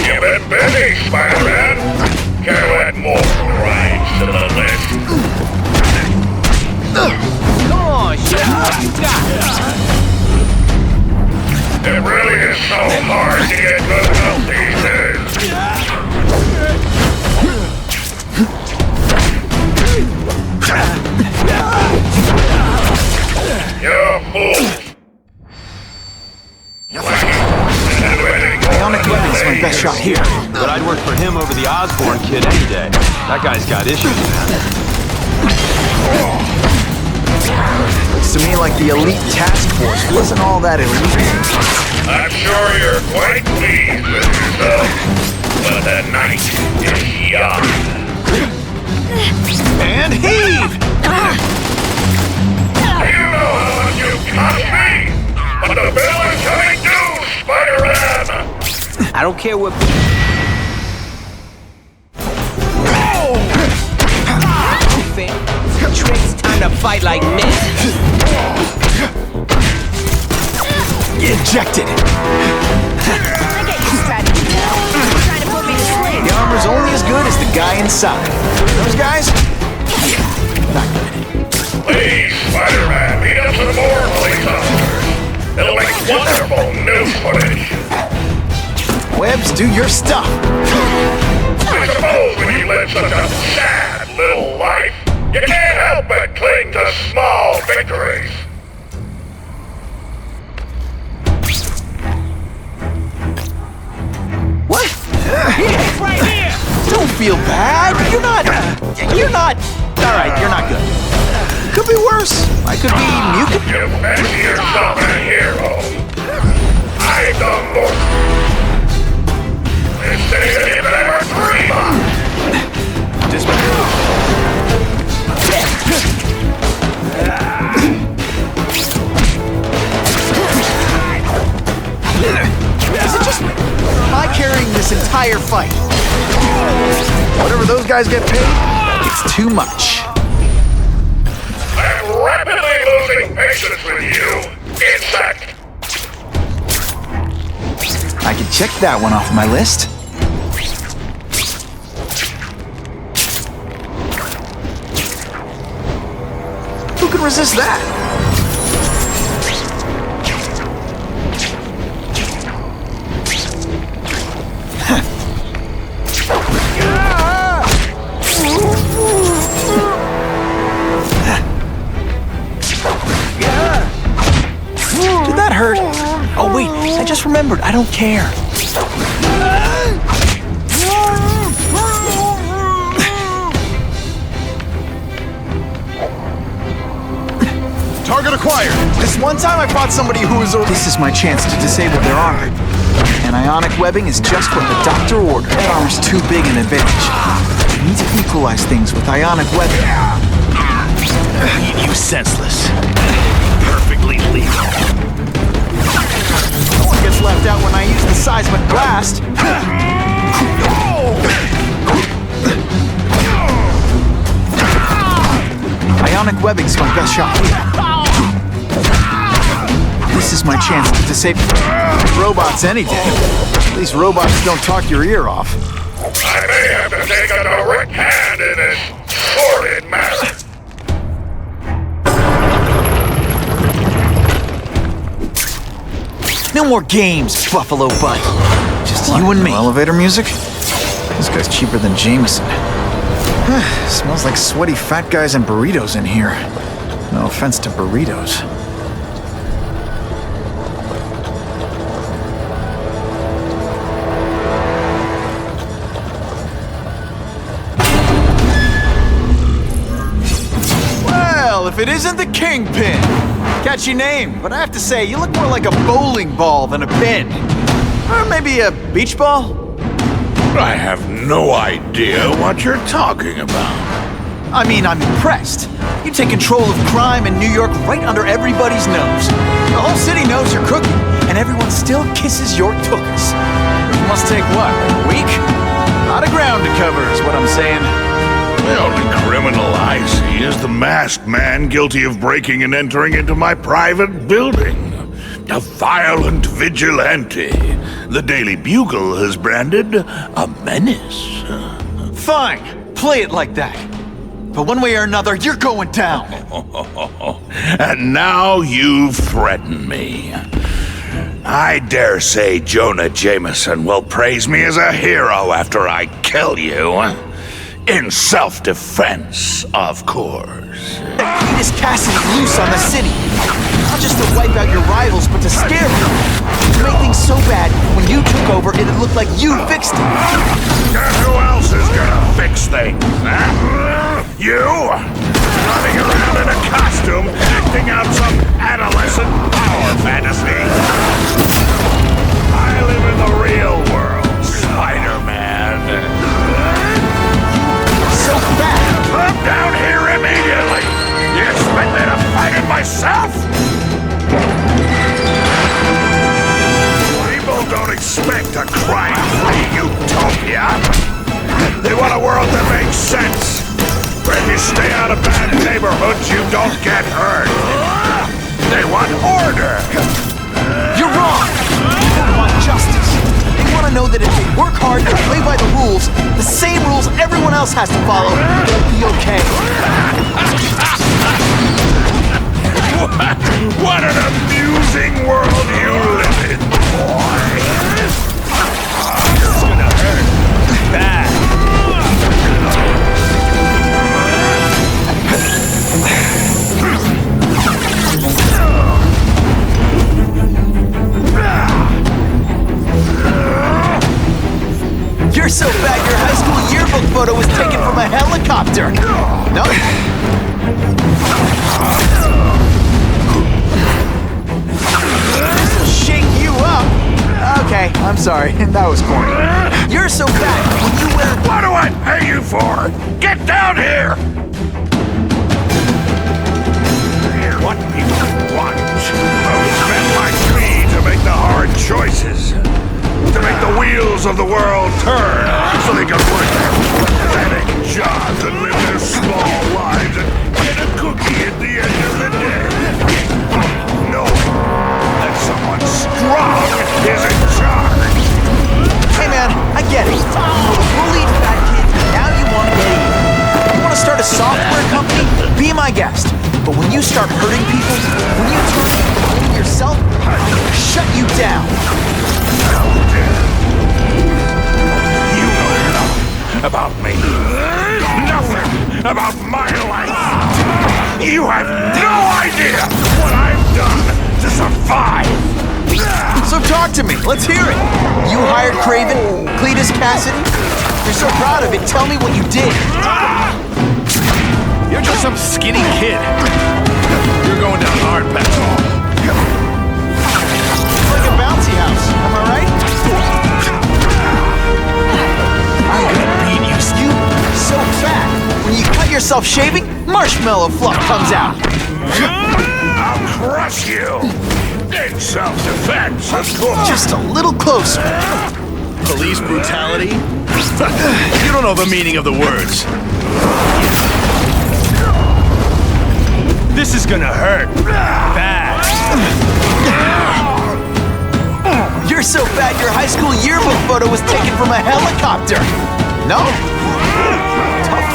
Speaker 13: You've been busy, Spider-Man. Can you add more crimes to the list?
Speaker 14: Come on, show what you got.
Speaker 13: It really is so hard to get good help these days. You're a fool.
Speaker 2: Ionic weapon is my best shot here.
Speaker 17: But I'd work for him over the Osborn kid any day. That guy's got issues, man.
Speaker 2: Looks to me like the elite task force wasn't all that elite.
Speaker 13: I'm sure you're quite pleased with yourself, but the night is young.
Speaker 2: And heave!
Speaker 13: You know how much you cost me, but the bill is coming due, Spider-Man!
Speaker 7: I don't care what... It's time to fight like men.
Speaker 2: Ejected!
Speaker 16: I get your strategy now. You're trying to put me to sleep.
Speaker 2: The armor's only as good as the guy inside. Those guys? Not good.
Speaker 13: Please, Spider-Man, meet up some more police officers. It'll make wonderful news footage.
Speaker 2: Webbs, do your stuff.
Speaker 13: I suppose when you live such a sad little life, you can't help but cling to small victories.
Speaker 2: What?
Speaker 14: It's right here.
Speaker 2: Don't feel bad. You're not. All right, you're not good. Could be worse. I could be mute.
Speaker 13: You fancy yourself a hero. I've done more. This city than you could ever dream of.
Speaker 2: Is it just me? Or am I carrying this entire fight? Whatever those guys get paid, it's too much.
Speaker 13: I'm rapidly losing patience with you, insect.
Speaker 2: I can check that one off my list. Who can resist that? Did that hurt? Oh wait, I just remembered. I don't care.
Speaker 12: Target acquired.
Speaker 2: This one time I fought somebody who was over. This is my chance to disable their armor. And ionic webbing is just what the doctor ordered. That armor's too big an advantage. I need to equalize things with ionic webbing.
Speaker 18: You senseless. Perfectly legal.
Speaker 2: No one gets left out when I use the seismic blast. Ionic webbing's my best shot. This is my chance to disable robots any day. These robots don't talk your ear off.
Speaker 13: I may have to take a direct hand in this sordid matter.
Speaker 2: No more games, Buffalo Butt. Just you and me. Elevator music? This guy's cheaper than Jameson. Smells like sweaty fat guys and burritos in here. No offense to burritos. Well, if it isn't the Kingpin! Catchy name, but I have to say, you look more like a bowling ball than a pin. Or maybe a beach ball?
Speaker 9: I have no idea what you're talking about.
Speaker 2: I mean, I'm impressed. You take control of crime in New York right under everybody's nose. The whole city knows you're crooked, and everyone still kisses your tuchus. It must take what, a week? A lot of ground to cover is what I'm saying.
Speaker 5: The only criminal I see is the masked man guilty of breaking and entering into my private building. A violent vigilante. The Daily Bugle has branded a menace.
Speaker 2: Fine, play it like that. But one way or another, you're going down.
Speaker 5: And now you've threatened me. I dare say Jonah Jameson will praise me as a hero after I kill you. In self-defense, of course.
Speaker 2: Cletus Cassidy loose on the city. Not just to wipe out your rivals, but to scare them. To make things so bad, when you took over, it'd look like you fixed it.
Speaker 5: And who else is gonna fix things, huh? You? Running around in a costume, acting out some adolescent power fantasy. I live in the real world, Spider-Man.
Speaker 2: So bad!
Speaker 5: Come down here immediately! You expect me to fight it myself? People don't expect a crime-free utopia. They want a world that makes sense. Where if you stay out of bad neighborhoods, you don't get hurt. They want order.
Speaker 2: You're wrong! They want justice. They want to know that if they work hard and play by the rules, the same rules everyone else has to follow, they'll be okay.
Speaker 5: What an amusing world you live in, boy! It's gonna hurt bad.
Speaker 2: You're so bad your high school yearbook photo was taken from a helicopter. No? This'll shake you up. Okay, I'm sorry. That was corny. You're so bad when you wear...
Speaker 5: What do I pay you for? Get down here! What people want. Those men like me to make the hard choices. To make the wheels of the world turn so they can work their pathetic jobs and live their small lives and get a cookie at the end of the day. Knowing that someone strong is in charge.
Speaker 2: Hey man, I get it. You're a bullied fat kid, and now you want to get even. You want to start a software company? Be my guest. But when you start hurting people, when you turn to yourself, I'm gonna shut you down.
Speaker 5: You know nothing about me. Nothing about my life. You have no idea what I've done to survive.
Speaker 2: So talk to me. Let's hear it. You hired Craven, Cletus Cassidy. You're so proud of it. Tell me what you did.
Speaker 17: You're just some skinny kid. You're going down hard, that's all.
Speaker 2: It's like a bouncy house. Am I right? I'm gonna beat you, Stu. So fat. When you cut yourself shaving, marshmallow fluff comes out.
Speaker 5: I'll crush you. In self-defense, of course.
Speaker 2: Just a little closer.
Speaker 17: Police brutality? You don't know the meaning of the words.
Speaker 11: This is gonna hurt bad.
Speaker 2: You're so fat your high school yearbook photo was taken from a helicopter. No? Tough.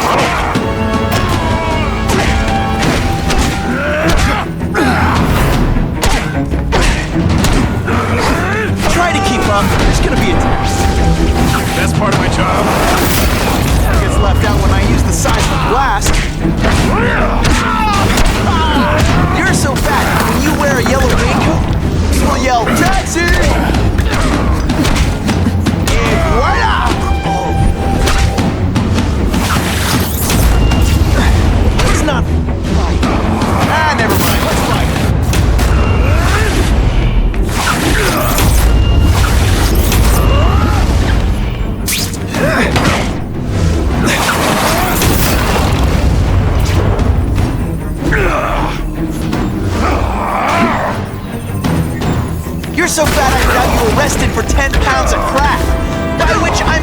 Speaker 2: Try to keep up. There's gonna be a test.
Speaker 17: Best part of my job.
Speaker 2: Gets left out when I use the seismic blast. You're so fat, when you wear a yellow raincoat, you'll yell, "Taxi!" And voila! You're so fat I could have you arrested for 10 pounds of crack. By which I'm...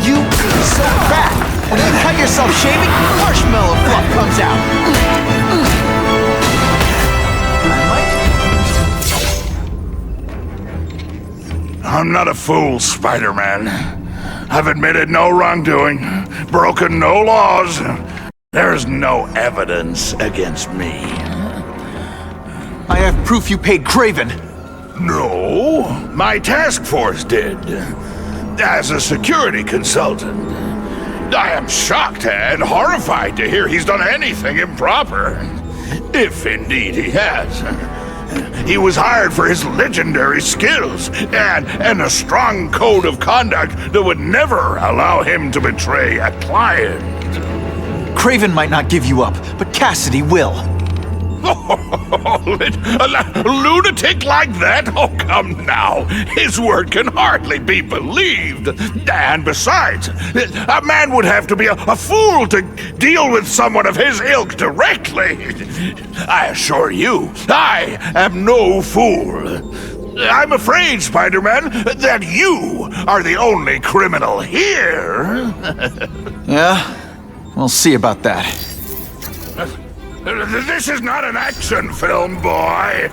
Speaker 2: You so fat. When you cut yourself shaving, marshmallow fluff comes out.
Speaker 5: I'm not a fool, Spider-Man. I've admitted no wrongdoing, broken no laws. There's no evidence against me.
Speaker 2: I have proof you paid Craven.
Speaker 5: No, my task force did. As a security consultant. I am shocked and horrified to hear he's done anything improper. If indeed he has. He was hired for his legendary skills and a strong code of conduct that would never allow him to betray a client.
Speaker 2: Craven might not give you up, but Cassidy will.
Speaker 5: A lunatic like that? Oh, come now. His word can hardly be believed. And besides, a man would have to be a fool to deal with someone of his ilk directly. I assure you, I am no fool. I'm afraid, Spider-Man, that you are the only criminal here.
Speaker 2: Yeah? We'll see about that.
Speaker 5: This is not an action film, boy.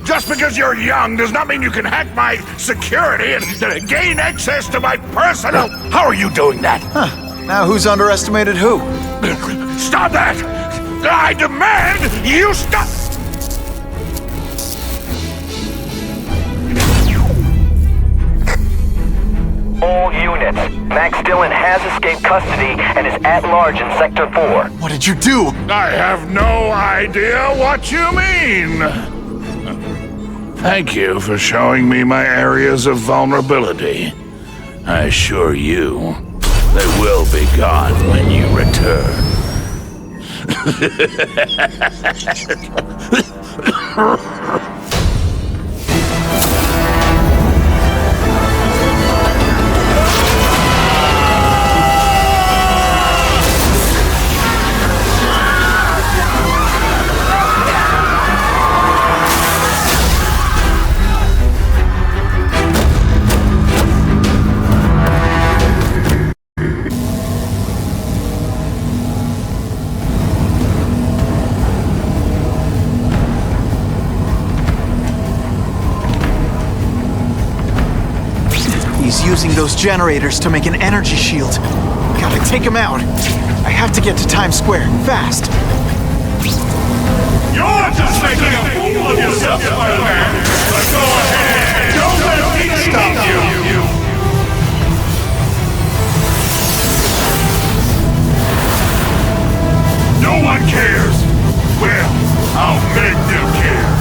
Speaker 5: Just because you're young does not mean you can hack my security and gain access to my personal... How are you doing that?
Speaker 2: Huh. Now who's underestimated who?
Speaker 5: Stop that! I demand you stop...
Speaker 8: All units. Max Dillon has escaped custody and is at large in Sector 4.
Speaker 2: What did you do?
Speaker 5: I have no idea what you mean. Thank you for showing me my areas of vulnerability. I assure you, they will be gone when you return.
Speaker 2: He's using those generators to make an energy shield. Gotta take him out. I have to get to Times Square, fast.
Speaker 5: You're just making a fool of yourself, Spider-Man! But go ahead! Don't let me stop you! No one cares! Well, I'll make them care!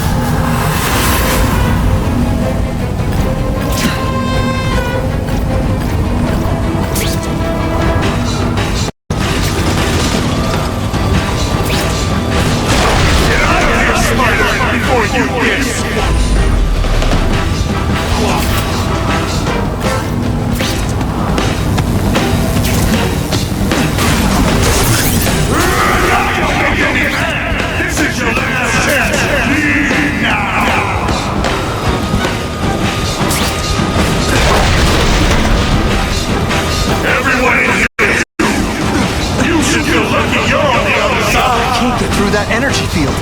Speaker 2: That energy field.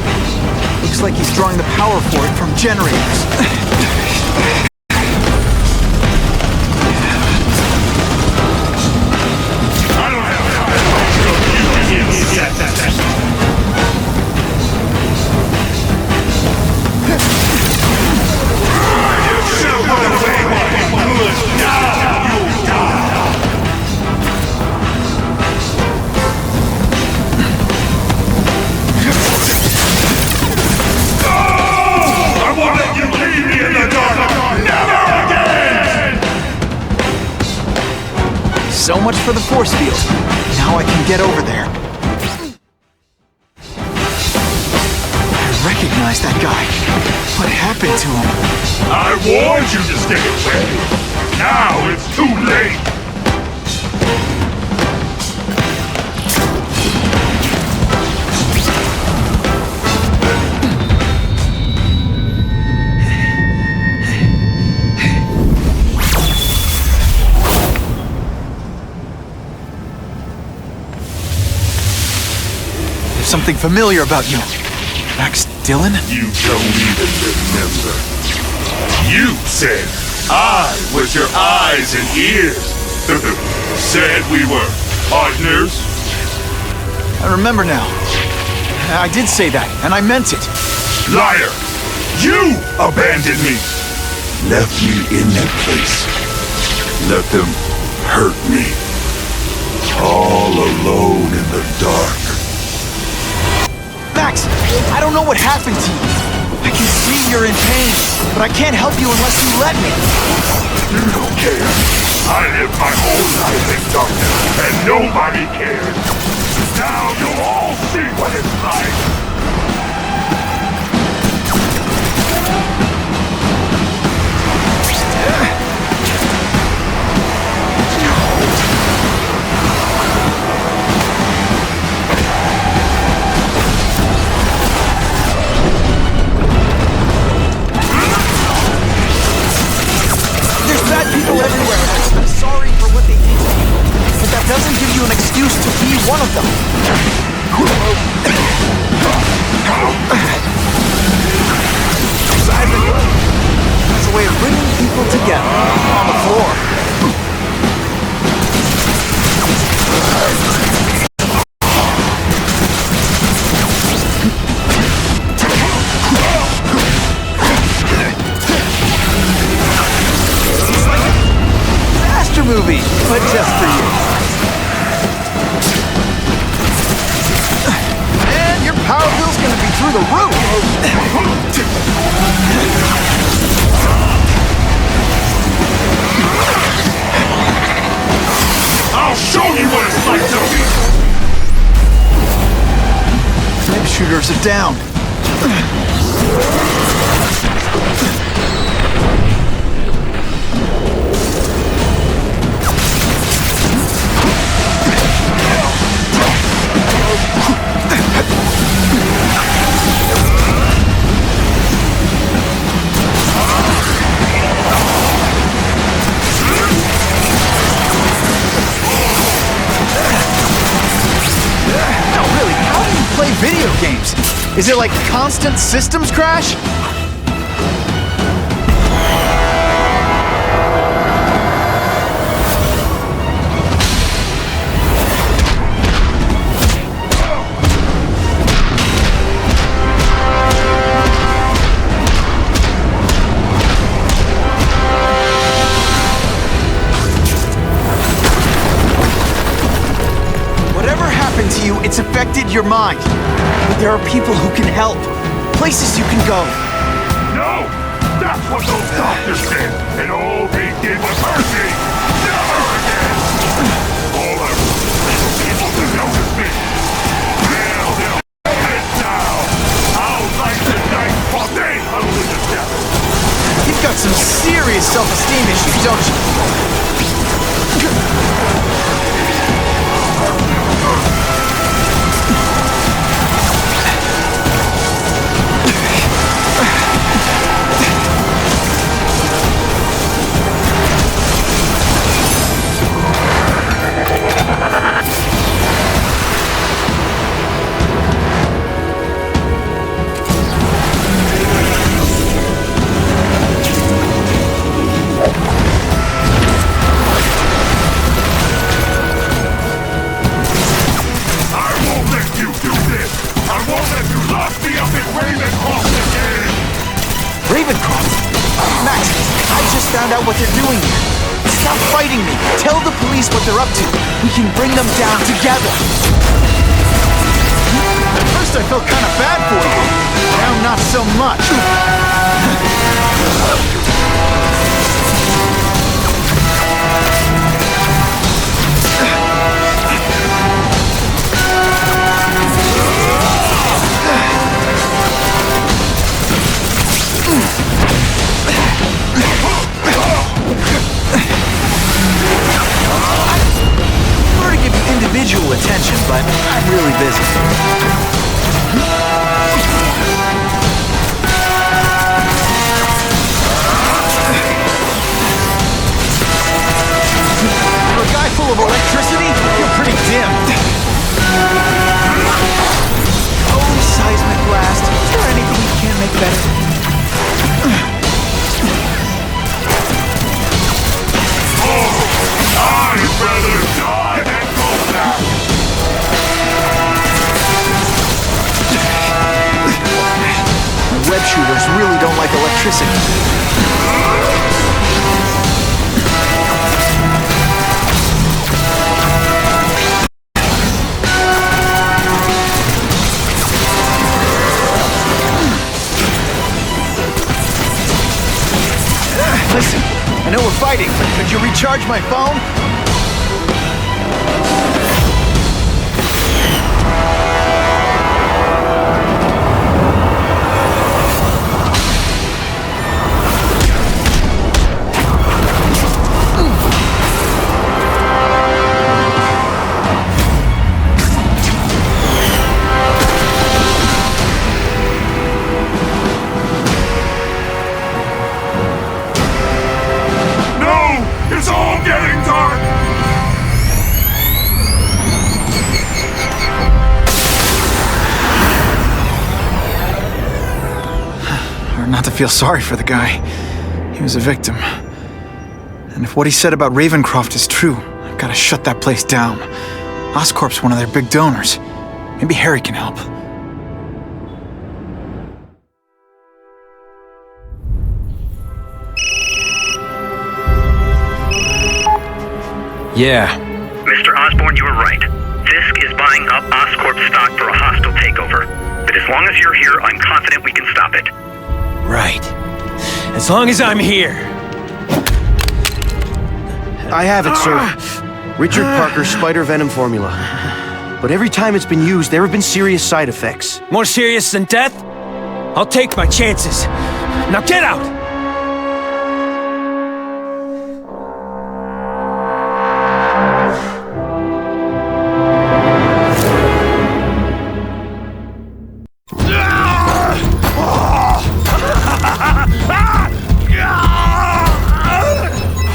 Speaker 2: Looks like he's drawing the power for it from generators. So much for the force field. Now I can get over there. I recognize that guy. What happened to him?
Speaker 5: I warned you to stay away. Now it's too late.
Speaker 2: something familiar about you. Max Dillon?
Speaker 5: You don't even remember. You said I was your eyes and ears. Said we were partners.
Speaker 2: I remember now. I did say that, and I meant it.
Speaker 5: Liar! You abandoned me! Left me in that place. Let them hurt me. All alone in the dark.
Speaker 2: Max, I don't know what happened to you. I can see you're in pain, but I can't help you unless you let me.
Speaker 5: You don't care. I lived my whole life in darkness, and nobody cared. Now you'll all see what it's like.
Speaker 2: Bad people everywhere, and I'm sorry for what they did to me. But that doesn't give you an excuse to be one of them. Spiderman has a way of bringing people together on the floor. Movie, but just for you. And your power bill's gonna be through the roof.
Speaker 5: I'll show you what it's like to be.
Speaker 2: Web shooters are down. Video games. Is it like constant systems crash? Whatever happened to you, it's affected your mind. But there are people who can help. Places you can go.
Speaker 5: No! That's what those doctors did! And all they did was hurt me! Never again! All the people to notice me! Now they'll head down! I'll like the night while they huddle in the devil!
Speaker 2: You've got some serious self-esteem issues, don't you? What they're doing here. Stop fighting me. Tell the police what they're up to. We can bring them down together. At first I felt kind of bad for you. Now not so much. Individual attention, but I'm really busy. For a guy full of electricity, you're pretty dim. make better?
Speaker 5: I'd rather die than go down.
Speaker 2: The web shooters really don't like electricity. Listen, I know we're fighting, but could you recharge my phone?
Speaker 5: It's all getting dark!
Speaker 2: Hard not to feel sorry for the guy. He was a victim. And if what he said about Ravencroft is true, I've got to shut that place down. Oscorp's one of their big donors. Maybe Harry can help.
Speaker 1: Yeah.
Speaker 13: Mr. Osborn, you were right. Fisk is buying up Oscorp stock for a hostile takeover. But as long as you're here, I'm confident we can stop it.
Speaker 1: Right. As long as I'm here.
Speaker 10: I have it, sir. Richard Parker's spider venom formula. But every time it's been used, there have been serious side effects.
Speaker 1: More serious than death? I'll take my chances. Now get out!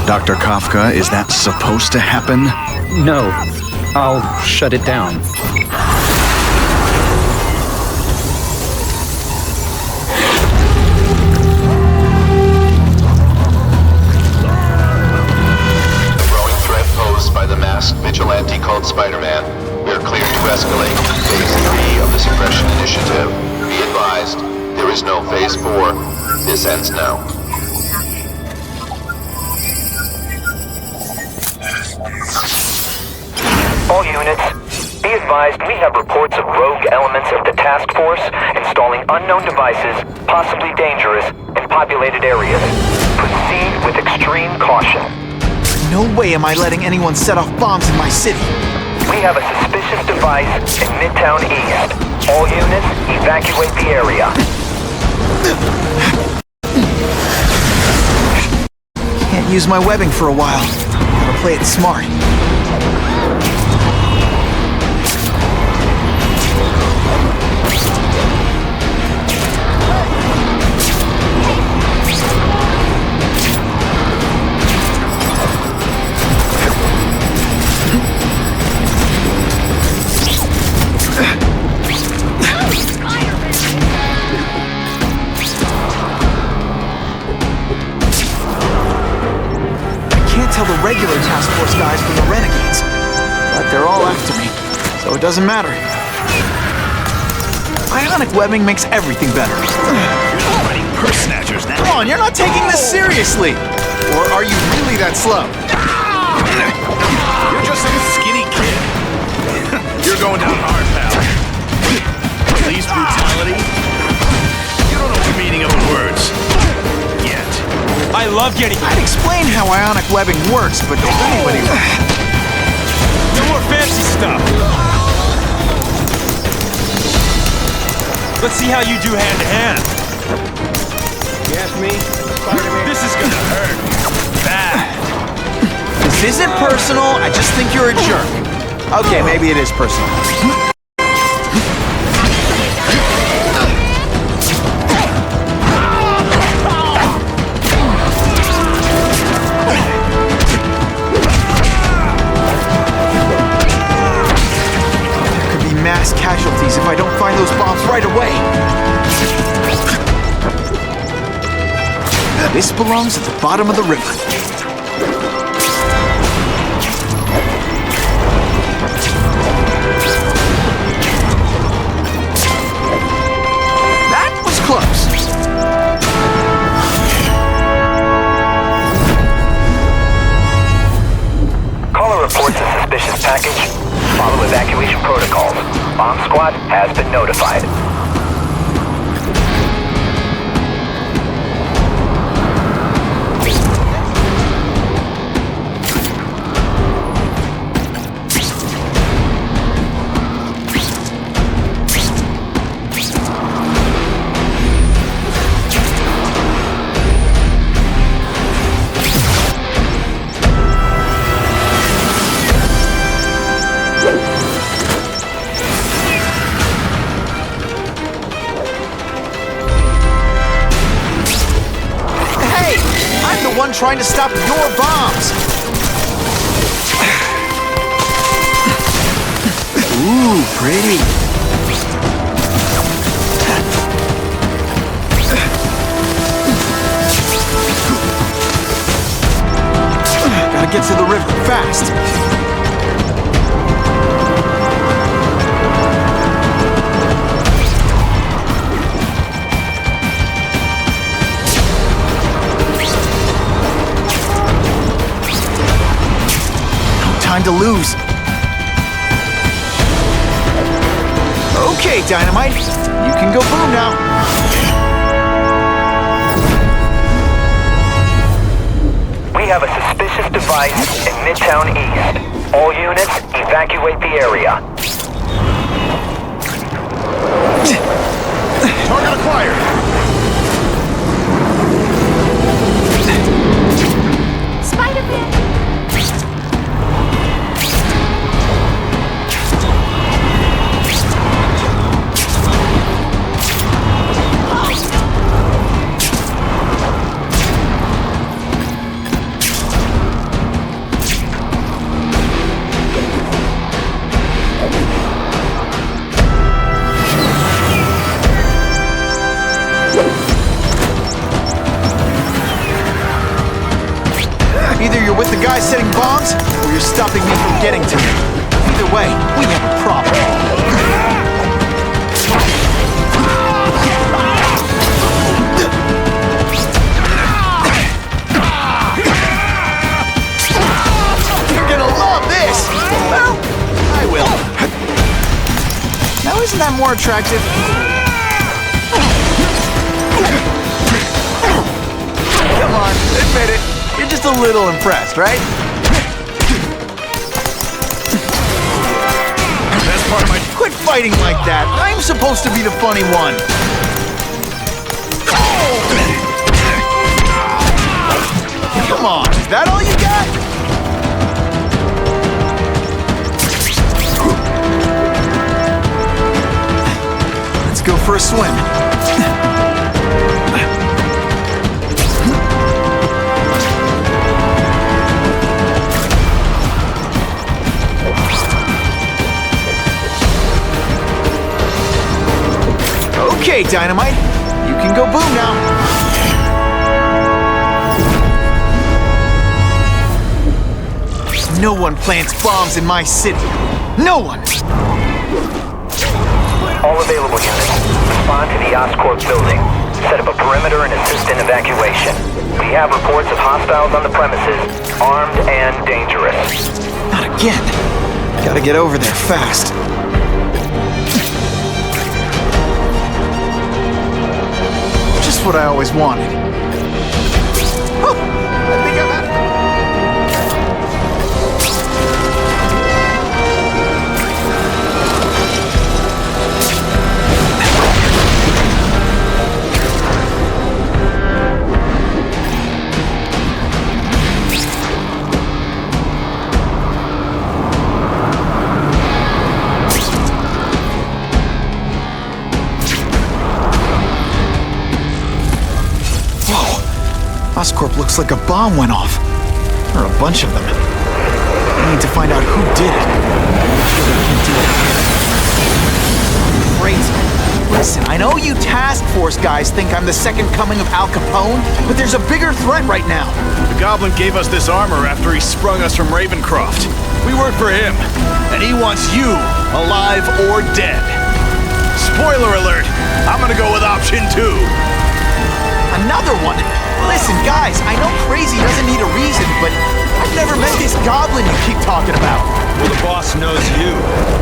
Speaker 21: Dr. Kafka, is that supposed to happen?
Speaker 19: No. I'll shut it down.
Speaker 20: The growing threat posed by the masked vigilante called Spider-Man. We are cleared to escalate Phase 3 of the Suppression Initiative. Be advised, there is no Phase 4. This ends now.
Speaker 8: All units, be advised we have reports of rogue elements of the task force installing unknown devices, possibly dangerous, in populated areas. Proceed with extreme caution.
Speaker 2: No way am I letting anyone set off bombs in my city.
Speaker 8: We have a suspicious device in Midtown East. All units, evacuate the area.
Speaker 2: Can't use my webbing for a while. Gotta play it smart. Tell the regular task force guys from the renegades, but they're all after me, so it doesn't matter. Ionic webbing makes everything better.
Speaker 9: You're fighting purse snatchers now.
Speaker 2: Come on, you're not taking this seriously! Or are you really that slow?
Speaker 9: You're just some skinny kid. You're going down hard, pal. Police brutality? You don't know the meaning of the words. Yet.
Speaker 1: I love getting...
Speaker 2: I'd explain how ionic webbing works, but if anybody...
Speaker 1: No more fancy stuff! Let's see how you do hand-to-hand.
Speaker 10: You ask me, Spider-Man?
Speaker 1: This is gonna hurt. Bad.
Speaker 2: This isn't personal, I just think you're a jerk. Okay, maybe it is personal. Mass casualties if I don't find those bombs right away. belongs at the bottom of the river. That was close.
Speaker 8: Caller reports a suspicious package. Follow evacuation protocols. Bomb squad has been notified.
Speaker 2: Trying to stop your bombs. Ooh, pretty. Gotta get to the river fast. Time to lose. Okay, Dynamite. You can go boom now.
Speaker 8: We have a suspicious device in Midtown East. All units, evacuate the area.
Speaker 5: Target acquired.
Speaker 16: Spider-Man!
Speaker 2: Either you're with the guy setting bombs, or you're stopping me from getting to them. Either way, we have a problem. You're gonna love this! Well, I will. Now isn't that more attractive? Come on, admit it. You're just a little impressed, right?
Speaker 5: That's part of my...
Speaker 2: Quit fighting like that. I'm supposed to be the funny one. Come on, is that all you got? Let's go for a swim. Okay, Dynamite. You can go boom now. No one plants bombs in my city. No one!
Speaker 8: All available units, respond to the Oscorp building. Set up a perimeter and assist in evacuation. We have reports of hostiles on the premises, armed and dangerous.
Speaker 2: Not again. Gotta get over there fast. Just what I always wanted. Oh, I think I've had it. Oscorp looks like a bomb went off. Or a bunch of them. I need to find out who did it. Make sure they can't do it again. Great. Listen, I know you task force guys think I'm the second coming of Al Capone, but there's a bigger threat right now.
Speaker 12: The Goblin gave us this armor after he sprung us from Ravencroft. We work for him, and he wants you alive or dead. Spoiler alert, I'm gonna go with option 2.
Speaker 2: Another one? Listen, guys, I know crazy doesn't need a reason, but I've never met this goblin you keep talking about.
Speaker 17: Well, the boss knows you,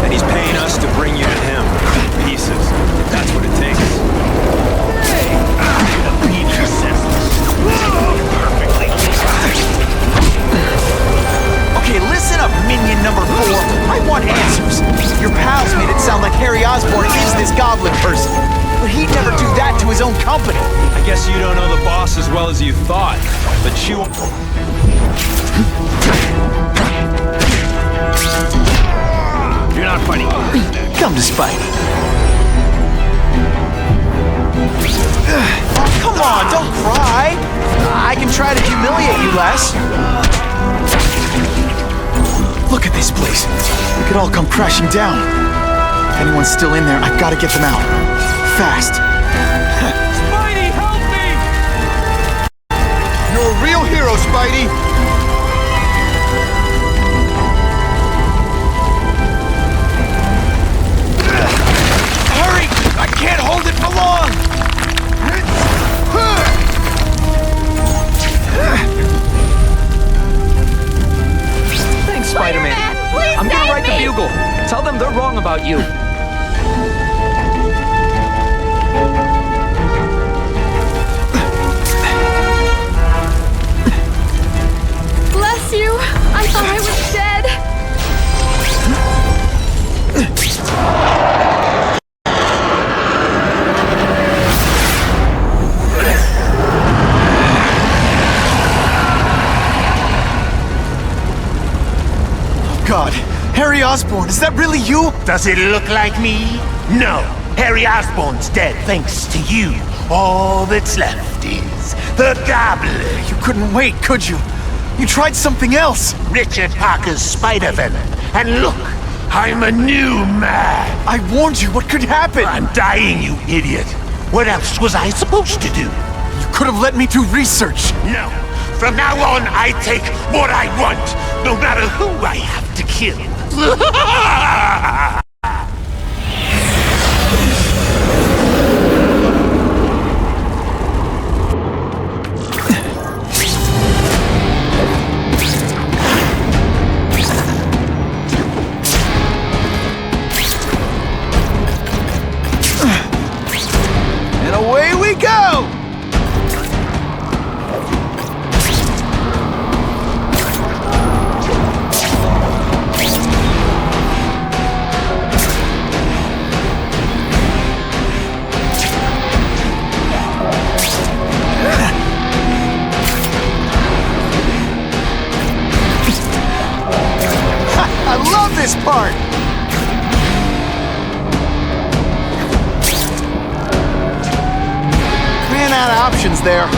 Speaker 17: and he's paying us to bring you to him. Pieces, if that's what it takes.
Speaker 2: Okay, listen up, minion number 4. I want answers. Your pals made it sound like Harry Osborn is this goblin person, but he'd never do that to his own company.
Speaker 17: I guess you don't know the boss as well as you thought, but you... You're not fighting.
Speaker 2: Come to Spidey. Oh, come on, don't cry. I can try to humiliate you less. Look at this place. We could all come crashing down. If anyone's still in there, I've got to get them out. Fast.
Speaker 12: Spidey, help me! You're a real hero, Spidey. Hurry! I can't hold it for long!
Speaker 19: Thanks, Spider-Man. I'm gonna write the Bugle. Tell them they're wrong about you.
Speaker 16: Bless you. I thought I was dead.
Speaker 2: God, Harry Osborn, is that really you?
Speaker 4: Does it look like me? No. Harry Osborn's dead thanks to you. All that's left is the Goblin.
Speaker 2: You couldn't wait, could you? You tried something else.
Speaker 4: Richard Parker's Spider-Venom. And look, I'm a new man.
Speaker 2: I warned you, what could happen?
Speaker 4: I'm dying, you idiot. What else was I supposed to do?
Speaker 2: You could have let me do research.
Speaker 4: No. From now on, I take what I want, no matter who I have to kill.
Speaker 2: And away we go! I love this part! Ran out of options there.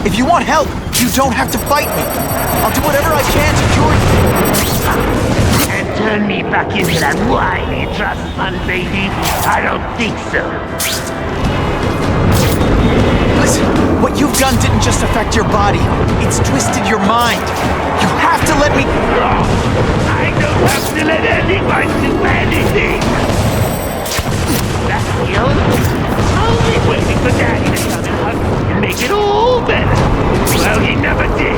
Speaker 2: If you want help, you don't have to fight me. I'll do whatever I can to cure you.
Speaker 4: And turn me back into that whiny trust fund baby? I don't think so.
Speaker 2: Listen, what you've done didn't just affect your body. It's twisted your mind. You have to let me...
Speaker 4: I don't have to let anyone do anything. That's the I'll be waiting for Daddy to come out and make it all better. Well, he never did.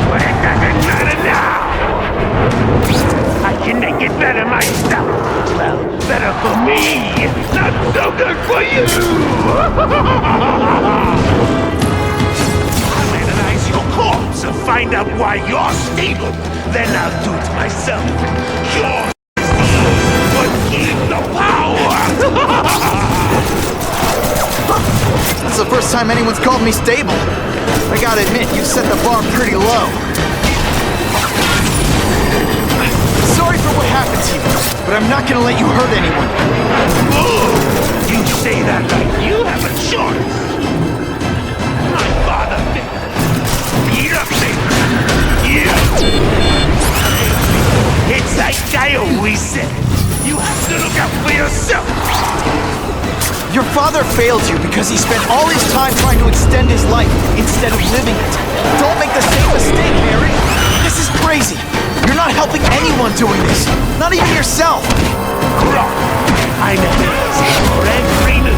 Speaker 4: But it doesn't matter now. I can make it better myself. Well, better for me. Not so good for you. I'll analyze your corpse and find out why you're stable. Then I'll do it myself. You're but keep the power.
Speaker 2: That's the first time anyone's called me stable. I gotta admit, you set the bar pretty low. So
Speaker 10: sorry for what happened to you, but I'm not gonna let you hurt anyone.
Speaker 4: Ooh, you say that like you have a choice. My father beat up me. You. It's like I always said. You have to look out for yourself.
Speaker 10: Your father failed you because he spent all his time trying to extend his life instead of living it. Don't make the same mistake, Harry. This is crazy. You're not helping anyone doing this. Not even yourself.
Speaker 4: Wrong. I'm a Red Freeman.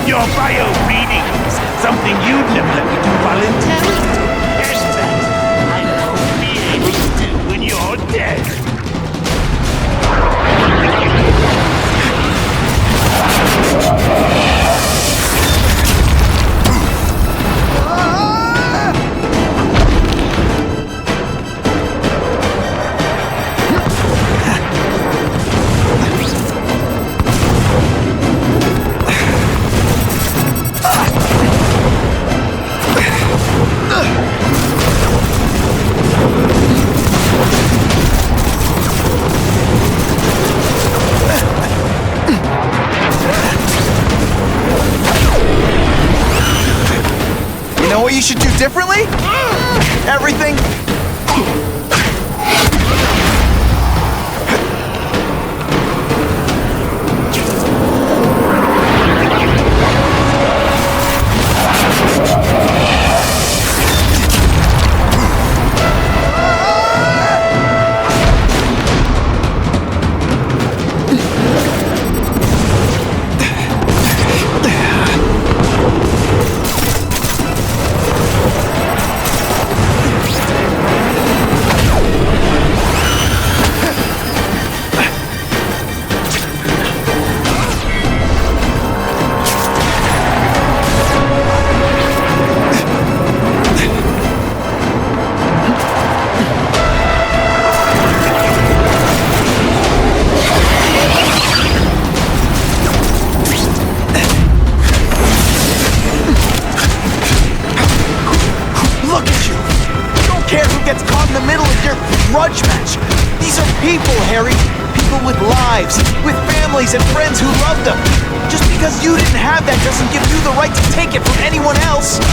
Speaker 4: Your bio reading is something you'd never let me do voluntarily. And that I won't be able to do when you're dead.
Speaker 10: You know what you should do differently? Everything. Grudge match. These are people, Harry. People with lives, with families and friends who love them. Just because you didn't have that doesn't give you the right to take it from anyone else.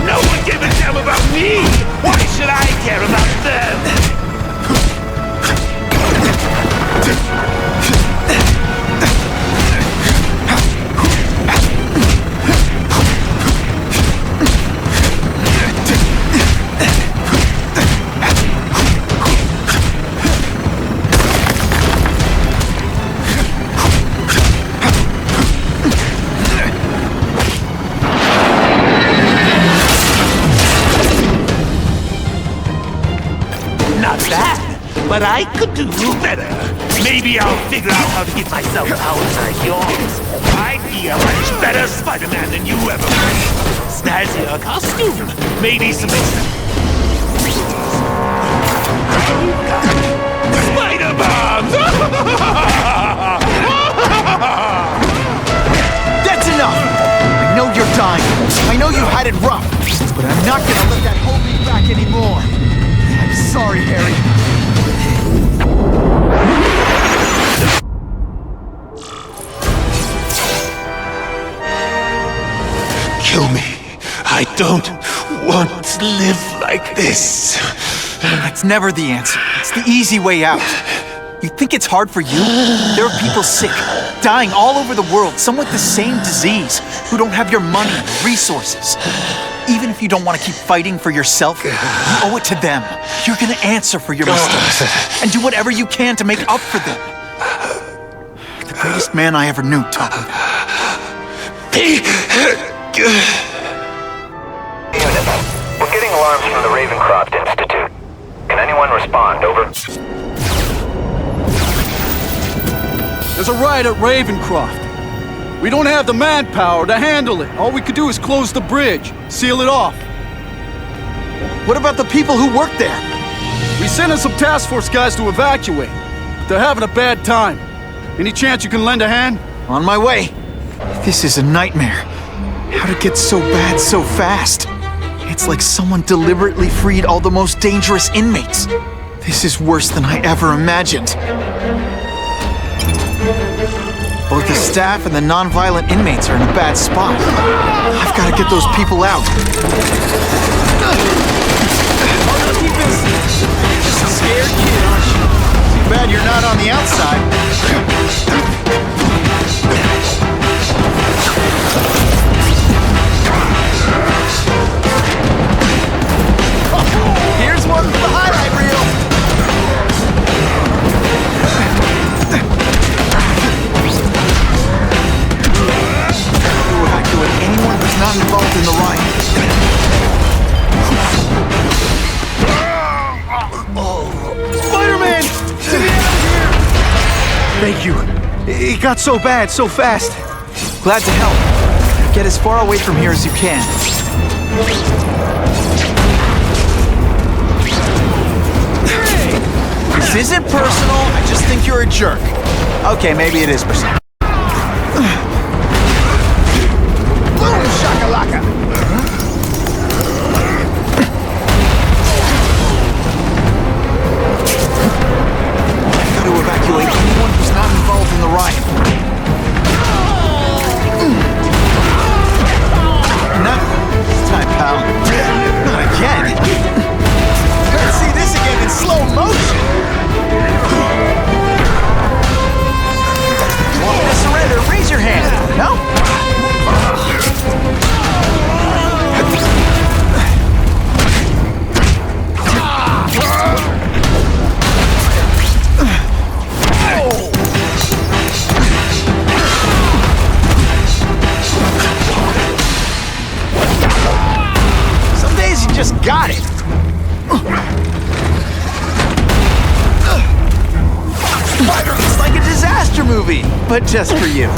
Speaker 4: No one gave a damn about me. Why should I care about them? But I could do better. Maybe I'll figure out how to give myself powers like yours. I'd be a much better Spider-Man than you ever were. Snazzier costume. Maybe some Spider bombs!
Speaker 10: That's enough! I know you're dying. I know you had it rough. But I'm not gonna let that hold me back anymore. I'm sorry, Harry.
Speaker 4: Kill me. I don't want to live like this.
Speaker 10: That's never the answer. It's the easy way out. You think it's hard for you? There are people sick, dying all over the world, some with the same disease, who don't have your money and resources. Even if you don't want to keep fighting for yourself, you owe it to them. You're gonna answer for your mistakes and do whatever you can to make up for them. The greatest man I ever knew taught me that.
Speaker 8: Unit, we're getting alarms from the Ravencroft Institute. Can anyone respond? Over.
Speaker 3: There's a riot at Ravencroft. We don't have the manpower to handle it. All we could do is close the bridge, seal it off.
Speaker 10: What about the people who work there?
Speaker 3: We sent in some task force guys to evacuate, but they're having a bad time. Any chance you can lend a hand?
Speaker 10: On my way. This is a nightmare. How'd it get so bad so fast? It's like someone deliberately freed all the most dangerous inmates.
Speaker 2: This is worse than I ever imagined. Both the staff and the non-violent inmates are in a bad spot. I've got to get those people out. Keep this. Just a scared kid, aren't you? Too bad you're not on the outside. Here's one for the highlight reel. Evacuate anyone who's not involved in the riot.
Speaker 10: Spider-Man! Get me out of here! Thank you. It got so bad, so fast.
Speaker 2: Glad to help. Get as far away from here as you can. This isn't personal, I just think you're a jerk. Okay, maybe it is personal. Boom shakalaka! I've got to evacuate anyone who's not involved in the riot. No, this time, pal. Not again. Let's see this again in slow motion. Want me to surrender? Raise your hand. No? Some days you just got it. It's like a disaster movie, but just for you.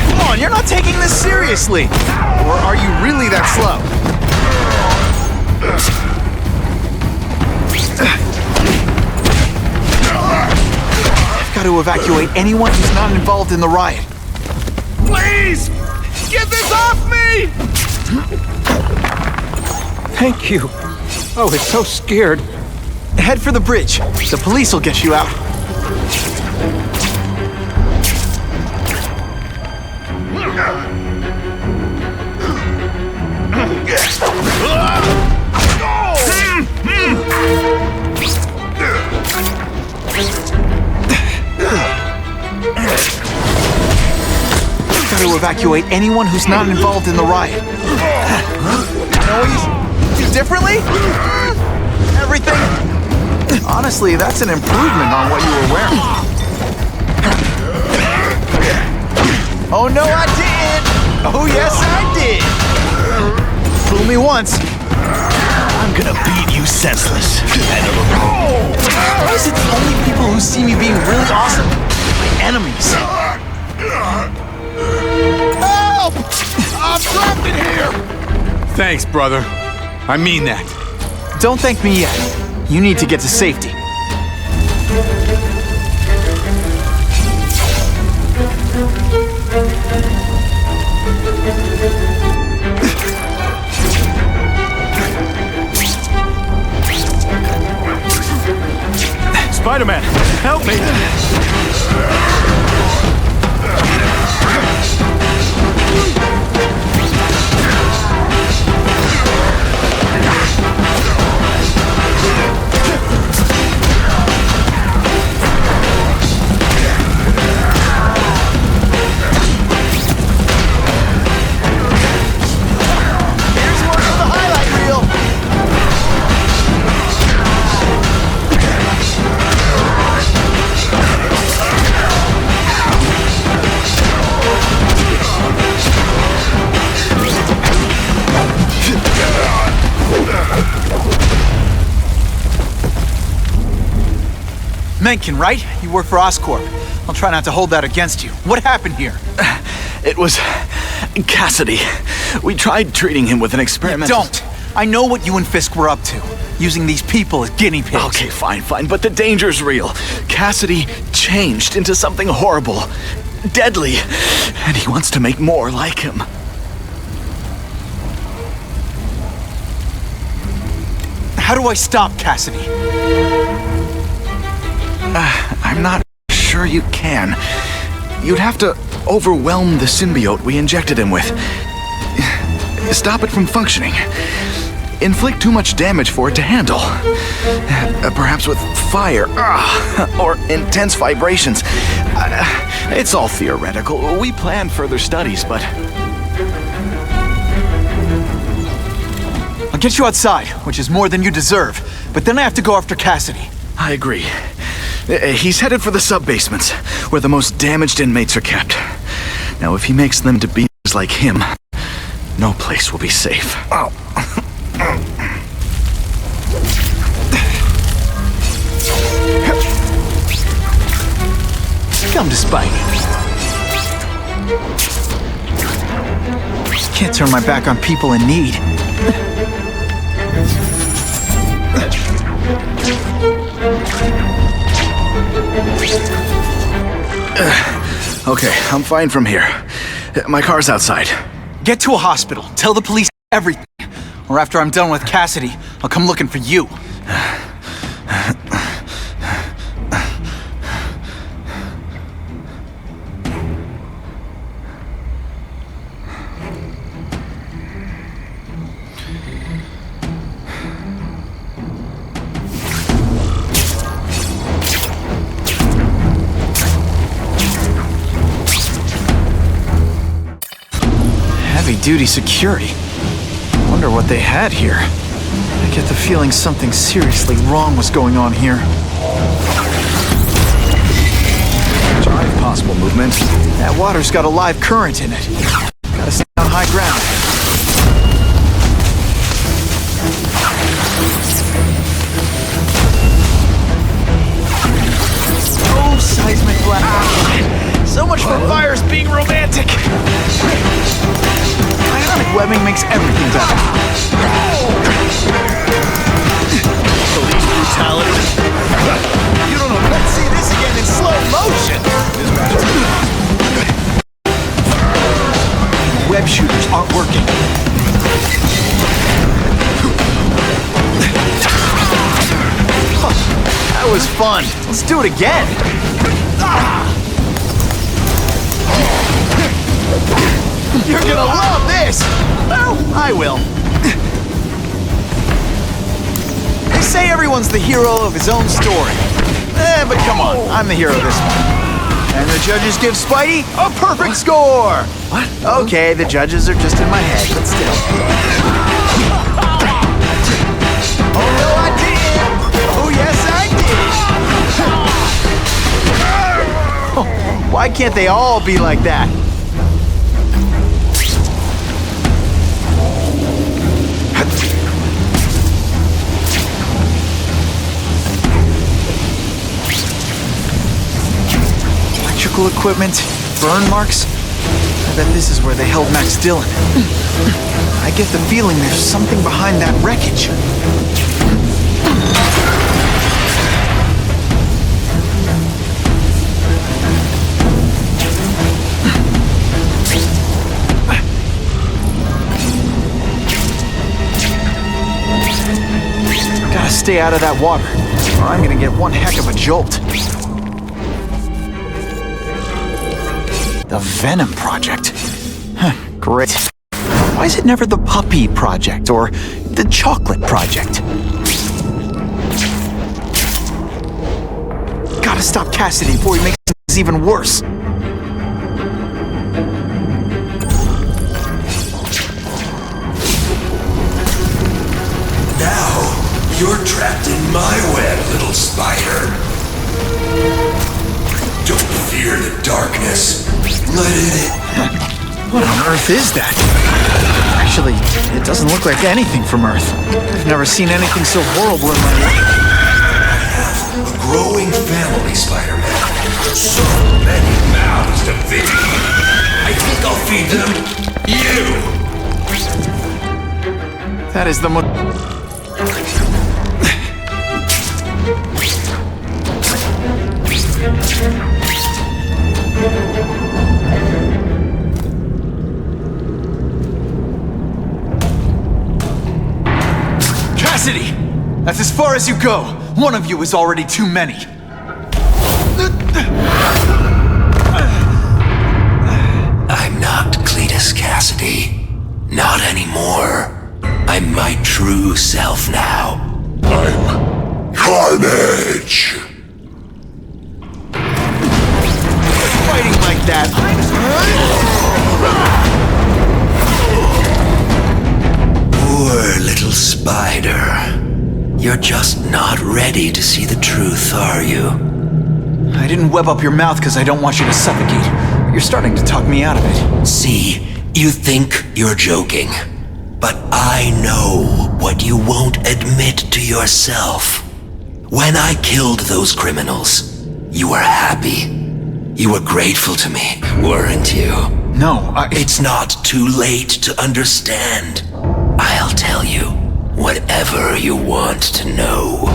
Speaker 2: Come on, you're not taking this seriously. Or are you really that slow? I've got to evacuate anyone who's not involved in the riot.
Speaker 10: Please! Get this off me! Thank you. Oh, it's so scared.
Speaker 2: Head for the bridge. The police will get you out. Got to evacuate anyone who's not involved in the riot. No, you do differently? Everything? Honestly, that's an improvement on what you were wearing. Oh no, I didn't! Oh yes, I did! Fool me once.
Speaker 12: I'm gonna beat you senseless.
Speaker 2: Why is it the only people who see me being really awesome my enemies?
Speaker 10: Help! I'm trapped in here!
Speaker 6: Thanks, brother. I mean that.
Speaker 2: Don't thank me yet. You need to get to safety.
Speaker 12: Spider-Man, help me!
Speaker 2: Mencken, right? You work for Oscorp. I'll try not to hold that against you. What happened here?
Speaker 21: It was Cassidy. We tried treating him with an experiment.
Speaker 2: Don't! I know what you and Fisk were up to. Using these people as guinea pigs.
Speaker 21: Okay, fine, but the danger's real. Cassidy changed into something horrible, deadly, and he wants to make more like him.
Speaker 2: How do I stop Cassidy?
Speaker 21: I'm not sure you can. You'd have to overwhelm the symbiote we injected him with. Stop it from functioning. Inflict too much damage for it to handle. Perhaps with fire, or intense vibrations. It's all theoretical. We plan further studies, but...
Speaker 2: I'll get you outside, which is more than you deserve. But then I have to go after Cassidy.
Speaker 21: I agree. He's headed for the sub-basements, where the most damaged inmates are kept. Now, if he makes them to be like him, no place will be safe. Oh.
Speaker 2: Come to Spidey. Can't turn my back on people in need.
Speaker 21: Okay, I'm fine from here. My car's outside.
Speaker 2: Get to a hospital. Tell the police everything. Or after I'm done with Cassidy, I'll come looking for you. Heavy-duty security. Wonder what they had here. I get the feeling something seriously wrong was going on here.
Speaker 21: 5 possible movements.
Speaker 2: That water's got a live current in it. Gotta stay on high ground. Oh, seismic blast. So much for fires being romantic. Ionic webbing makes everything better.
Speaker 12: Police brutality. You don't know.
Speaker 2: Let's see this again in slow motion. Web shooters aren't working. That was fun. Let's do it again. You're gonna love this! Well, I will. They say everyone's the hero of his own story. But come on, I'm the hero this one. And the judges give Spidey a perfect score! What? Okay, the judges are just in my head, but still. Oh no, I did! Oh yes, I did! Oh, why can't they all be like that? Electrical equipment, burn marks. I bet this is where they held Max Dillon. I get the feeling there's something behind that wreckage. Gotta stay out of that water, or I'm gonna get one heck of a jolt. The Venom Project? Huh, great. Why is it never the Puppy Project or the Chocolate Project? Gotta stop Cassidy before he makes things even worse.
Speaker 18: Now, you're trapped in my web, little spider. Don't fear the darkness. Let it in.
Speaker 2: What on earth is that? Actually, it doesn't look like anything from Earth. I've never seen anything so horrible in my life.
Speaker 18: A growing family, Spider-Man. So many mouths to feed. I think I'll feed them you.
Speaker 2: That is the most... Cassidy! That's as far as you go. One of you is already too many.
Speaker 18: I'm not Cletus Cassidy. Not anymore. I'm my true self now.
Speaker 5: I'm Carnage!
Speaker 2: Fighting like that.
Speaker 18: Poor little spider. You're just not ready to see the truth, are you?
Speaker 2: I didn't web up your mouth because I don't want you to suffocate. But you're starting to talk me out of it.
Speaker 18: See, you think you're joking. But I know what you won't admit to yourself. When I killed those criminals, you were happy. You were grateful to me, weren't you?
Speaker 2: No,
Speaker 18: It's not too late to understand. I'll tell you whatever you want to know.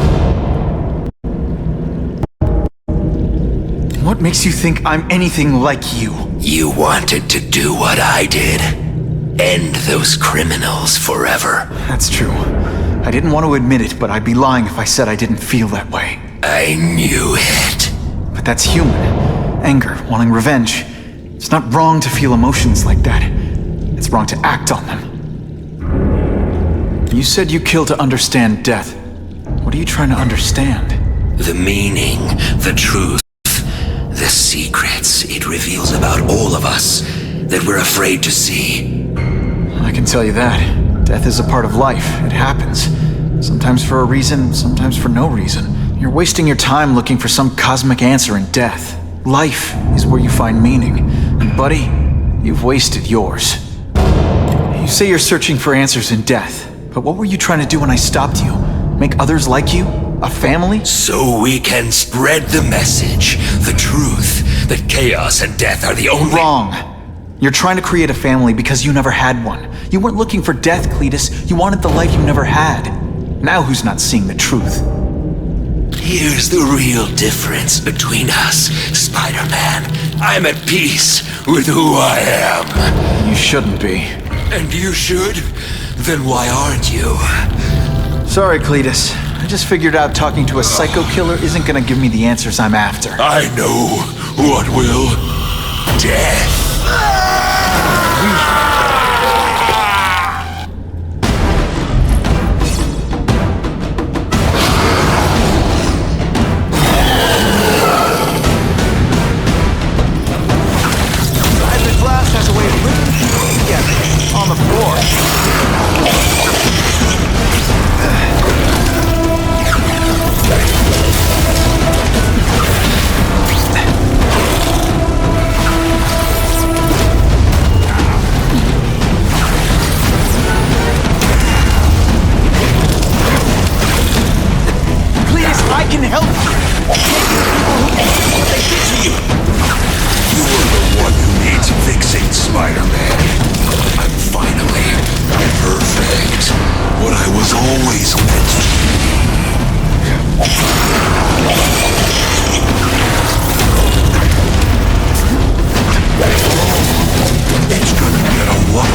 Speaker 2: What makes you think I'm anything like you?
Speaker 18: You wanted to do what I did. End those criminals forever.
Speaker 2: That's true. I didn't want to admit it, but I'd be lying if I said I didn't feel that way.
Speaker 18: I knew it.
Speaker 2: But that's human. Anger, wanting revenge. It's not wrong to feel emotions like that. It's wrong to act on them. You said you kill to understand death. What are you trying to understand?
Speaker 18: The meaning, the truth, the secrets it reveals about all of us that we're afraid to see.
Speaker 2: I can tell you that. Death is a part of life. It happens. Sometimes for a reason, sometimes for no reason. You're wasting your time looking for some cosmic answer in death. Life is where you find meaning. And buddy, you've wasted yours. You say you're searching for answers in death. But what were you trying to do when I stopped you? Make others like you? A family?
Speaker 18: So we can spread the message, the truth, that chaos and death are the only—
Speaker 2: Wrong. You're trying to create a family because you never had one. You weren't looking for death, Cletus. You wanted the life you never had. Now who's not seeing the truth?
Speaker 18: Here's the real difference between us, Spider-Man. I'm at peace with who I am.
Speaker 2: You shouldn't be.
Speaker 18: And you should? Then why aren't you?
Speaker 2: Sorry, Cletus. I just figured out talking to a psycho killer isn't gonna give me the answers I'm after.
Speaker 5: I know what will.
Speaker 18: Death.
Speaker 2: The glass has a way of ripping people together on the floor. Cletus, I can help you. What they did to you.
Speaker 5: You're the one who needs fixing, Spider-Man. I'm finally perfect. What I was always meant to be. It's gonna get a lot.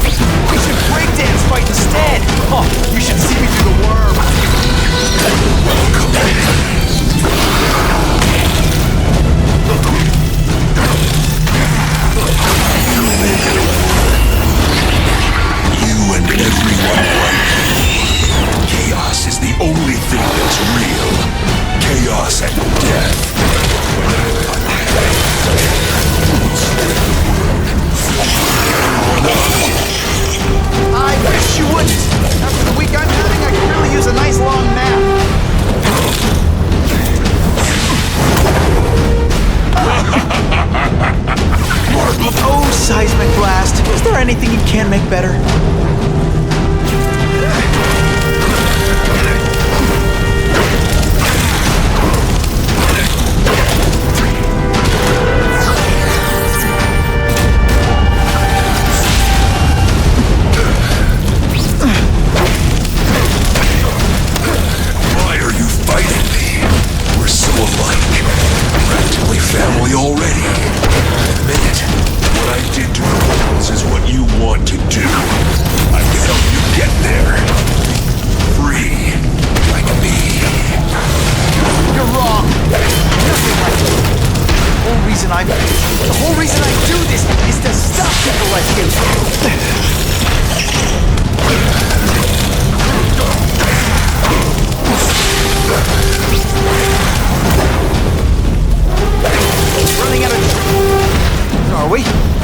Speaker 2: We should breakdance fight instead. Oh, you should see me through the worm.
Speaker 5: You and everyone like you. Chaos is the only thing that's real. Chaos and death.
Speaker 2: I wish you wouldn't. After the week I'm having, I could really use a nice long nap. Oh, Seismic Blast. Is there anything you can make better?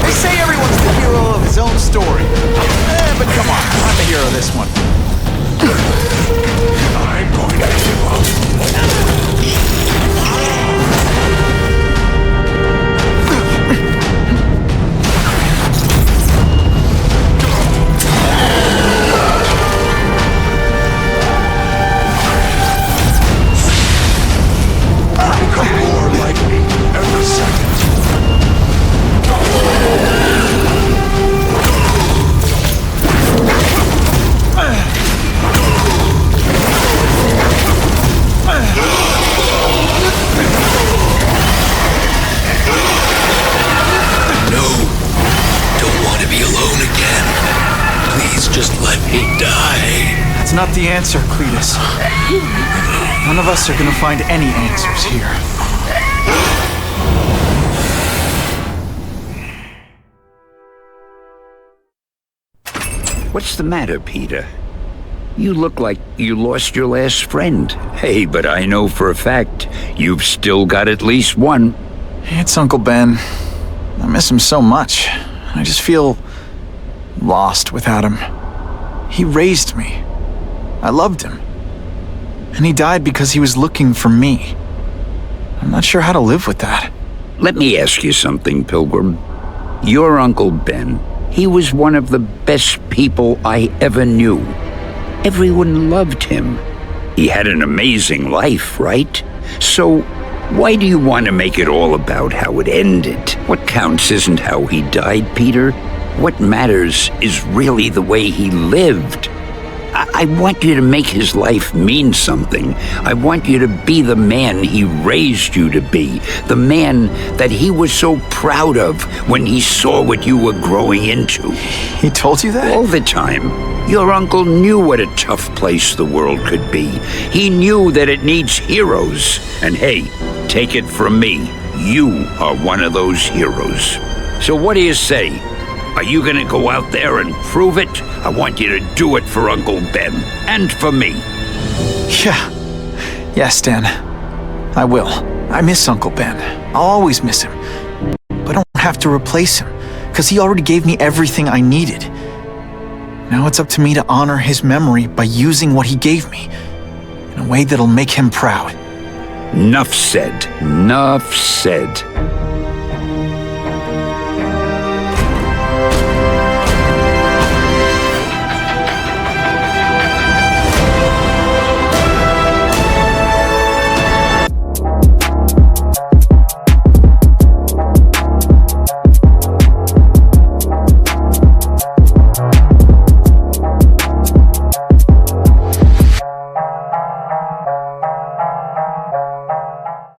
Speaker 2: They say everyone's the hero of his own story. But come on, I'm the hero of this one.
Speaker 5: I'm going to give up. Become more like me every second.
Speaker 9: No, don't want to be alone again. Please just let me die.
Speaker 2: That's not the answer, Cletus. None of us are gonna find any answers here.
Speaker 18: What's the matter, Peter? You look like you lost your last friend. Hey, but I know for a fact you've still got at least one.
Speaker 2: It's Uncle Ben. I miss him so much. I just feel lost without him. He raised me. I loved him. And he died because he was looking for me. I'm not sure how to live with that.
Speaker 18: Let me ask you something, Pilgrim. Your Uncle Ben, he was one of the best people I ever knew. Everyone loved him. He had an amazing life, right? So, why do you want to make it all about how it ended? What counts isn't how he died, Peter. What matters is really the way he lived. I want you to make his life mean something. I want you to be the man he raised you to be. The man that he was so proud of when he saw what you were growing into.
Speaker 2: He told you that?
Speaker 18: All the time. Your uncle knew what a tough place the world could be. He knew that it needs heroes. And hey, take it from me, you are one of those heroes. So what do you say? Are you gonna go out there and prove it? I want you to do it for Uncle Ben, and for me.
Speaker 2: Yeah. Yes, Dan. I will. I miss Uncle Ben. I'll always miss him. But I don't have to replace him, because he already gave me everything I needed. Now it's up to me to honor his memory by using what he gave me, in a way that'll make him proud.
Speaker 18: Nuff said. Nuff said.